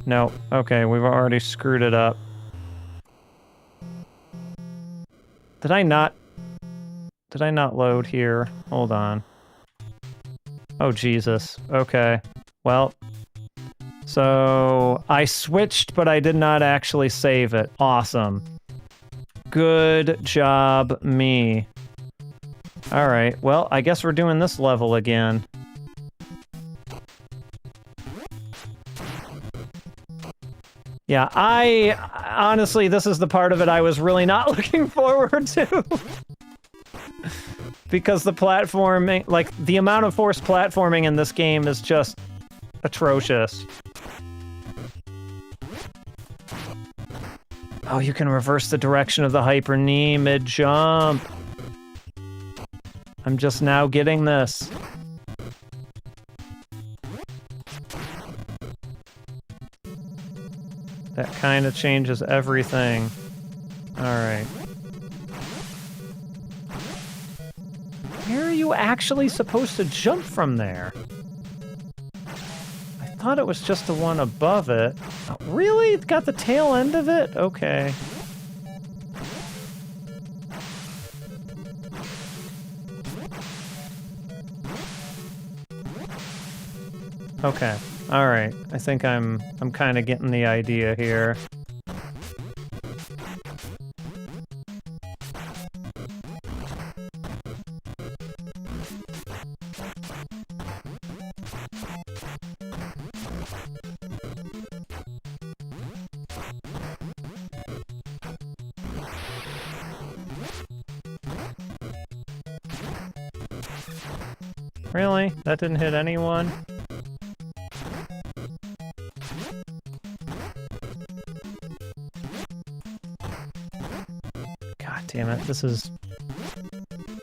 No, okay, we've already screwed it up. Did I not load here? Hold on. Oh, Jesus. Okay. Well... So, I switched, but I did not actually save it. Awesome. Good job, me. Alright, well, I guess we're doing this level again. Yeah, honestly, this is the part of it I was really not looking forward to. Because the platforming, like, the amount of forced platforming in this game is just atrocious. Oh, you can reverse the direction of the hyper knee mid-jump. I'm just now getting this. That kind of changes everything. Alright. Where are you actually supposed to jump from there? I thought it was just the one above it. Oh, really? It's got the tail end of it? Okay. Okay. All right. I think I'm kind of getting the idea here. Really? That didn't hit anyone? God damn it, this is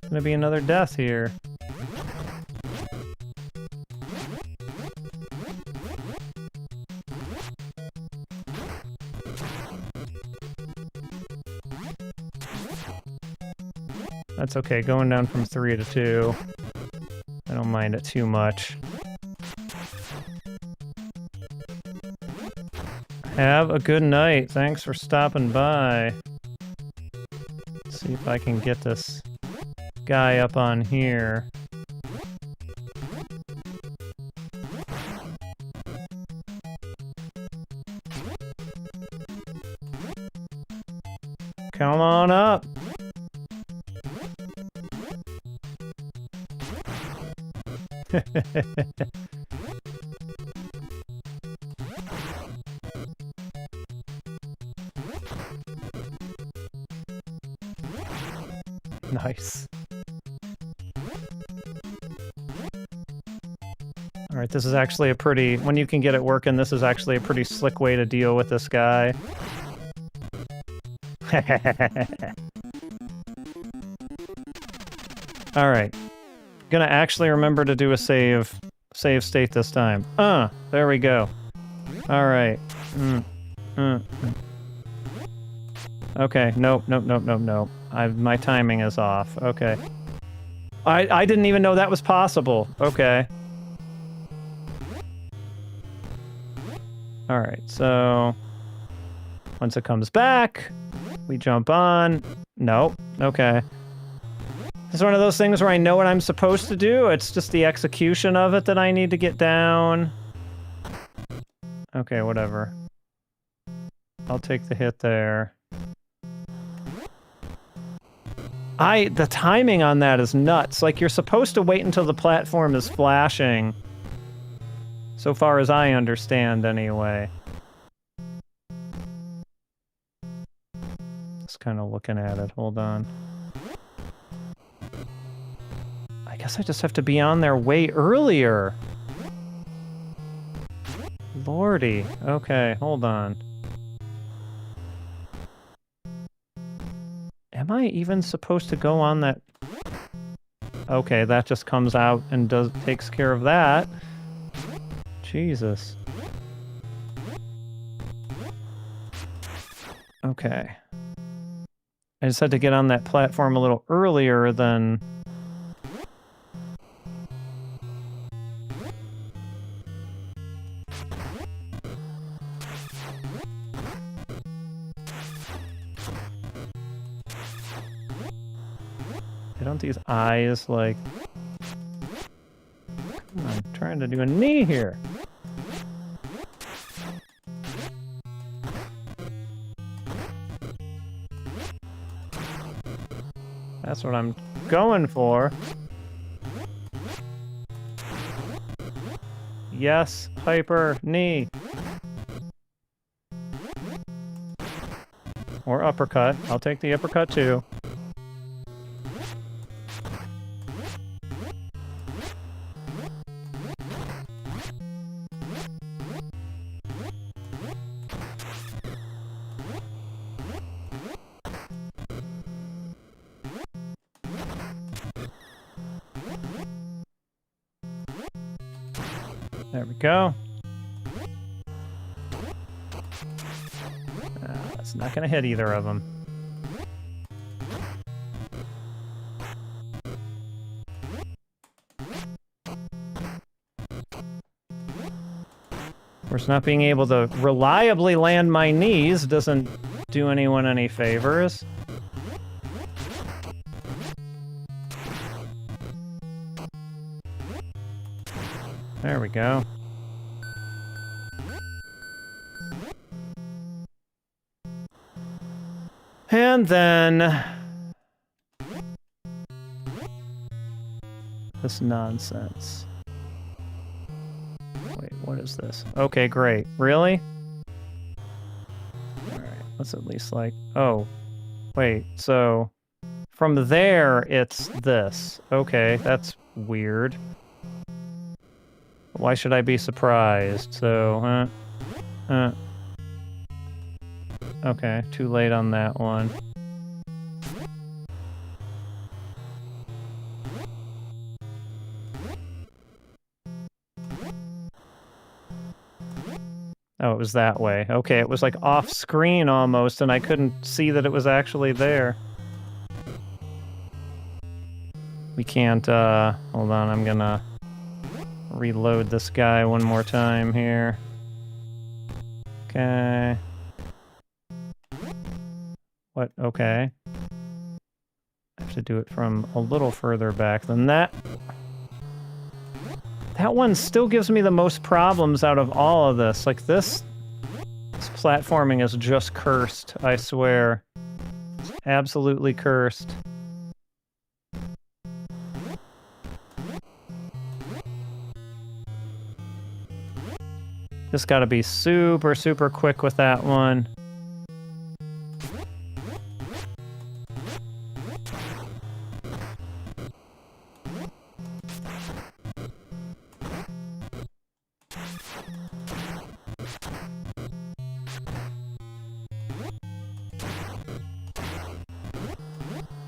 gonna be another death here. That's okay, going down from 3 to 2. I don't mind it too much. Have a good night. Thanks for stopping by. Let's see if I can get this guy up on here. Come on up. Nice. Alright, this is actually a pretty... When you can get it working, this is actually a pretty slick way to deal with this guy. Alright. Gonna actually remember to do a save state this time. There we go. Alright. Okay, nope. My timing is off. Okay. I didn't even know that was possible. Okay. Alright, so... Once it comes back, we jump on. Nope. Okay. It's one of those things where I know what I'm supposed to do. It's just the execution of it that I need to get down. Okay, whatever. I'll take the hit there. The timing on that is nuts. Like, you're supposed to wait until the platform is flashing. So far as I understand, anyway. Just kind of looking at it. Hold on. I guess I just have to be on there way earlier. Lordy. Okay, hold on. Am I even supposed to go on that? Okay, that just comes out and takes care of that. Jesus. Okay. I just had to get on that platform a little earlier than... Don't these eyes, like... Come on, I'm trying to do a knee here. That's what I'm going for. Yes, hyper, knee. Or uppercut. I'll take the uppercut too. There we go. That's not going to hit either of them. Of course, not being able to reliably land my knees doesn't do anyone any favors. There we go. And then... this nonsense. Wait, what is this? Okay, great. Really? Alright, let's at least like... Oh. Wait, so... From there, it's this. Okay, that's weird. Why should I be surprised? So, okay, too late on that one. Oh, it was that way. Okay, it was like off screen almost, and I couldn't see that it was actually there. We can't, hold on, I'm gonna reload this guy one more time here. Okay. What? Okay. I have to do it from a little further back than that. That one still gives me the most problems out of all of this. Like, this platforming is just cursed, I swear. It's absolutely cursed. Just gotta be super, super quick with that one.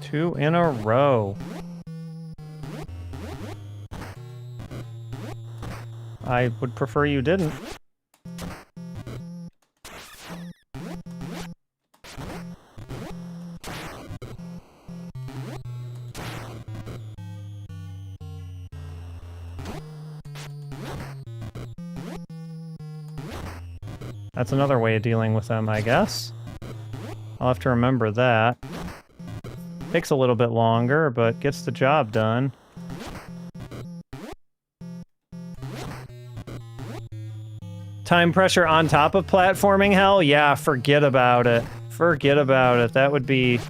Two in a row. I would prefer you didn't. That's another way of dealing with them, I guess. I'll have to remember that. Takes a little bit longer, but gets the job done. Time pressure on top of platforming hell? Yeah, forget about it. Forget about it. That would be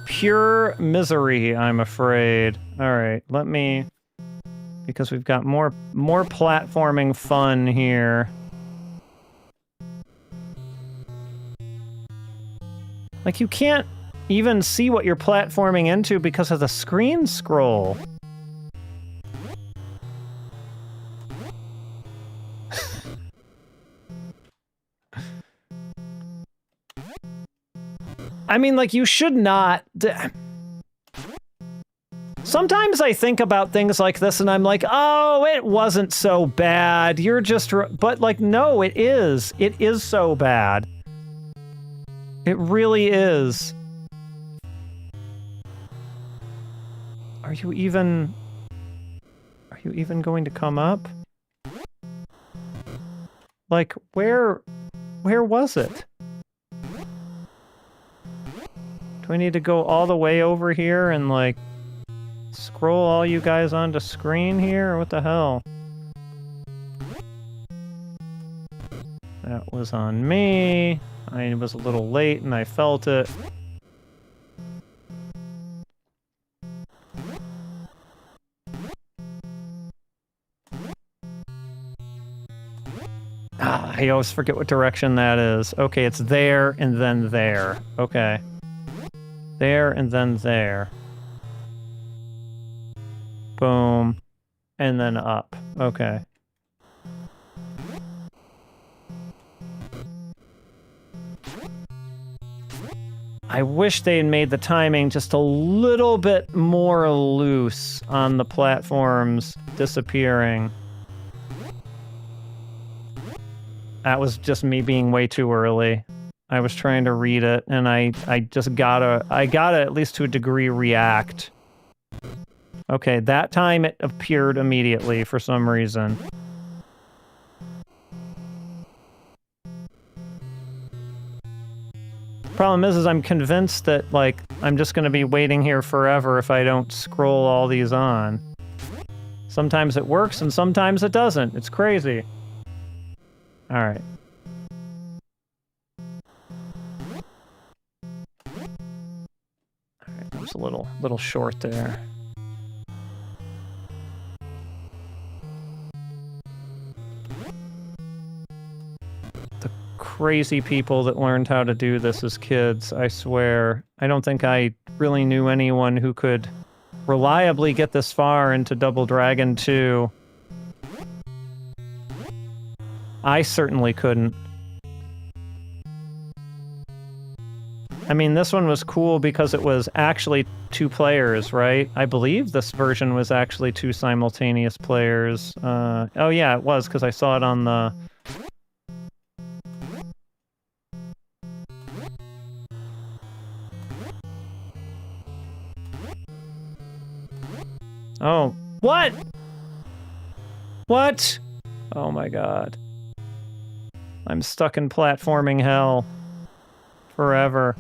pure misery, I'm afraid. Alright, let me... Because we've got more platforming fun here. Like, you can't even see what you're platforming into because of the screen scroll. I mean, like, you should not... Sometimes I think about things like this and I'm like, oh, it wasn't so bad. You're just... But, like, no, it is. It is so bad. It really is. Are you even going to come up? Like, where was it? Do I need to go all the way over here and, like, scroll all you guys onto screen here? Or what the hell? That was on me. I was a little late and I felt it. Ah, I always forget what direction that is. Okay, it's there and then there. Okay. There and then there. Boom. And then up. Okay. I wish they had made the timing just a little bit more loose on the platforms disappearing. That was just me being way too early. I was trying to read it, and I just gotta at least to a degree react. Okay, that time it appeared immediately for some reason. Problem is I'm convinced that, like, I'm just gonna be waiting here forever if I don't scroll all these on. Sometimes it works and sometimes it doesn't. It's crazy. Alright. Alright, that was a little short there. Crazy people that learned how to do this as kids, I swear. I don't think I really knew anyone who could reliably get this far into Double Dragon 2 I certainly couldn't. I mean, this one was cool because it was actually 2 players, right? I believe this version was actually 2 simultaneous players. Oh yeah, it was, because I saw it on the... Oh, what? What? Oh my god. I'm stuck in platforming hell. Forever.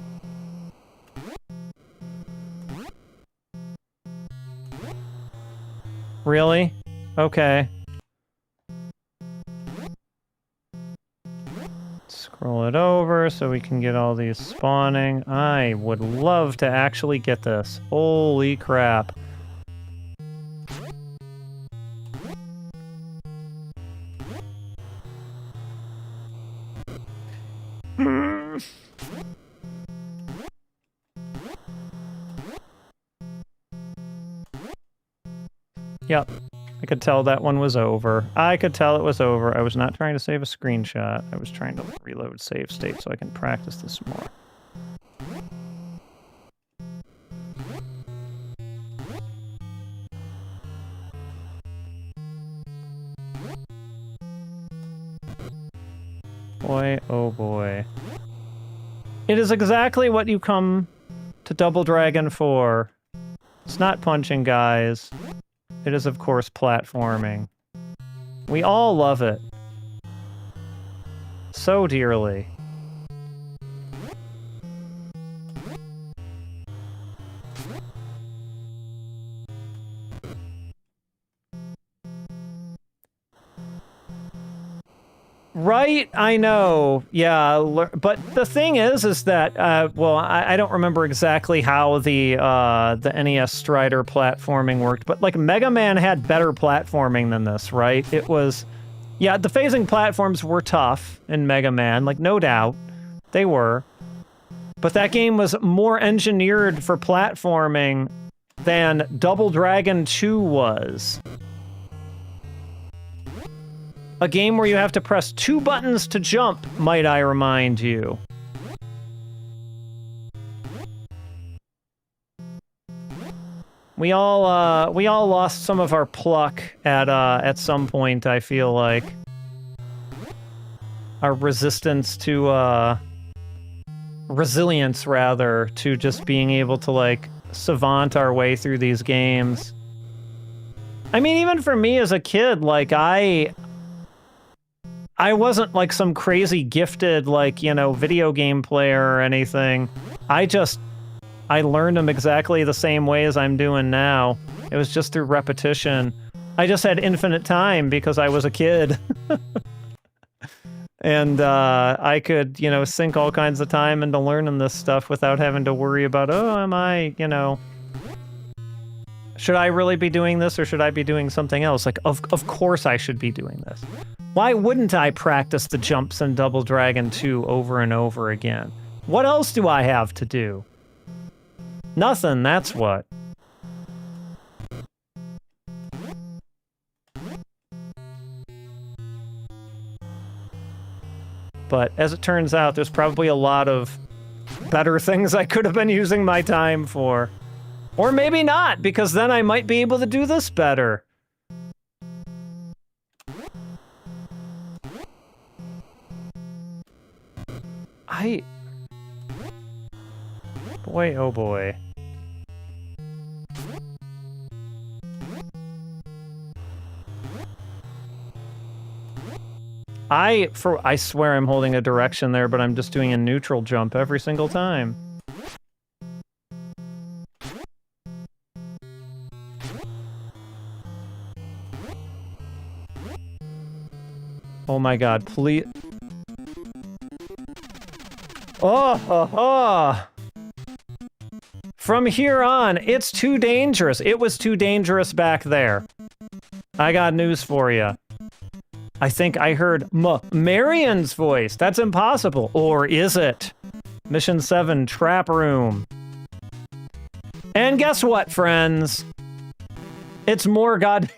Really? Okay. Scroll it over so we can get all these spawning. I would love to actually get this. Holy crap. Yep. I could tell that one was over. I could tell it was over. I was not trying to save a screenshot. I was trying to reload save state so I can practice this more. Boy, oh boy. It is exactly what you come to Double Dragon for. It's not punching, guys. It is, of course, platforming. We all love it. So dearly. Right, I know. Yeah, but the thing is that, well, I don't remember exactly how the NES Strider platforming worked, but, like, Mega Man had better platforming than this, right? It was... Yeah, the phasing platforms were tough in Mega Man, like, no doubt. They were. But that game was more engineered for platforming than Double Dragon 2 was. A game where you have to press 2 buttons to jump, might I remind you. We all lost some of our pluck at some point, I feel like. Our resistance to, resilience, rather, to just being able to, like, savant our way through these games. I mean, even for me as a kid, like, I wasn't, like, some crazy gifted, like, you know, video game player or anything. I learned them exactly the same way as I'm doing now. It was just through repetition. I just had infinite time because I was a kid. And, I could, you know, sink all kinds of time into learning this stuff without having to worry about, oh, am I, you know... Should I really be doing this, or should I be doing something else? Like, of course I should be doing this. Why wouldn't I practice the jumps in Double Dragon 2 over and over again? What else do I have to do? Nothing, that's what. But as it turns out, there's probably a lot of better things I could have been using my time for. Or maybe not, because then I might be able to do this better. Boy, oh boy. I swear I'm holding a direction there, but I'm just doing a neutral jump every single time. Oh my god, please. Oh. From here on, it's too dangerous. It was too dangerous back there. I got news for you. I think I heard Marion's voice. That's impossible. Or is it? Mission 7, Trap Room. And guess what, friends? It's more goddamn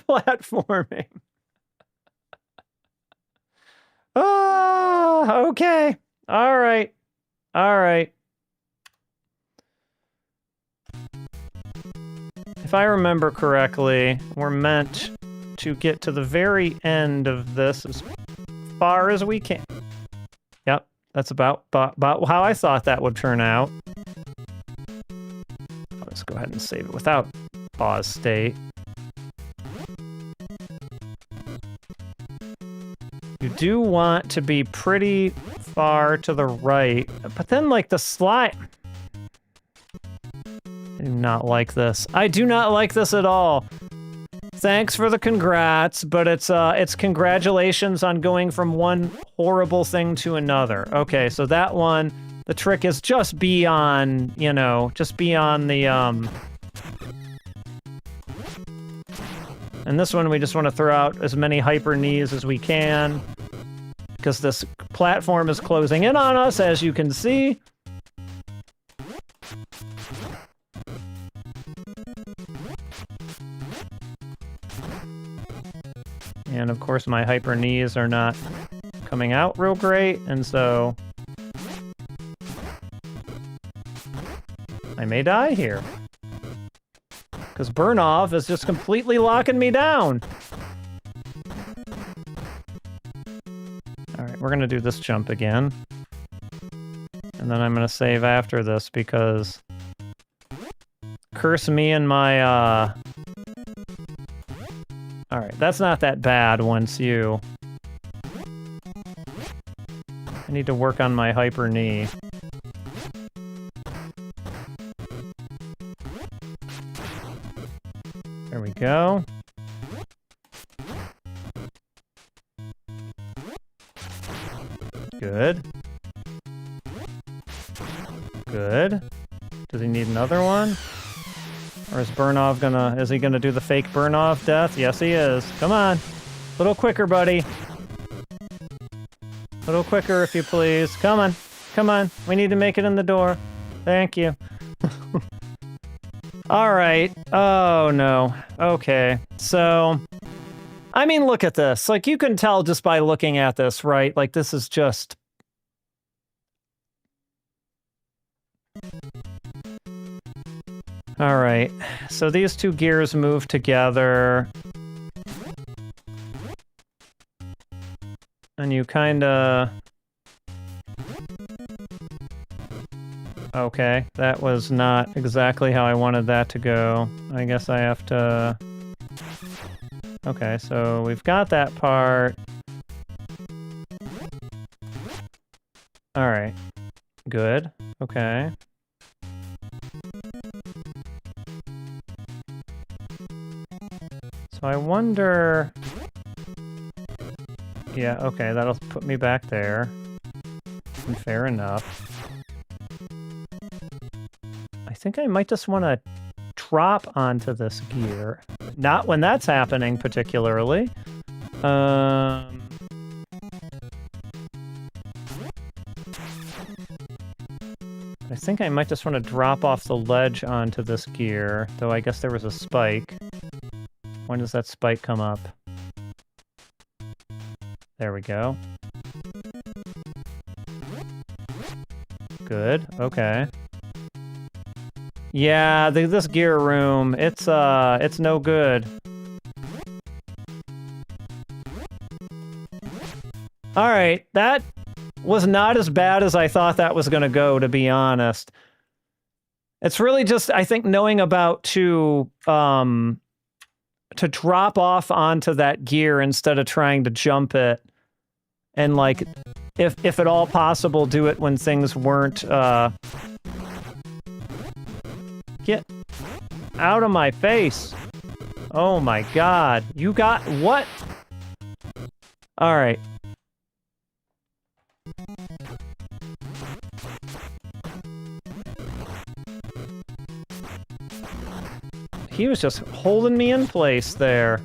platforming. Okay. All right. All right. If I remember correctly, we're meant to get to the very end of this as far as we can. Yep, that's about how I thought that would turn out. Let's go ahead and save it without pause state. You do want to be pretty far to the right, but then like the slide... I do not like this. I do not like this at all. Thanks for the congrats, but it's congratulations on going from one horrible thing to another. Okay, so that one, the trick is just be on, you know, just be on the, And this one, we just want to throw out as many hyper knees as we can, because this platform is closing in on us, as you can see. And of course my hyper knees are not coming out real great, and so I may die here. Because Burn-Off is just completely locking me down. Alright, we're gonna do this jump again. And then I'm gonna save after this because... Curse me and my, Alright, that's not that bad once you... I need to work on my hyper knee. There we go. Good. Good. Does he need another one? Or is Burn-Off is he gonna do the fake Burn-Off death? Yes, he is. Come on. A little quicker, buddy. A little quicker, if you please. Come on. Come on. We need to make it in the door. Thank you. Alright. Oh, no. Okay. So... I mean, look at this. Like, you can tell just by looking at this, right? Like, this is just... Alright, so these two gears move together. And you kinda... Okay, that was not exactly how I wanted that to go. I guess I have to... Okay, so we've got that part. Alright. Good. Okay. So I wonder... Yeah, okay, that'll put me back there. And fair enough. I think I might just want to drop onto this gear. Not when that's happening, particularly. I think I might just want to drop off the ledge onto this gear, though I guess there was a spike. When does that spike come up? There we go. Good, okay. Yeah, this gear room, it's no good. Alright, that was not as bad as I thought that was gonna go, to be honest. It's really just, I think, knowing about to drop off onto that gear instead of trying to jump it. And, like, if at all possible, do it when things weren't, Get out of my face. Oh my god. You got what? Alright. He was just holding me in place there.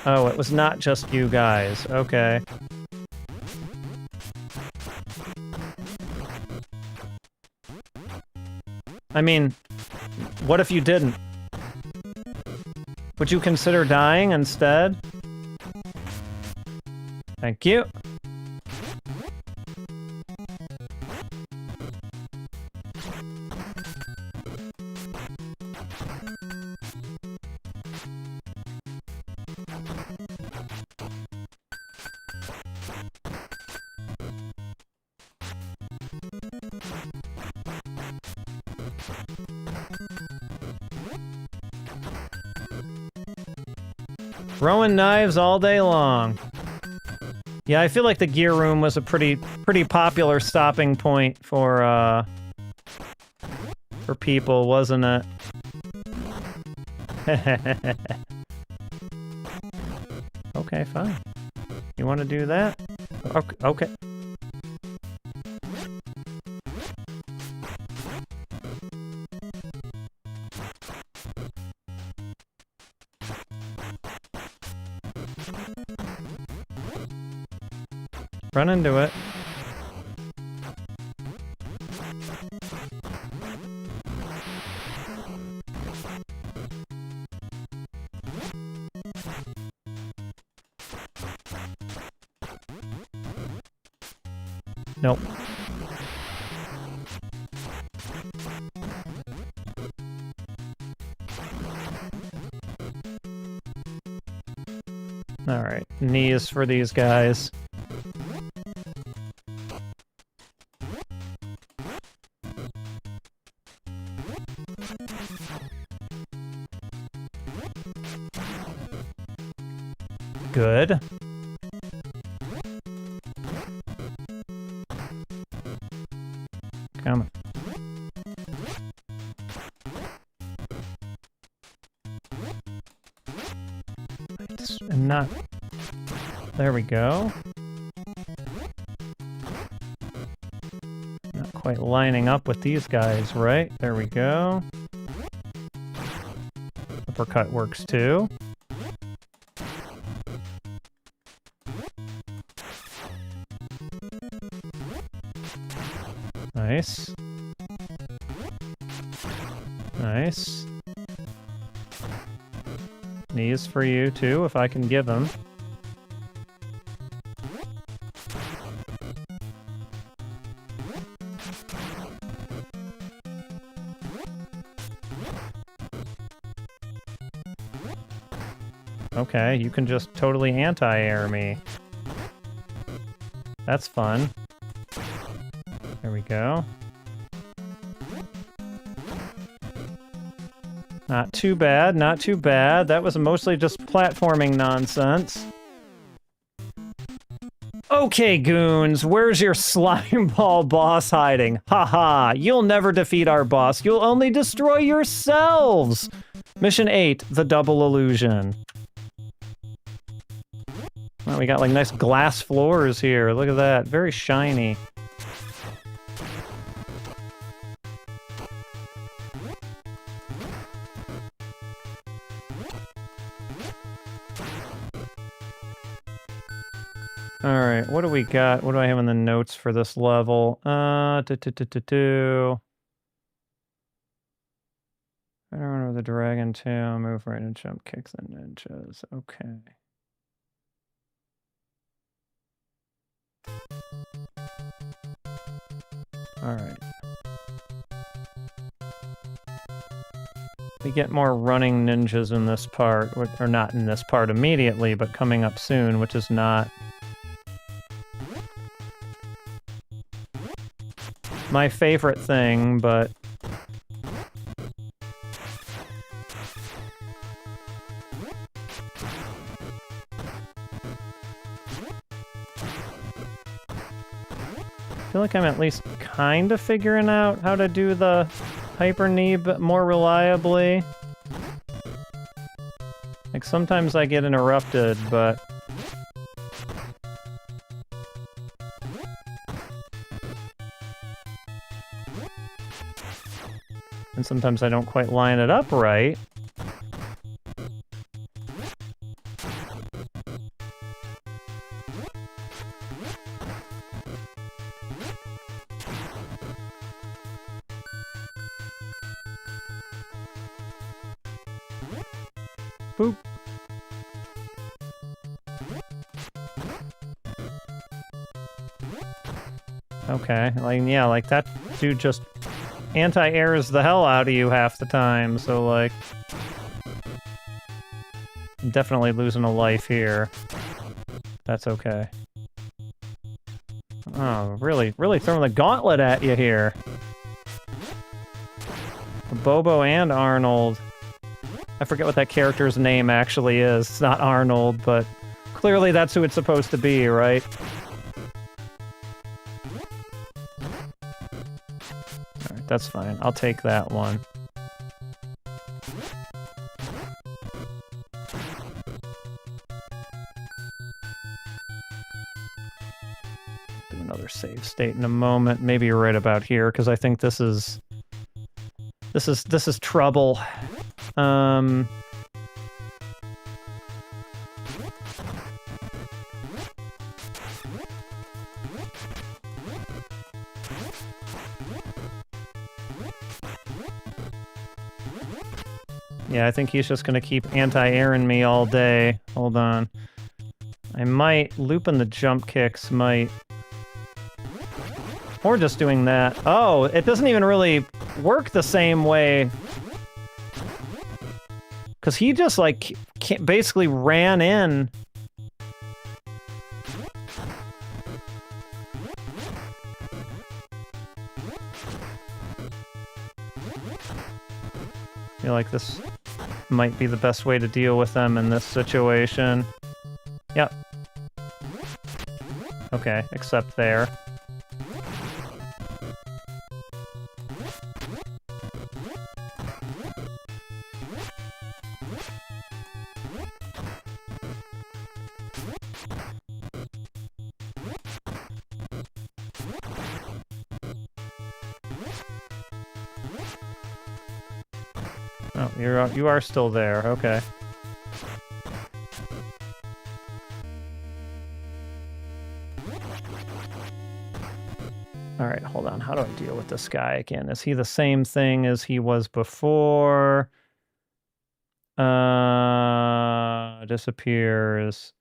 Oh, it was not just you guys. Okay. I mean, what if you didn't? Would you consider dying instead? Thank you. Throwing knives all day long. Yeah, I feel like the gear room was a pretty popular stopping point for people, wasn't it? Okay, fine. You want to do that? Okay. Run into it. Nope. All right, knees for these guys. Good. Come on. I'm not... There we go. Not quite lining up with these guys, right? There we go. Uppercut works too. Nice. Nice. Knees for you, too, if I can give them. Okay, you can just totally anti-air me. That's fun. There we go. Not too bad, not too bad. That was mostly just platforming nonsense. Okay, goons, where's your slime ball boss hiding? Haha, you'll never defeat our boss. You'll only destroy yourselves! Mission 8, the double illusion. Well, we got like nice glass floors here. Look at that, very shiny. Alright, what do we got? What do I have in the notes for this level? I don't remember the dragon tail, move right and jump, kick the ninjas. Okay. Alright. We get more running ninjas in this part, or not in this part immediately, but coming up soon, which is not my favorite thing, but I feel like I'm at least kind of figuring out how to do the hyper knee more reliably. Like sometimes I get interrupted, but and sometimes I don't quite line it up right. Boop. Okay, like, yeah, like that dude just anti-airs the hell out of you half the time, so like... I'm definitely losing a life here. That's okay. Oh, really throwing the gauntlet at you here. Bobo and Arnold. I forget what that character's name actually is. It's not Arnold, but clearly that's who it's supposed to be, right? Alright, that's fine. I'll take that one. Do another save state in a moment. Maybe you're right about here, because I think this is trouble. Yeah, I think he's just gonna keep anti-airing me all day. Hold on. I might... Looping the jump kicks might... Or just doing that. Oh, it doesn't even really work the same way. Because he just, like, basically ran in. I feel like this might be the best way to deal with them in this situation. Yep. Okay, except there. Oh, you are still there. Okay. All right, hold on. How do I deal with this guy again? Is he the same thing as he was before? Disappears.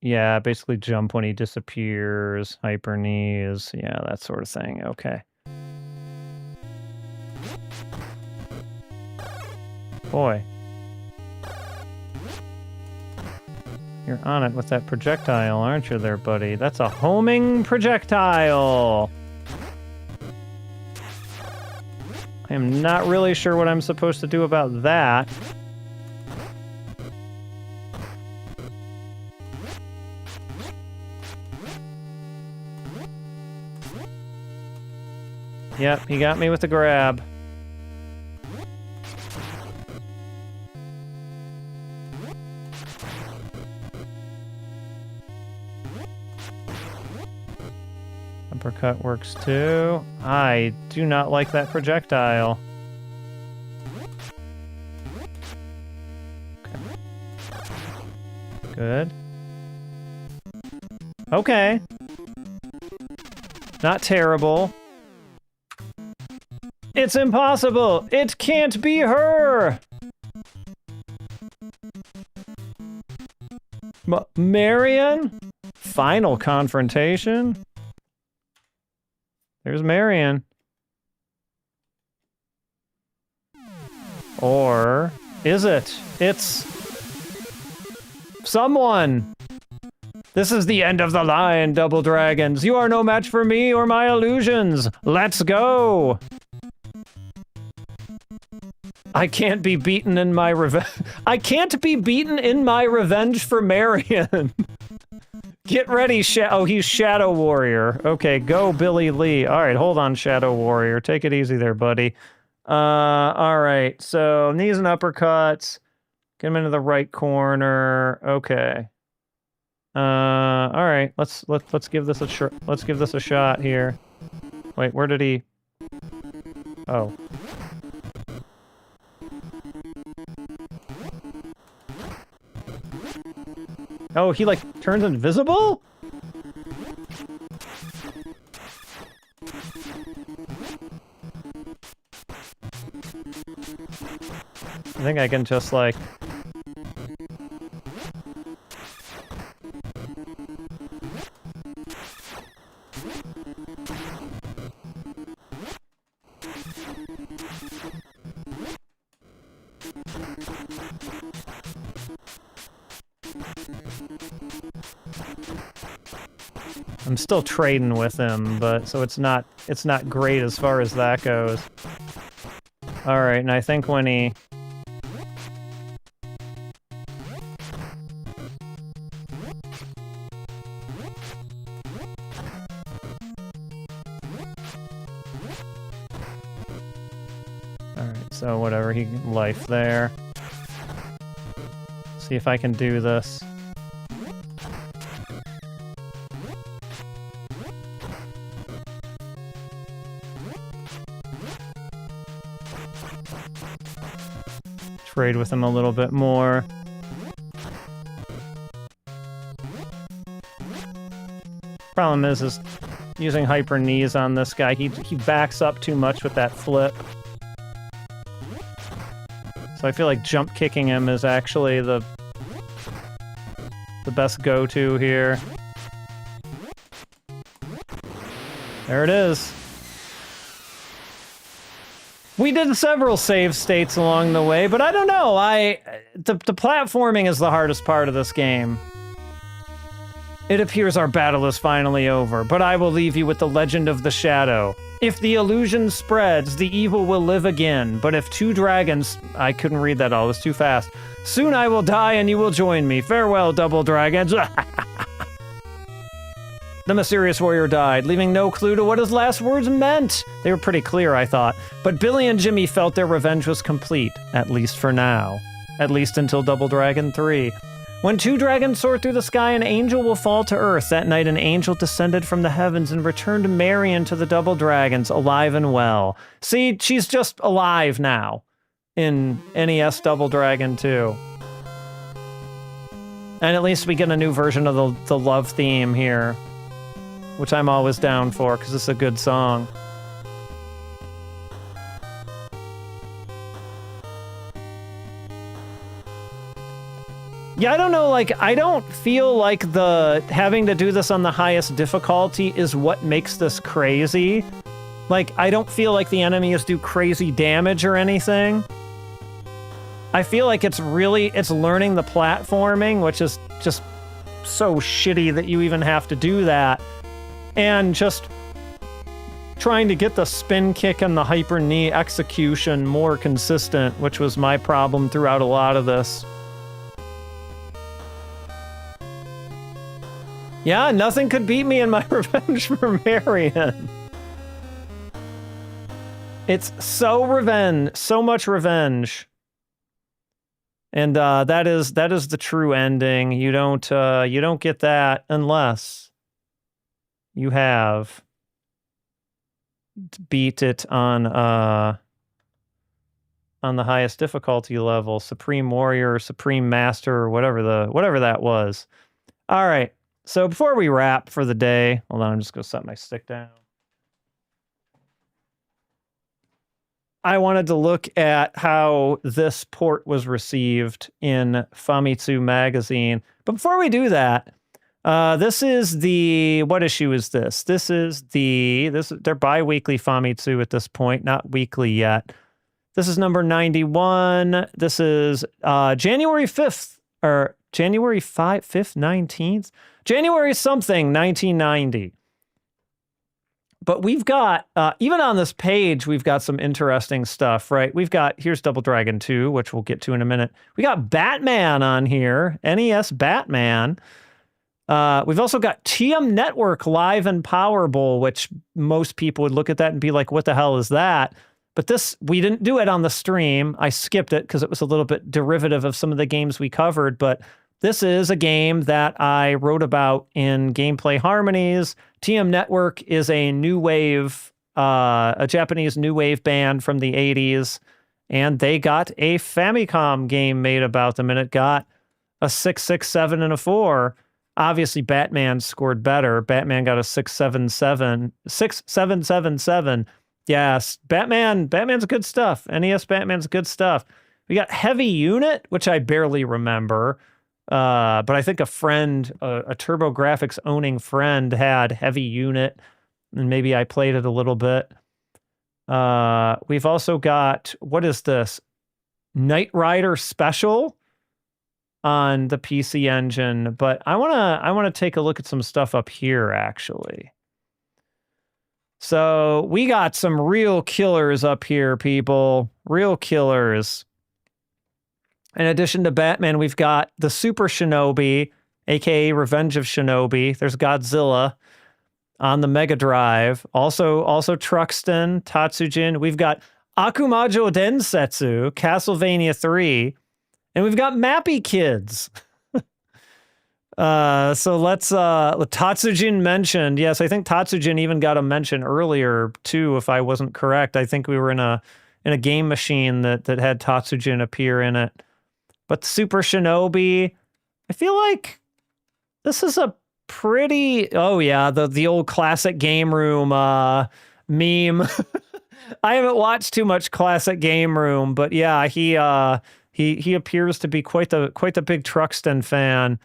Yeah, basically jump when he disappears. Hyper knees. Yeah, that sort of thing. Okay. Boy. You're on it with that projectile, aren't you there, buddy? That's a homing projectile! I am not really sure what I'm supposed to do about that. Yep, he got me with the grab. Uppercut works too. I do not like that projectile. Okay. Good. Okay. Not terrible. It's impossible! It can't be her! Marion? Final confrontation? There's Marion. Or is it? It's someone. This is the end of the line, Double Dragons. You are no match for me or my illusions. Let's go. I can't be beaten in my revenge. I can't be beaten in my revenge for Marion. Get ready, oh, he's Shadow Warrior. Okay, go, Billy Lee. All right, hold on, Shadow Warrior. Take it easy there, buddy. All right, so knees and uppercuts. Get him into the right corner. Okay. All right, let's give this a shot here. Wait, where did he? Oh. Oh, he, like, turns invisible? I think I can just, like... I'm still trading with him, but so it's not great as far as that goes. All right, and I think when he... All right, so whatever, he life there. See if I can do this. Trade with him a little bit more. Problem is using hyper knees on this guy. He backs up too much with that flip. So I feel like jump kicking him is actually the best go-to here. There it is. We did several save states along the way, but I don't know. The platforming is the hardest part of this game. It appears our battle is finally over, but I will leave you with the legend of the shadow. If the illusion spreads, the evil will live again. But if two dragons... I couldn't read that all, it was too fast. Soon I will die and you will join me. Farewell, double dragons. The mysterious warrior died, leaving no clue to what his last words meant. They were pretty clear, I thought. But Billy and Jimmy felt their revenge was complete, at least for now. At least until Double Dragon 3. When two dragons soar through the sky, an angel will fall to earth. That night, an angel descended from the heavens and returned Marion to the double dragons, alive and well. See, she's just alive now in NES Double Dragon 2. And at least we get a new version of the love theme here, which I'm always down for, because it's a good song. Yeah, I don't know, like, I don't feel like having to do this on the highest difficulty is what makes this crazy. Like, I don't feel like the enemies do crazy damage or anything. I feel like it's learning the platforming, which is just so shitty that you even have to do that. And just trying to get the spin kick and the hyper knee execution more consistent, which was my problem throughout a lot of this. Yeah, nothing could beat me in my revenge for Marion. It's so much revenge. And that is the true ending. You don't get that unless you have beat it on the highest difficulty level, Supreme Warrior, Supreme Master, or whatever that was. All right. So before we wrap for the day, hold on, I'm just going to set my stick down. I wanted to look at how this port was received in Famitsu magazine. But before we do that, this is what issue is this? This is they're bi-weekly Famitsu at this point, not weekly yet. This is number 91. This is January 5th, or January 5th, 19th? January something, 1990. But we've got, even on this page, we've got some interesting stuff, right? Here's Double Dragon 2, which we'll get to in a minute. We got Batman on here, NES Batman. We've also got TM Network Live and Power Bowl, which most people would look at that and be like, what the hell is that? But this, we didn't do it on the stream. I skipped it because it was a little bit derivative of some of the games we covered, but this is a game that I wrote about in Gameplay Harmonies. TM Network is a new wave, a Japanese new wave band from the 80s, and they got a Famicom game made about them, and it got a 667 and a 4. Obviously, Batman scored better. Batman got a 6777. Yes, Batman's good stuff. NES Batman's good stuff. We got Heavy Unit, which I barely remember. But I think a friend, a TurboGrafx owning friend, had Heavy Unit, and maybe I played it a little bit. We've also got, what is this? Knight Rider Special. on the PC Engine, but I wanna take a look at some stuff up here actually. So we got some real killers up here, people. Real killers. In addition to Batman, we've got the Super Shinobi, aka Revenge of Shinobi. There's Godzilla on the Mega Drive. Also Truxton, Tatsujin. We've got Akumajo Densetsu, Castlevania 3. And we've got Mappy Kids. So let's Tatsujin mentioned. Yes, I think Tatsujin even got a mention earlier too, if I wasn't correct. I think we were in a game machine that had Tatsujin appear in it. But Super Shinobi, I feel like this is a pretty, oh yeah, the old classic game room meme. I haven't watched too much classic game room, but yeah, he appears to be quite the big Truxton fan,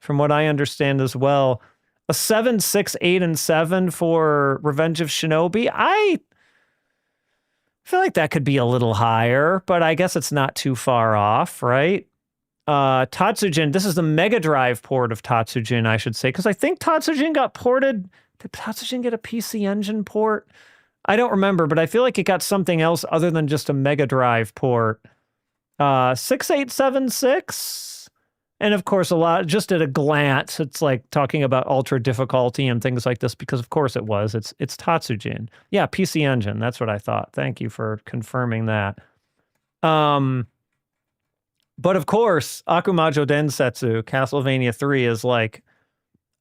from what I understand as well. A 7, 6, 8, and 7 for Revenge of Shinobi. I feel like that could be a little higher, but I guess it's not too far off, right? Tatsujin, this is the Mega Drive port of Tatsujin, I should say, because I think Tatsujin got ported. Did Tatsujin get a PC Engine port? I don't remember, but I feel like it got something else other than just a Mega Drive port. 6876. And of course, a lot, just at a glance, it's like talking about ultra difficulty and things like this, because of course it was. It's Tatsujin. Yeah, PC Engine. That's what I thought. Thank you for confirming that. But of course, Akumajo Densetsu, Castlevania 3 is like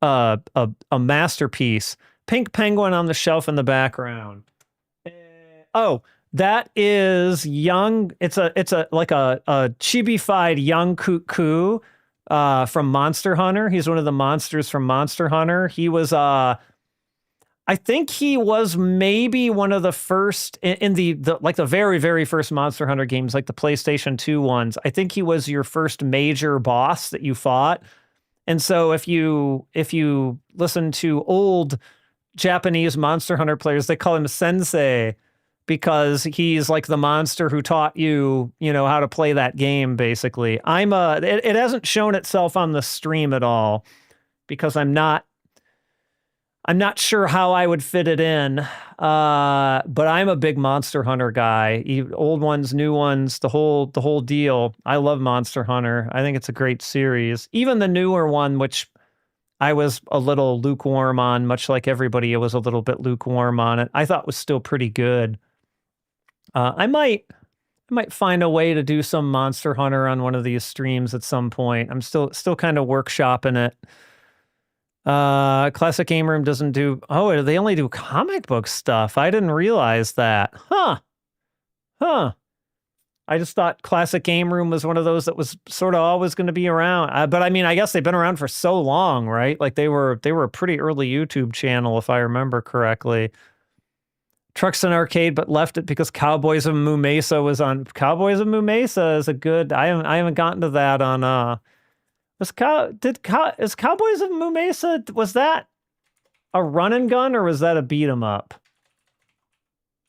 a masterpiece. Pink Penguin on the shelf in the background. Oh, that is young. It's like a chibi-fied young Cuckoo from Monster Hunter. He's one of the monsters from Monster Hunter. He was I think he was maybe one of the first in the very, very first Monster Hunter games, like the PlayStation 2 ones. I think he was your first major boss that you fought. And so if you listen to old Japanese Monster Hunter players, they call him Sensei, because he's like the monster who taught you, how to play that game, basically. It hasn't shown itself on the stream at all, because I'm not sure how I would fit it in, but I'm a big Monster Hunter guy. Old ones, new ones, the whole deal. I love Monster Hunter. I think it's a great series. Even the newer one, which I was a little lukewarm on, much like everybody was a little bit lukewarm on it, I thought was still pretty good. I might find a way to do some Monster Hunter on one of these streams at some point. I'm still kind of workshopping it. Classic Game Room doesn't do... Oh, they only do comic book stuff. I didn't realize that. Huh. I just thought Classic Game Room was one of those that was sort of always going to be around. But I mean, I guess they've been around for so long, right? Like they were a pretty early YouTube channel, if I remember correctly. Truxton Arcade, but left it because Cowboys of Moo Mesa was on. Cowboys of Moo Mesa is a good... I haven't gotten to that on... is Cowboys of Moo Mesa, was that a run and gun or was that a beat 'em up?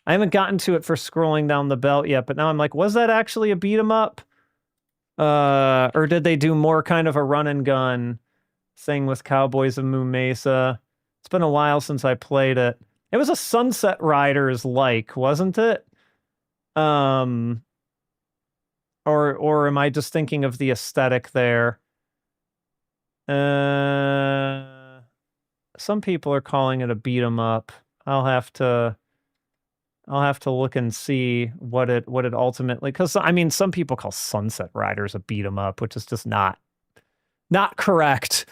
I haven't gotten to it for scrolling down the belt yet, but now I'm like, was that actually a beat 'em up? Or did they do more kind of a run and gun thing with Cowboys of Moo Mesa? It's been a while since I played it. It was a Sunset Riders like, wasn't it? Or am I just thinking of the aesthetic there? Some people are calling it a beat 'em up. I'll have to look and see what it ultimately, because I mean, some people call Sunset Riders a beat 'em up, which is just not correct.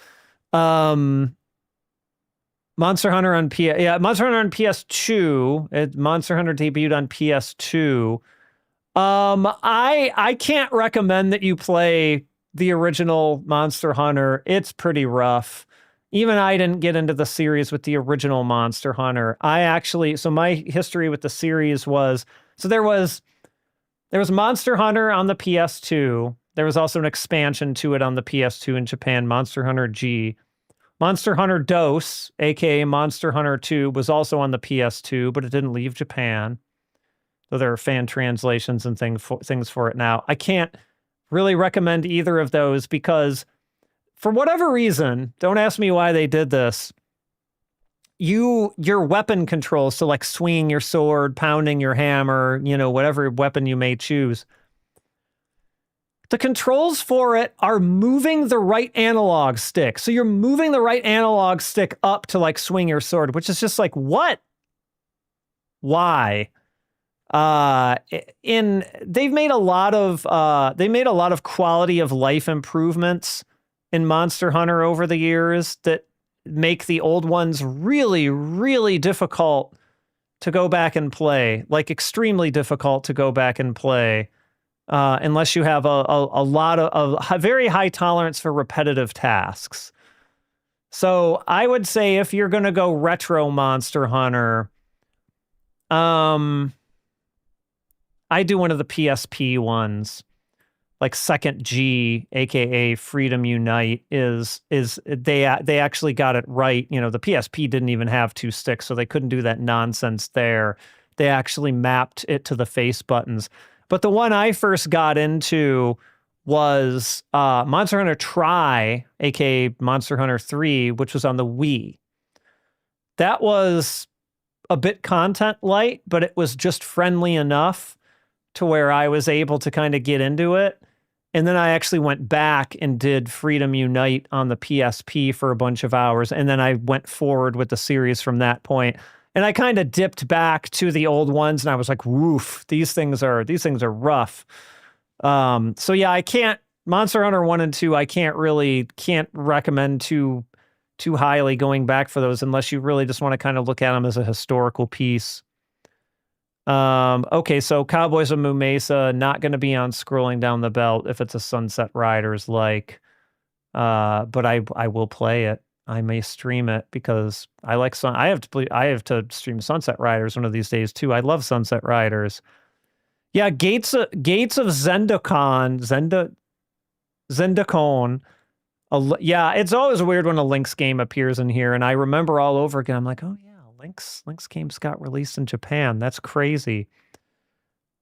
Monster Hunter on Monster Hunter on PS2. Monster Hunter debuted on PS2. I can't recommend that you play the original Monster Hunter. It's pretty rough. Even I didn't get into the series with the original Monster Hunter. So my history with the series was, so there was Monster Hunter on the PS2. There was also an expansion to it on the PS2 in Japan, Monster Hunter G. Monster Hunter DOS, aka Monster Hunter 2, was also on the PS2, but it didn't leave Japan. So there are fan translations and things for it now. I can't Really recommend either of those because for whatever reason, don't ask me why they did this. Your weapon controls, so like swinging your sword, pounding your hammer, whatever weapon you may choose. The controls for it are moving the right analog stick. So you're moving the right analog stick up to like swing your sword, which is just like, what? Why? They've made a lot of quality of life improvements in Monster Hunter over the years that make the old ones really, really difficult to go back and play, like extremely difficult to go back and play, unless you have a lot of a very high tolerance for repetitive tasks. So I would say if you're going to go retro Monster Hunter, I do one of the PSP ones. Like Second G, aka Freedom Unite, is they actually got it right. The PSP didn't even have 2 sticks, so they couldn't do that nonsense there. They actually mapped it to the face buttons. But the one I first got into was Monster Hunter Tri, aka Monster Hunter 3, which was on the Wii. That was a bit content light, but it was just friendly enough to where I was able to kind of get into it. And then I actually went back and did Freedom Unite on the PSP for a bunch of hours. And then I went forward with the series from that point. And I kind of dipped back to the old ones and I was like, woof, these things are rough. So yeah, I can't, Monster Hunter 1 and 2, I can't recommend too highly going back for those unless you really just want to kind of look at them as a historical piece. Okay, so Cowboys of Moo Mesa, not going to be on Scrolling Down the Belt if it's a Sunset Riders like, but I will play it. I may stream it because I like I have to stream Sunset Riders one of these days too. I love Sunset Riders. Yeah, Gates of Zendikon. Yeah, it's always weird when a Lynx game appears in here, and I remember all over again. I'm like, oh yeah, Lynx games got released in Japan. That's crazy.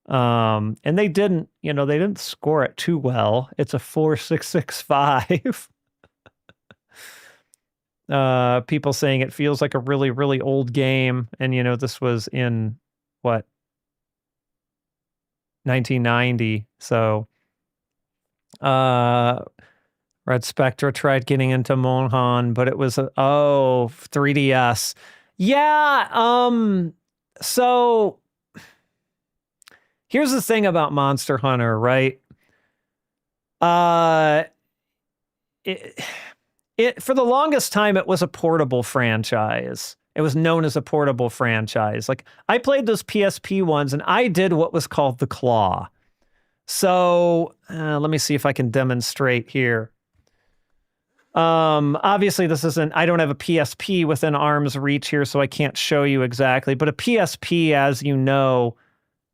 And they didn't score it too well. It's a 4.665. People saying it feels like a really, really old game, and this was in what, 1990. So, Red Spectra tried getting into Monhan, but it was 3DS. Yeah, so here's the thing about Monster Hunter, right? It for the longest time it was a portable franchise. It was known as a portable franchise. Like I played those PSP ones and I did what was called the claw. So, let me see if I can demonstrate here. Obviously this isn't, I don't have a PSP within arm's reach here, so I can't show you exactly, but a PSP, as you know,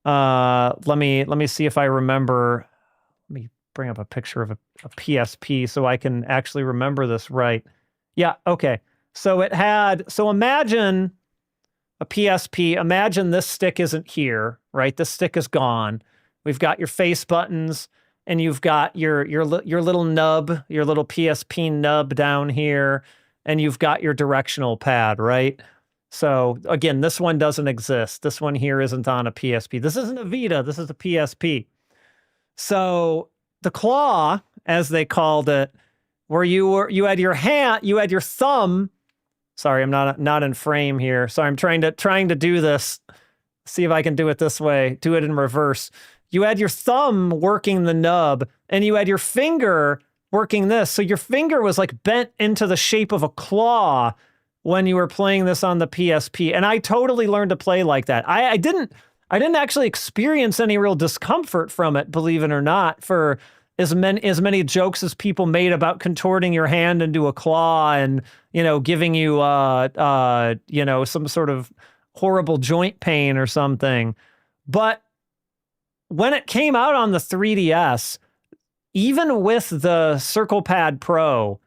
let me see if I remember. Let me bring up a picture of a PSP so I can actually remember this right. Yeah, okay. So imagine a PSP, imagine this stick isn't here, right? This stick is gone. We've got your face buttons, and you've got your little nub, your little PSP nub down here, and you've got your directional pad, right? So again, this one doesn't exist. This one here isn't on a PSP. This isn't a Vita, this is a PSP. So the claw, as they called it, where you had your hand, you had your thumb. Sorry, I'm not in frame here. So I'm trying to do this. See if I can do it this way. Do it in reverse. You had your thumb working the nub, and you had your finger working this. So your finger was like bent into the shape of a claw when you were playing this on the PSP. And I totally learned to play like that. I didn't actually experience any real discomfort from it, believe it or not, for as many jokes as people made about contorting your hand into a claw and, giving you, some sort of horrible joint pain or something. But when it came out on the 3DS, even with the Circle Pad Pro,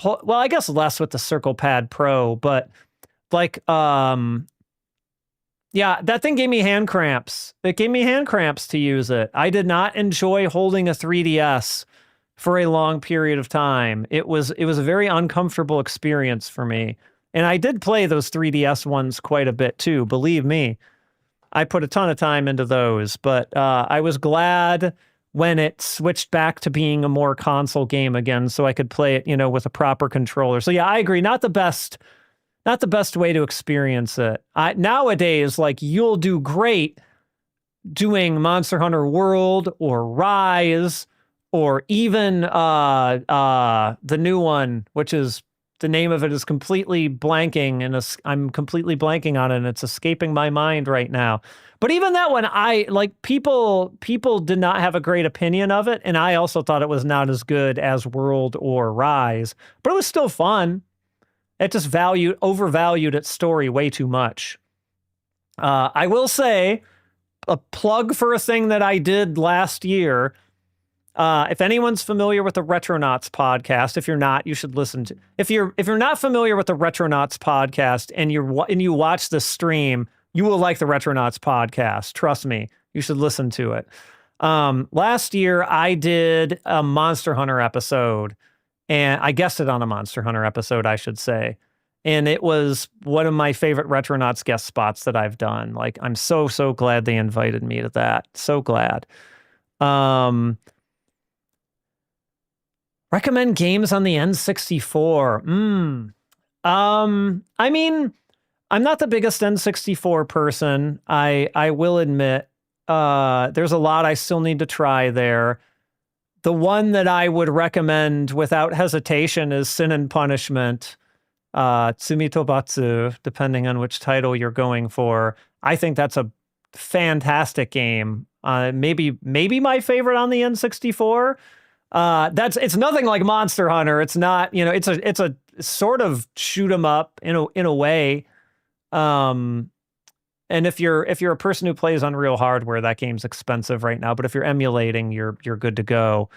well, I guess less with the Circle Pad Pro, but like, yeah, that thing gave me hand cramps. It gave me hand cramps to use it. I did not enjoy holding a 3DS for a long period of time. It was a very uncomfortable experience for me. And I did play those 3DS ones quite a bit too, believe me. I put a ton of time into those, but I was glad when it switched back to being a more console game again, so I could play it, with a proper controller. So yeah, I agree. Not the best way to experience it. Nowadays, like, you'll do great doing Monster Hunter World or Rise or even the new one, which is, the name of it is completely blanking, and I'm completely blanking on it, and it's escaping my mind right now. But even that one, people did not have a great opinion of it, and I also thought it was not as good as World or Rise, but it was still fun. It just overvalued its story way too much. I will say, a plug for a thing that I did last year. If anyone's familiar with the Retronauts podcast, if you're not, you should listen to. If you're not familiar with the Retronauts podcast and you watch the stream, you will like the Retronauts podcast. Trust me, you should listen to it. Last year I did a Monster Hunter episode, and I guested on a Monster Hunter episode, I should say. And it was one of my favorite Retronauts guest spots that I've done. Like, I'm so glad they invited me to that. So glad. Recommend games on the N64. I mean, I'm not the biggest N64 person. I will admit, there's a lot I still need to try there. The one that I would recommend without hesitation is Sin and Punishment, Tsumitobatsu, depending on which title you're going for. I think that's a fantastic game. Maybe my favorite on the N64. It's nothing like Monster Hunter. It's not, it's a sort of shoot 'em up in a way. And if you're a person who plays on real hardware, that game's expensive right now. But if you're emulating, you're good to go.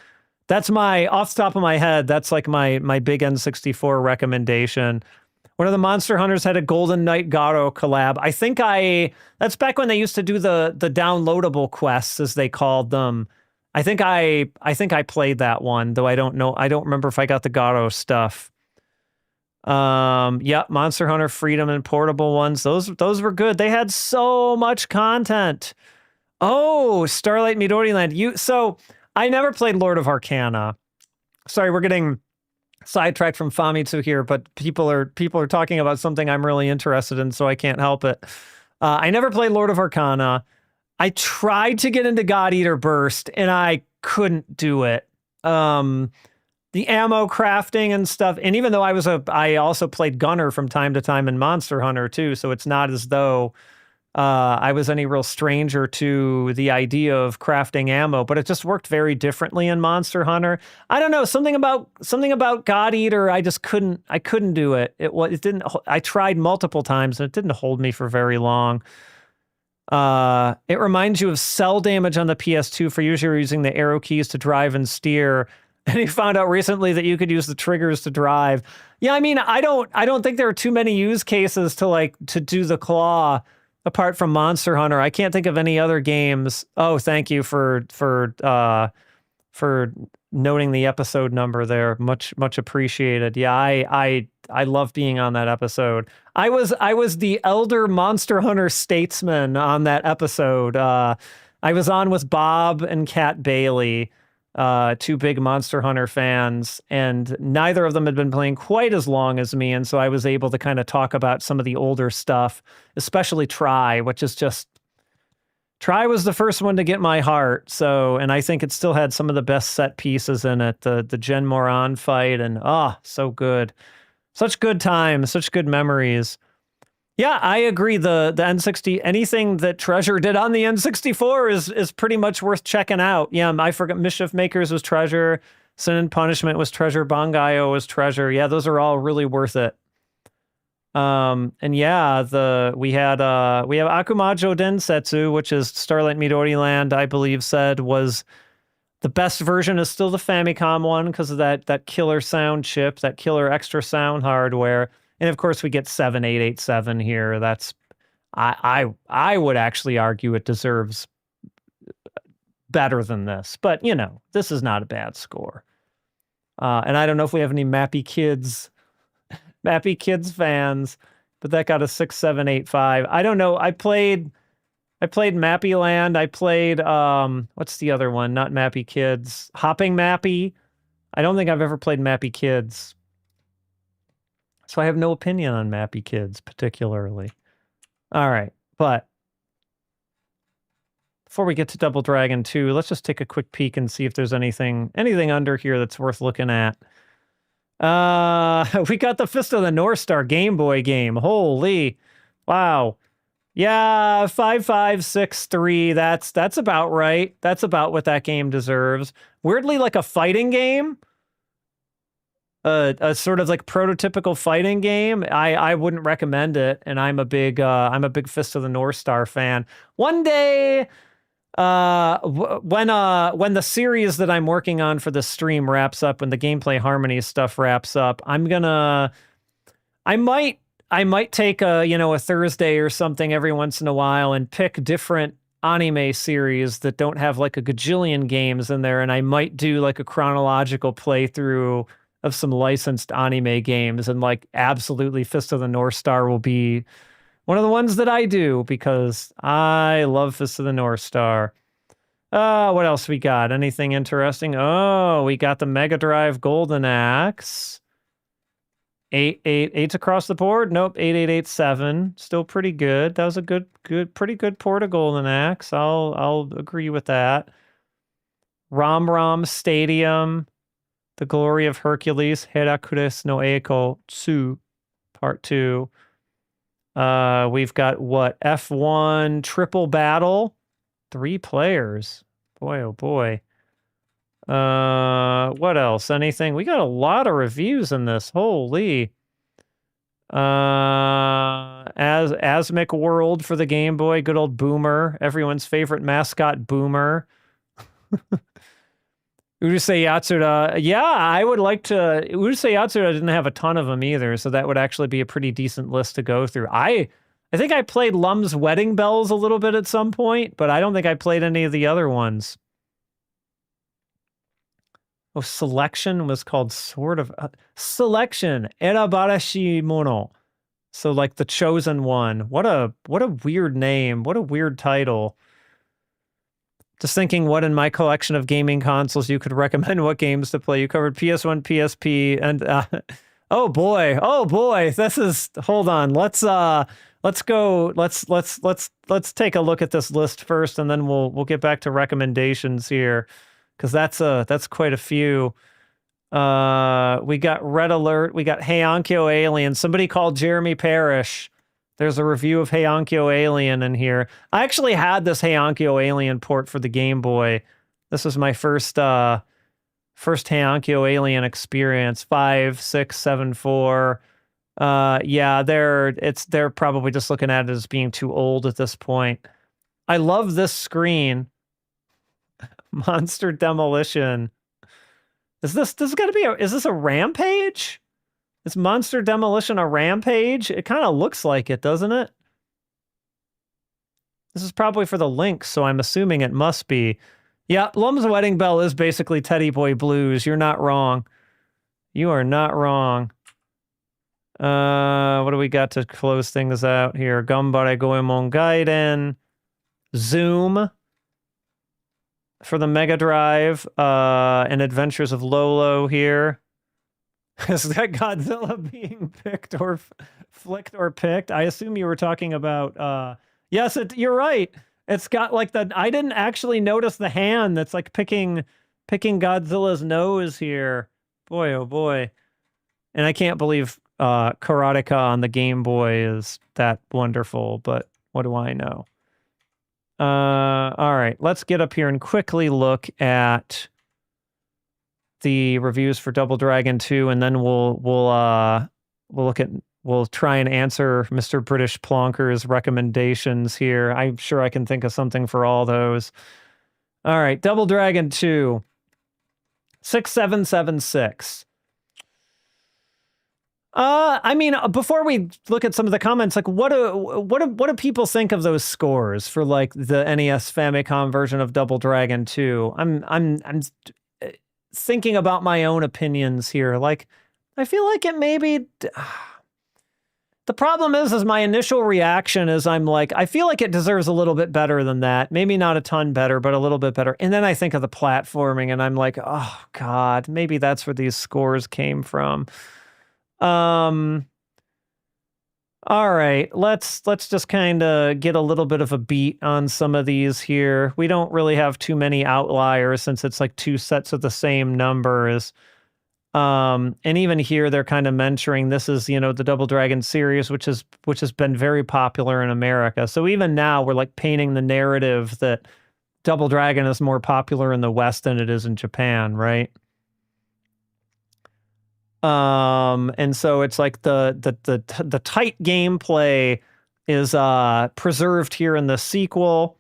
That's off the top of my head, that's like my big N64 recommendation. One of the Monster Hunters had a Golden Knight Garo collab. I think that's back when they used to do the downloadable quests, as they called them. I think I played that one, though I don't remember if I got the Garo stuff. Yeah, Monster Hunter Freedom and portable ones. Those were good. They had so much content. Oh, Starlight Midori Land. So I never played Lord of Arcana. Sorry, we're getting sidetracked from Famitsu here, but people are talking about something I'm really interested in, so I can't help it. I never played Lord of Arcana. I tried to get into God Eater Burst, and I couldn't do it. The ammo crafting and stuff, and even though I also played Gunner from time to time in Monster Hunter too, so it's not as though I was any real stranger to the idea of crafting ammo, but it just worked very differently in Monster Hunter. I don't know, something about God Eater, I couldn't do it. It didn't. I tried multiple times, and it didn't hold me for very long. It reminds you of Cell Damage on the PS2 for usually using the arrow keys to drive and steer. And he found out recently that you could use the triggers to drive. Yeah, I mean, I don't think there are too many use cases to do the claw apart from Monster Hunter. I can't think of any other games. Oh, thank you for noting the episode number there. Much appreciated. Yeah, I love being on that episode. I was the elder Monster Hunter statesman on that episode. I was on with Bob and Kat Bailey, two big Monster Hunter fans, and neither of them had been playing quite as long as me, and so I was able to kind of talk about some of the older stuff, especially Try, which is just... Try was the first one to get my heart, and I think it still had some of the best set pieces in it. The Gen Moran fight, and so good. Such good times, such good memories. Yeah, I agree. The N60, anything that Treasure did on the N64 is pretty much worth checking out. Yeah, I forgot Mischief Makers was Treasure, Sin and Punishment was Treasure, Bangayo was Treasure. Yeah, those are all really worth it. And yeah, we have Akumajo Densetsu, which is Starlight Midori Land, I believe said was the best version is still the Famicom one because of that killer sound chip, that killer extra sound hardware. And of course we get 7887 here. That's I would actually argue it deserves better than this, but you know, this is not a bad score. And I don't know if we have any Mappy Kids fans, but that got a 6785. I don't know. I played Mappy Land. I played what's the other one? Not Mappy Kids. Hopping Mappy. I don't think I've ever played Mappy Kids. So I have no opinion on Mappy Kids particularly. All right, but before we get to Double Dragon 2, let's just take a quick peek and see if there's anything under here that's worth looking at. We got the Fist of the North Star Game Boy game. Holy, wow. Yeah, 5563. That's about right. That's about what that game deserves. Weirdly, like a fighting game. A sort of like prototypical fighting game. I wouldn't recommend it, and I'm a big Fist of the North Star fan. One day, when the series that I'm working on for the stream wraps up, when the gameplay Harmonies stuff wraps up, I might take a Thursday or something every once in a while and pick different anime series that don't have like a gajillion games in there, and I might do like a chronological playthrough of some licensed anime games, and like absolutely Fist of the North Star will be one of the ones that I do because I love Fist of the North Star. What else we got? Anything interesting? Oh, we got the Mega Drive Golden Axe. 888 across the board. Nope, 8887. Still pretty good. That was a pretty good port of Golden Axe. I'll agree with that. Rom Stadium. The Glory of Hercules, Heracles no Eiko 2, Part 2. We've got what? F1 Triple Battle, 3 players. Boy, oh boy. What else? Anything? We got a lot of reviews in this. Holy. Asmic World for the Game Boy, good old Boomer, everyone's favorite mascot Boomer. Urusei Yatsura, yeah, I would like to. Urusei Yatsura didn't have a ton of them either, so that would actually be a pretty decent list to go through. I think I played Lum's Wedding Bells a little bit at some point, but I don't think I played any of the other ones. Oh, Selection was called sort of Selection Erabarashi Mono. So like the chosen one. What a weird name. What a weird title. Just thinking what in my collection of gaming consoles you could recommend what games to play. You covered PS1, PSP, and oh boy, this is, hold on. Let's take a look at this list first, and then we'll get back to recommendations here, because that's quite a few. We got Red Alert, we got Heiankyo Alien. Somebody called Jeremy Parrish. There's a review of Heiankyo Alien in here. I actually had this Heiankyo Alien port for the Game Boy. This was my first Heiankyo Alien experience. 5674. Yeah, they're probably just looking at it as being too old at this point. I love this screen. Monster Demolition. Is this a Rampage? Is Monster Demolition a Rampage? It kind of looks like it, doesn't it? This is probably for the Lynx, so I'm assuming it must be. Yeah, Lum's Wedding Bell is basically Teddy Boy Blues. You're not wrong. You are not wrong. What do we got to close things out here? Gambare Goemon Gaiden. Zoom for the Mega Drive. And Adventures of Lolo here. Is that Godzilla being picked or flicked or picked? I assume you were talking about, yes, you're right. It's got like I didn't actually notice the hand that's like picking Godzilla's nose here. Boy, oh boy. And I can't believe Karateka on the Game Boy is that wonderful, but what do I know? All right, let's get up here and quickly look at the reviews for Double Dragon 2, and then we'll try and answer Mr. British Plonker's recommendations here. I'm sure I can think of something for all those. All right, Double Dragon 2. 6776. I mean, before we look at some of the comments, like what do people think of those scores for like the NES Famicom version of Double Dragon 2? I'm thinking about my own opinions here. Like, I feel like it maybe. The problem is my initial reaction is I'm like, I feel like it deserves a little bit better than that. Maybe not a ton better, but a little bit better. And then I think of the platforming and I'm like, oh God, maybe that's where these scores came from. All right, let's just kind of get a little bit of a beat on some of these here. We don't really have too many outliers since it's like two sets of the same numbers. And even here, they're kind of mentioning this is, the Double Dragon series, which has been very popular in America. So even now, we're like painting the narrative that Double Dragon is more popular in the West than it is in Japan, right? And so it's like the tight gameplay is preserved here in the sequel.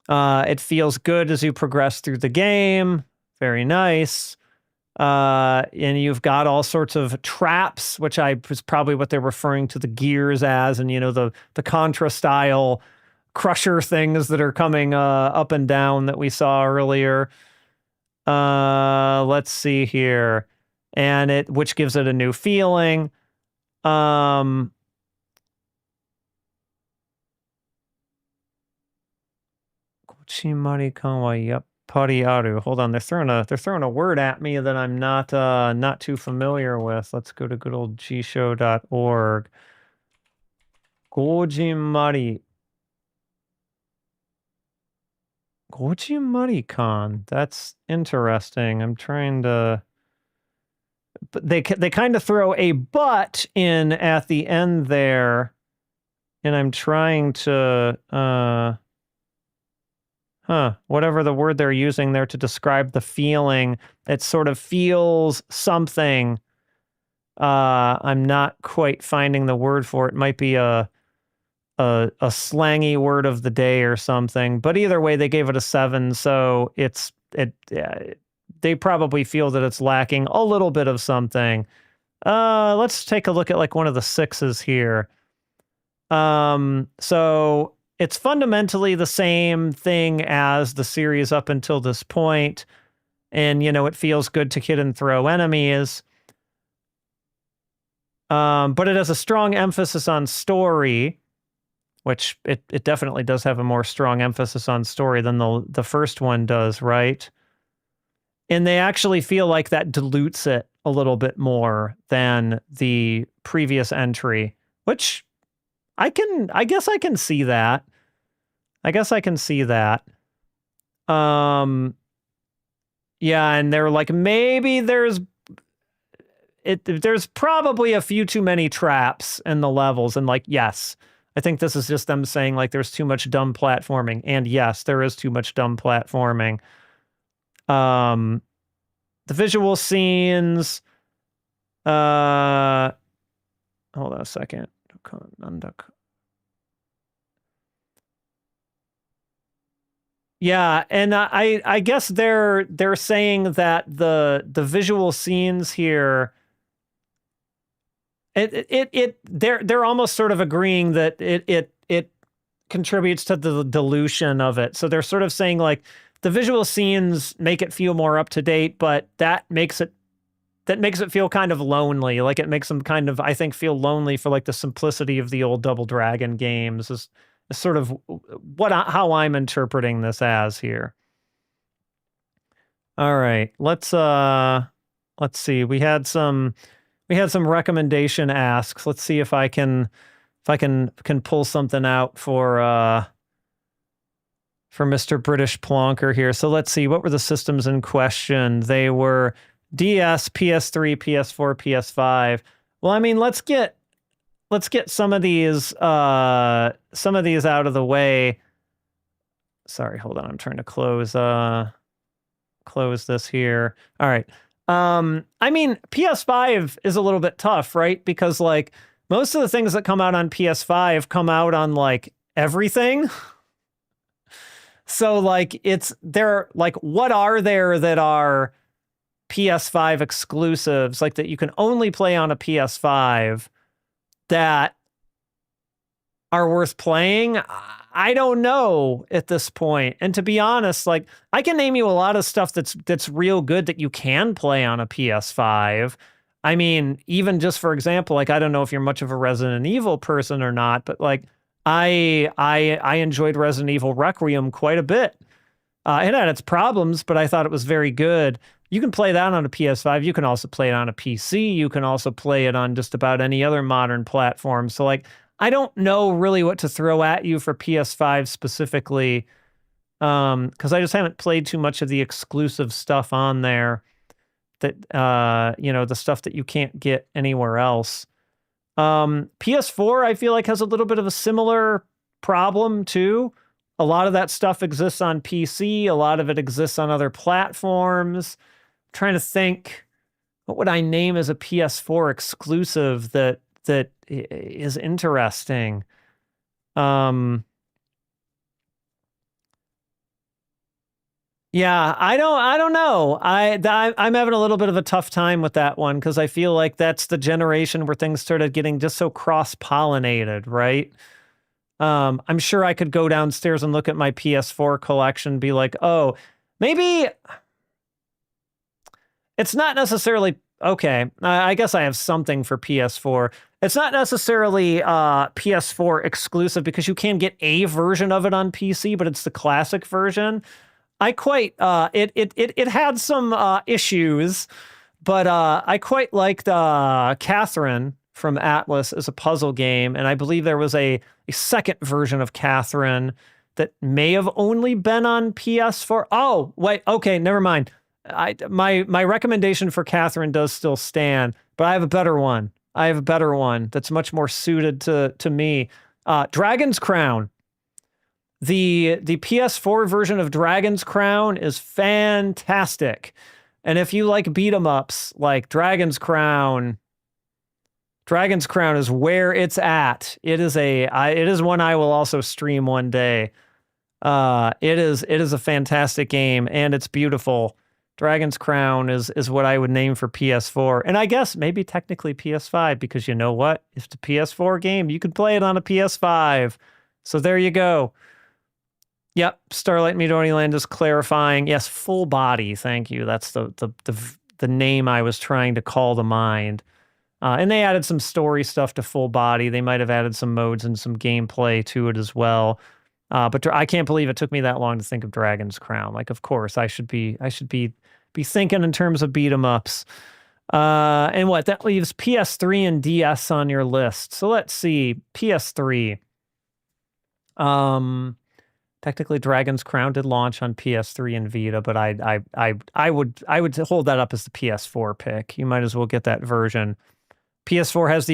It feels good as you progress through the game. Very nice. And you've got all sorts of traps, which was probably what they're referring to the gears as, and the Contra style crusher things that are coming up and down that we saw earlier. Let's see here. And which gives it a new feeling. Gochimari-kan wa yappari aru. Hold on, they're throwing a word at me that I'm not too familiar with. Let's go to good old gshow.org. Gojimari-kan. That's interesting. I'm trying to. But they kind of throw a but in at the end there, and I'm trying to whatever the word they're using there to describe the feeling. It sort of feels something. I'm not quite finding the word for it. It might be a slangy word of the day or something. But either way, they gave it a 7, so they probably feel that it's lacking a little bit of something. Let's take a look at like one of the 6s here. So it's fundamentally the same thing as the series up until this point. And, it feels good to hit and throw enemies. But it has a strong emphasis on story, which it definitely does have a more strong emphasis on story than the first one does, right? And they actually feel like that dilutes it a little bit more than the previous entry, which I guess I can see that. Yeah, and they're like, maybe there's probably a few too many traps in the levels, and like, yes, I think this is just them saying like there's too much dumb platforming, and yes, there is too much dumb platforming. The visual scenes, hold on a second. Yeah, and I guess they're saying that the visual scenes here, they're almost sort of agreeing that it contributes to the dilution of it. So they're sort of saying like the visual scenes make it feel more up to date, but that makes it feel kind of lonely. Like it makes them kind of, I think, feel lonely for like the simplicity of the old Double Dragon games is sort of how I'm interpreting this as here. All right, let's see. We had some recommendation asks. Let's see if I can pull something out for Mr. British Plonker here. So let's see, what were the systems in question? They were DS, PS3, PS4, PS5. Well, I mean, let's get some of these out of the way. Sorry, hold on. I'm trying to close this here. All right. I mean, PS5 is a little bit tough, right? Because like most of the things that come out on PS5 come out on like everything. So like they're like, what are there that are PS5 exclusives, like that you can only play on a PS5 that are worth playing. I don't know at this point. And to be honest, like I can name you a lot of stuff that's real good that you can play on a PS5. I mean, even just for example, like I don't know if you're much of a Resident Evil person or not, but like I enjoyed Resident Evil Requiem quite a bit. It had its problems, but I thought it was very good. You can play that on a PS5. You can also play it on a PC. You can also play it on just about any other modern platform. So like, I don't know really what to throw at you for PS5 specifically, because I just haven't played too much of the exclusive stuff on there that, the stuff that you can't get anywhere else. PS4, I feel like, has a little bit of a similar problem too. A lot of that stuff exists on PC. A lot of it exists on other platforms. I'm trying to think, what would I name as a PS4 exclusive that is interesting? Yeah, I don't know. I'm having a little bit of a tough time with that one because I feel like that's the generation where things started getting just so cross-pollinated, right? I'm sure I could go downstairs and look at my PS4 collection and be like, oh, maybe it's not necessarily, okay, I guess I have something for PS4. It's not necessarily PS4 exclusive because you can get a version of it on PC, but it's the classic version. I quite, it had some issues, but I quite liked Catherine from Atlas as a puzzle game, and I believe there was a second version of Catherine that may have only been on PS4. Oh, wait, okay, never mind. My recommendation for Catherine does still stand, but I have a better one. I have a better one that's much more suited to me. Dragon's Crown. The PS4 version of Dragon's Crown is fantastic. And if you like beat 'em ups, like Dragon's Crown is where it's at. It is one I will also stream one day. It is a fantastic game and it's beautiful. Dragon's Crown is what I would name for PS4. And I guess maybe technically PS5 because you know what? If it's a PS4 game, you can play it on a PS5. So there you go. Yep, Starlight Midori Land is clarifying. Yes, full body. Thank you. That's the name I was trying to call to mind. And they added some story stuff to full body. They might have added some modes and some gameplay to it as well. But I can't believe it took me that long to think of Dragon's Crown. Like, of course, I should be thinking in terms of beat 'em ups. And what that leaves PS3 and DS on your list. So let's see, PS3. Technically, Dragon's Crown did launch on PS3 and Vita, but I would hold that up as the PS4 pick. You might as well get that version. PS4 has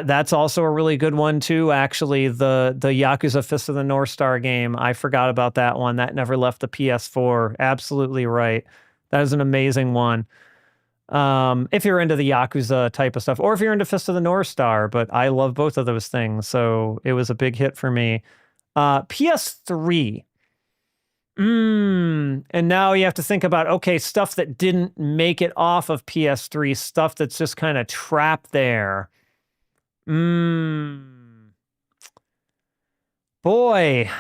that's also a really good one too. Actually, the Yakuza Fist of the North Star game, I forgot about that one. That never left the PS4. Absolutely right. That is an amazing one. If you're into the Yakuza type of stuff, or if you're into Fist of the North Star, but I love both of those things, so it was a big hit for me. PS3. And now you have to think about, okay, stuff that didn't make it off of PS3, stuff that's just kind of trapped there. Boy.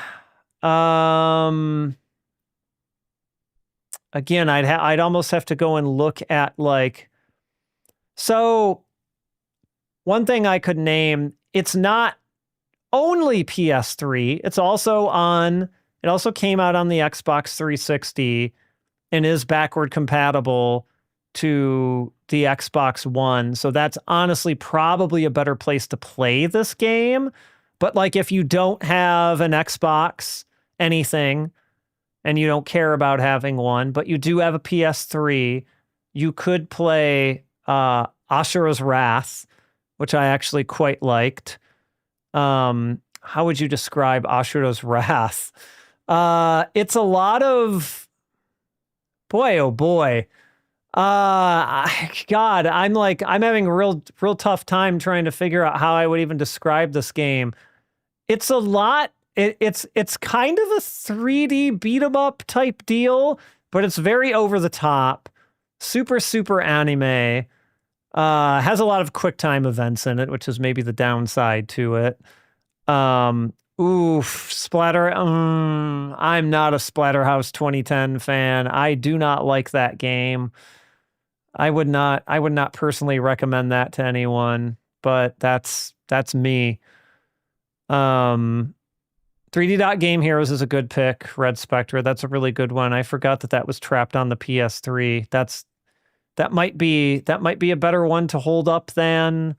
Again, I'd almost have to go and look at like, so one thing I could name, it's not only PS3. It also came out on the Xbox 360 and is backward compatible to the Xbox One. So that's honestly probably a better place to play this game. But like if you don't have an Xbox anything and you don't care about having one, but you do have a PS3, you could play Ashura's Wrath, which I actually quite liked. How would you describe Ashura's Wrath? It's a lot of, boy, oh boy. God, I'm having a real tough time trying to figure out how I would even describe this game. It's a lot. It's kind of a 3D beat 'em up type deal, but it's very over the top. super anime. Has a lot of QuickTime events in it, which is maybe the downside to it. Oof, Splatter. I'm not a Splatterhouse 2010 fan. I do not like that game. I would not personally recommend that to anyone, but that's me. 3D Dot Game Heroes is a good pick. Red Spectre, that's a really good one. I forgot that that was trapped on the PS3. That might be a better one to hold up than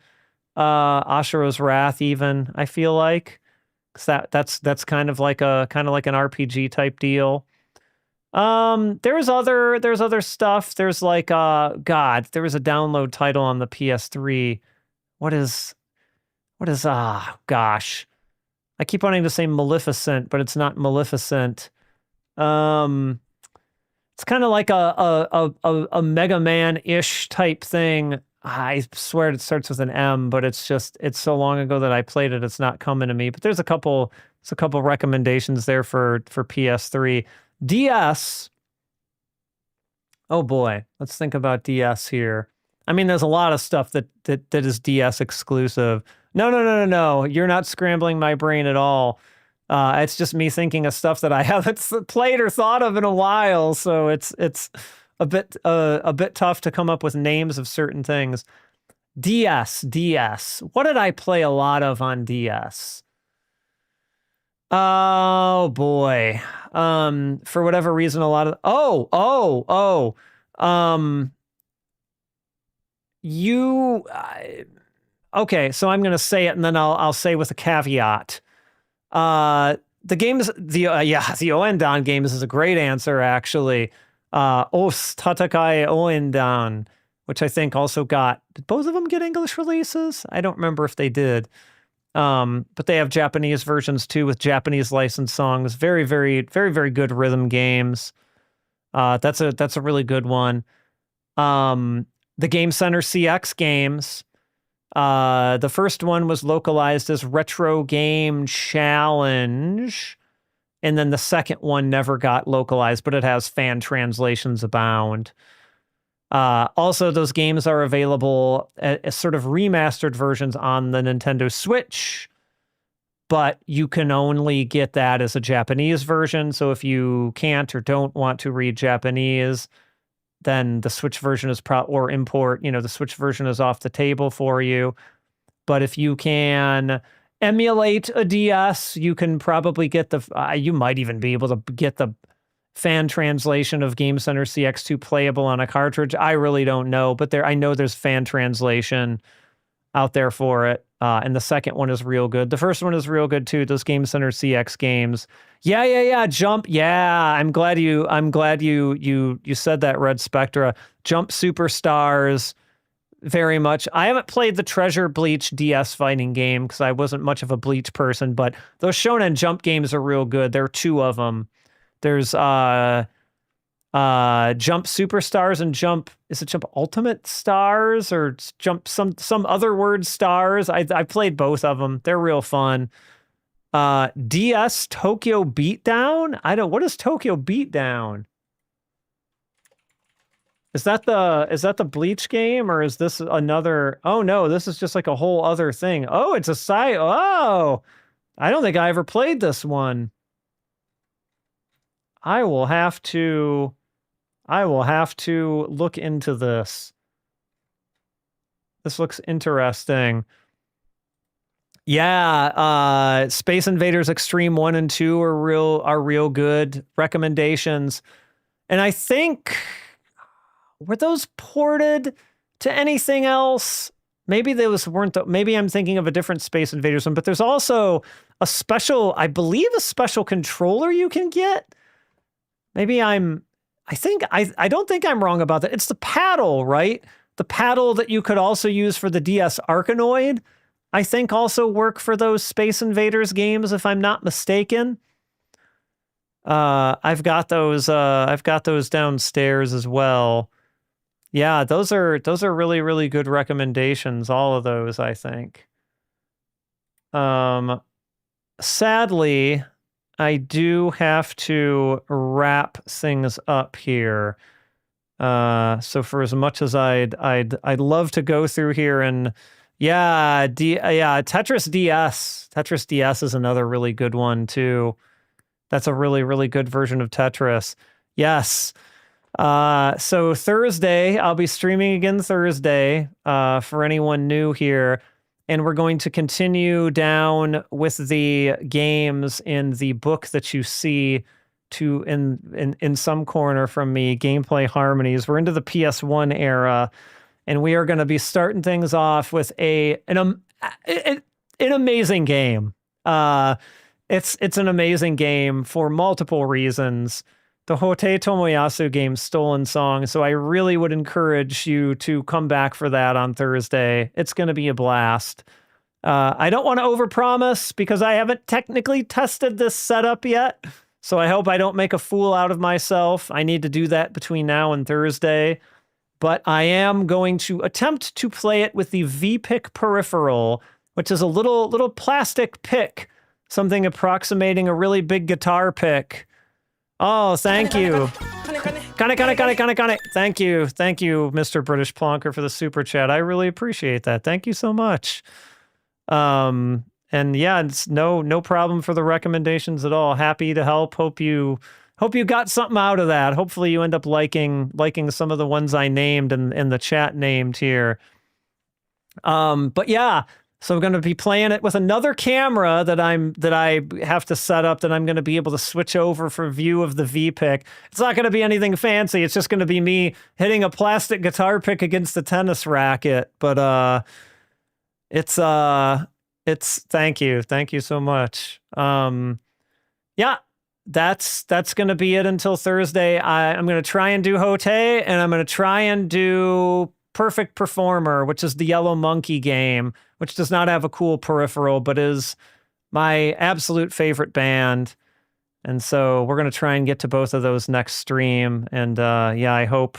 Ashero's Wrath even, I feel like. 'Cause that's kind of like an RPG type deal. There's other stuff. There's like God, there was a download title on the PS3. What is gosh. I keep wanting to say Maleficent, but it's not Maleficent. It's kind of like a Mega Man-ish type thing. I swear it starts with an M, but it's so long ago that I played it, it's not coming to me. But there's a couple recommendations there for PS3. DS. Oh boy, let's think about DS here. I mean, there's a lot of stuff that is DS exclusive. No. You're not scrambling my brain at all. It's just me thinking of stuff that I haven't played or thought of in a while. So it's a bit tough to come up with names of certain things. DS. What did I play a lot of on DS? Oh boy. For whatever reason, a lot of you. Okay, so I'm gonna say it, and then I'll say with a caveat. The games, the Oendan games is a great answer actually. Os Tatakai Oendan, which I think also did both of them get English releases? I don't remember if they did. But they have Japanese versions too with Japanese licensed songs. Very good rhythm games. That's a really good one. The Game Center CX games. The first one was localized as Retro Game Challenge, and then the second one never got localized, but it has fan translations abound. Also, those games are available as sort of remastered versions on the Nintendo Switch, but you can only get that as a Japanese version. So if you can't or don't want to read Japanese, then the Switch version is or import, the Switch version is off the table for you. But if you can emulate a DS, you can probably get you might even be able to get the fan translation of Game Center CX2 playable on a cartridge. I really don't know, but I know there's fan translation out there for it. And the second one is real good. The first one is real good too. Those Game Center CX games. Yeah. Jump. Yeah. I'm glad you said that, Red Spectra. Jump Superstars. Very much. I haven't played the Treasure Bleach DS fighting game because I wasn't much of a Bleach person, but those Shonen Jump games are real good. There are two of them. There's Jump Superstars and is it Jump Ultimate Stars or Jump some other word stars? I played both of them. They're real fun. DS Tokyo Beatdown? What is Tokyo Beatdown? Is that the Bleach game, or is this another? Oh no, this is just like a whole other thing. Oh, it's a side. Oh, I don't think I ever played this one. I will have to look into this. This looks interesting. Yeah, Space Invaders Extreme 1 and 2 are real good recommendations. And I think, were those ported to anything else? Maybe those weren't. Maybe I'm thinking of a different Space Invaders one, but there's also I believe a special controller you can get. Maybe I don't think I'm wrong about that. It's the paddle, right? The paddle that you could also use for the DS Arkanoid, I think also work for those Space Invaders games, if I'm not mistaken. I've got those downstairs as well. Yeah, those are really good recommendations, all of those, I think. Sadly, I do have to wrap things up here. So for as much as I'd love to go through here and Tetris DS. Tetris DS is another really good one too. That's a really, really good version of Tetris. Yes. So Thursday, I'll be streaming again Thursday, for anyone new here. And we're going to continue down with the games in the book that you see in some corner from me, Gameplay Harmonies. We're into the PS1 era, and we are going to be starting things off with an amazing game. It's an amazing game for multiple reasons. The Hote Tomoyasu game, Stolen Song, so I really would encourage you to come back for that on Thursday. It's going to be a blast. I don't want to overpromise because I haven't technically tested this setup yet, so I hope I don't make a fool out of myself. I need to do that between now and Thursday, but I am going to attempt to play it with the V-Pick peripheral, which is a little plastic pick, something approximating a really big guitar pick. Oh, thank you. Thank you, Mr. British Plonker, for the super chat. I really appreciate that. Thank you so much. And yeah, it's no problem for the recommendations at all. Happy to help. Hope you got something out of that. Hopefully you end up liking some of the ones I named and the chat named here. But yeah. So I'm going to be playing it with another camera that I have to set up, that I'm going to be able to switch over for view of the V-Pick. It's not going to be anything fancy. It's just going to be me hitting a plastic guitar pick against the tennis racket. But it's thank you so much. Yeah, that's going to be it until Thursday. I'm going to try and do Hote, and I'm going to try and do Perfect Performer, which is the Yellow Monkey game, which does not have a cool peripheral, but is my absolute favorite band. And so we're going to try and get to both of those next stream. And yeah, I hope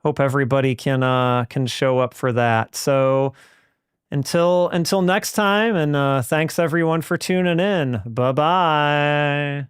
everybody can show up for that. So until next time, and thanks everyone for tuning in. Bye-bye.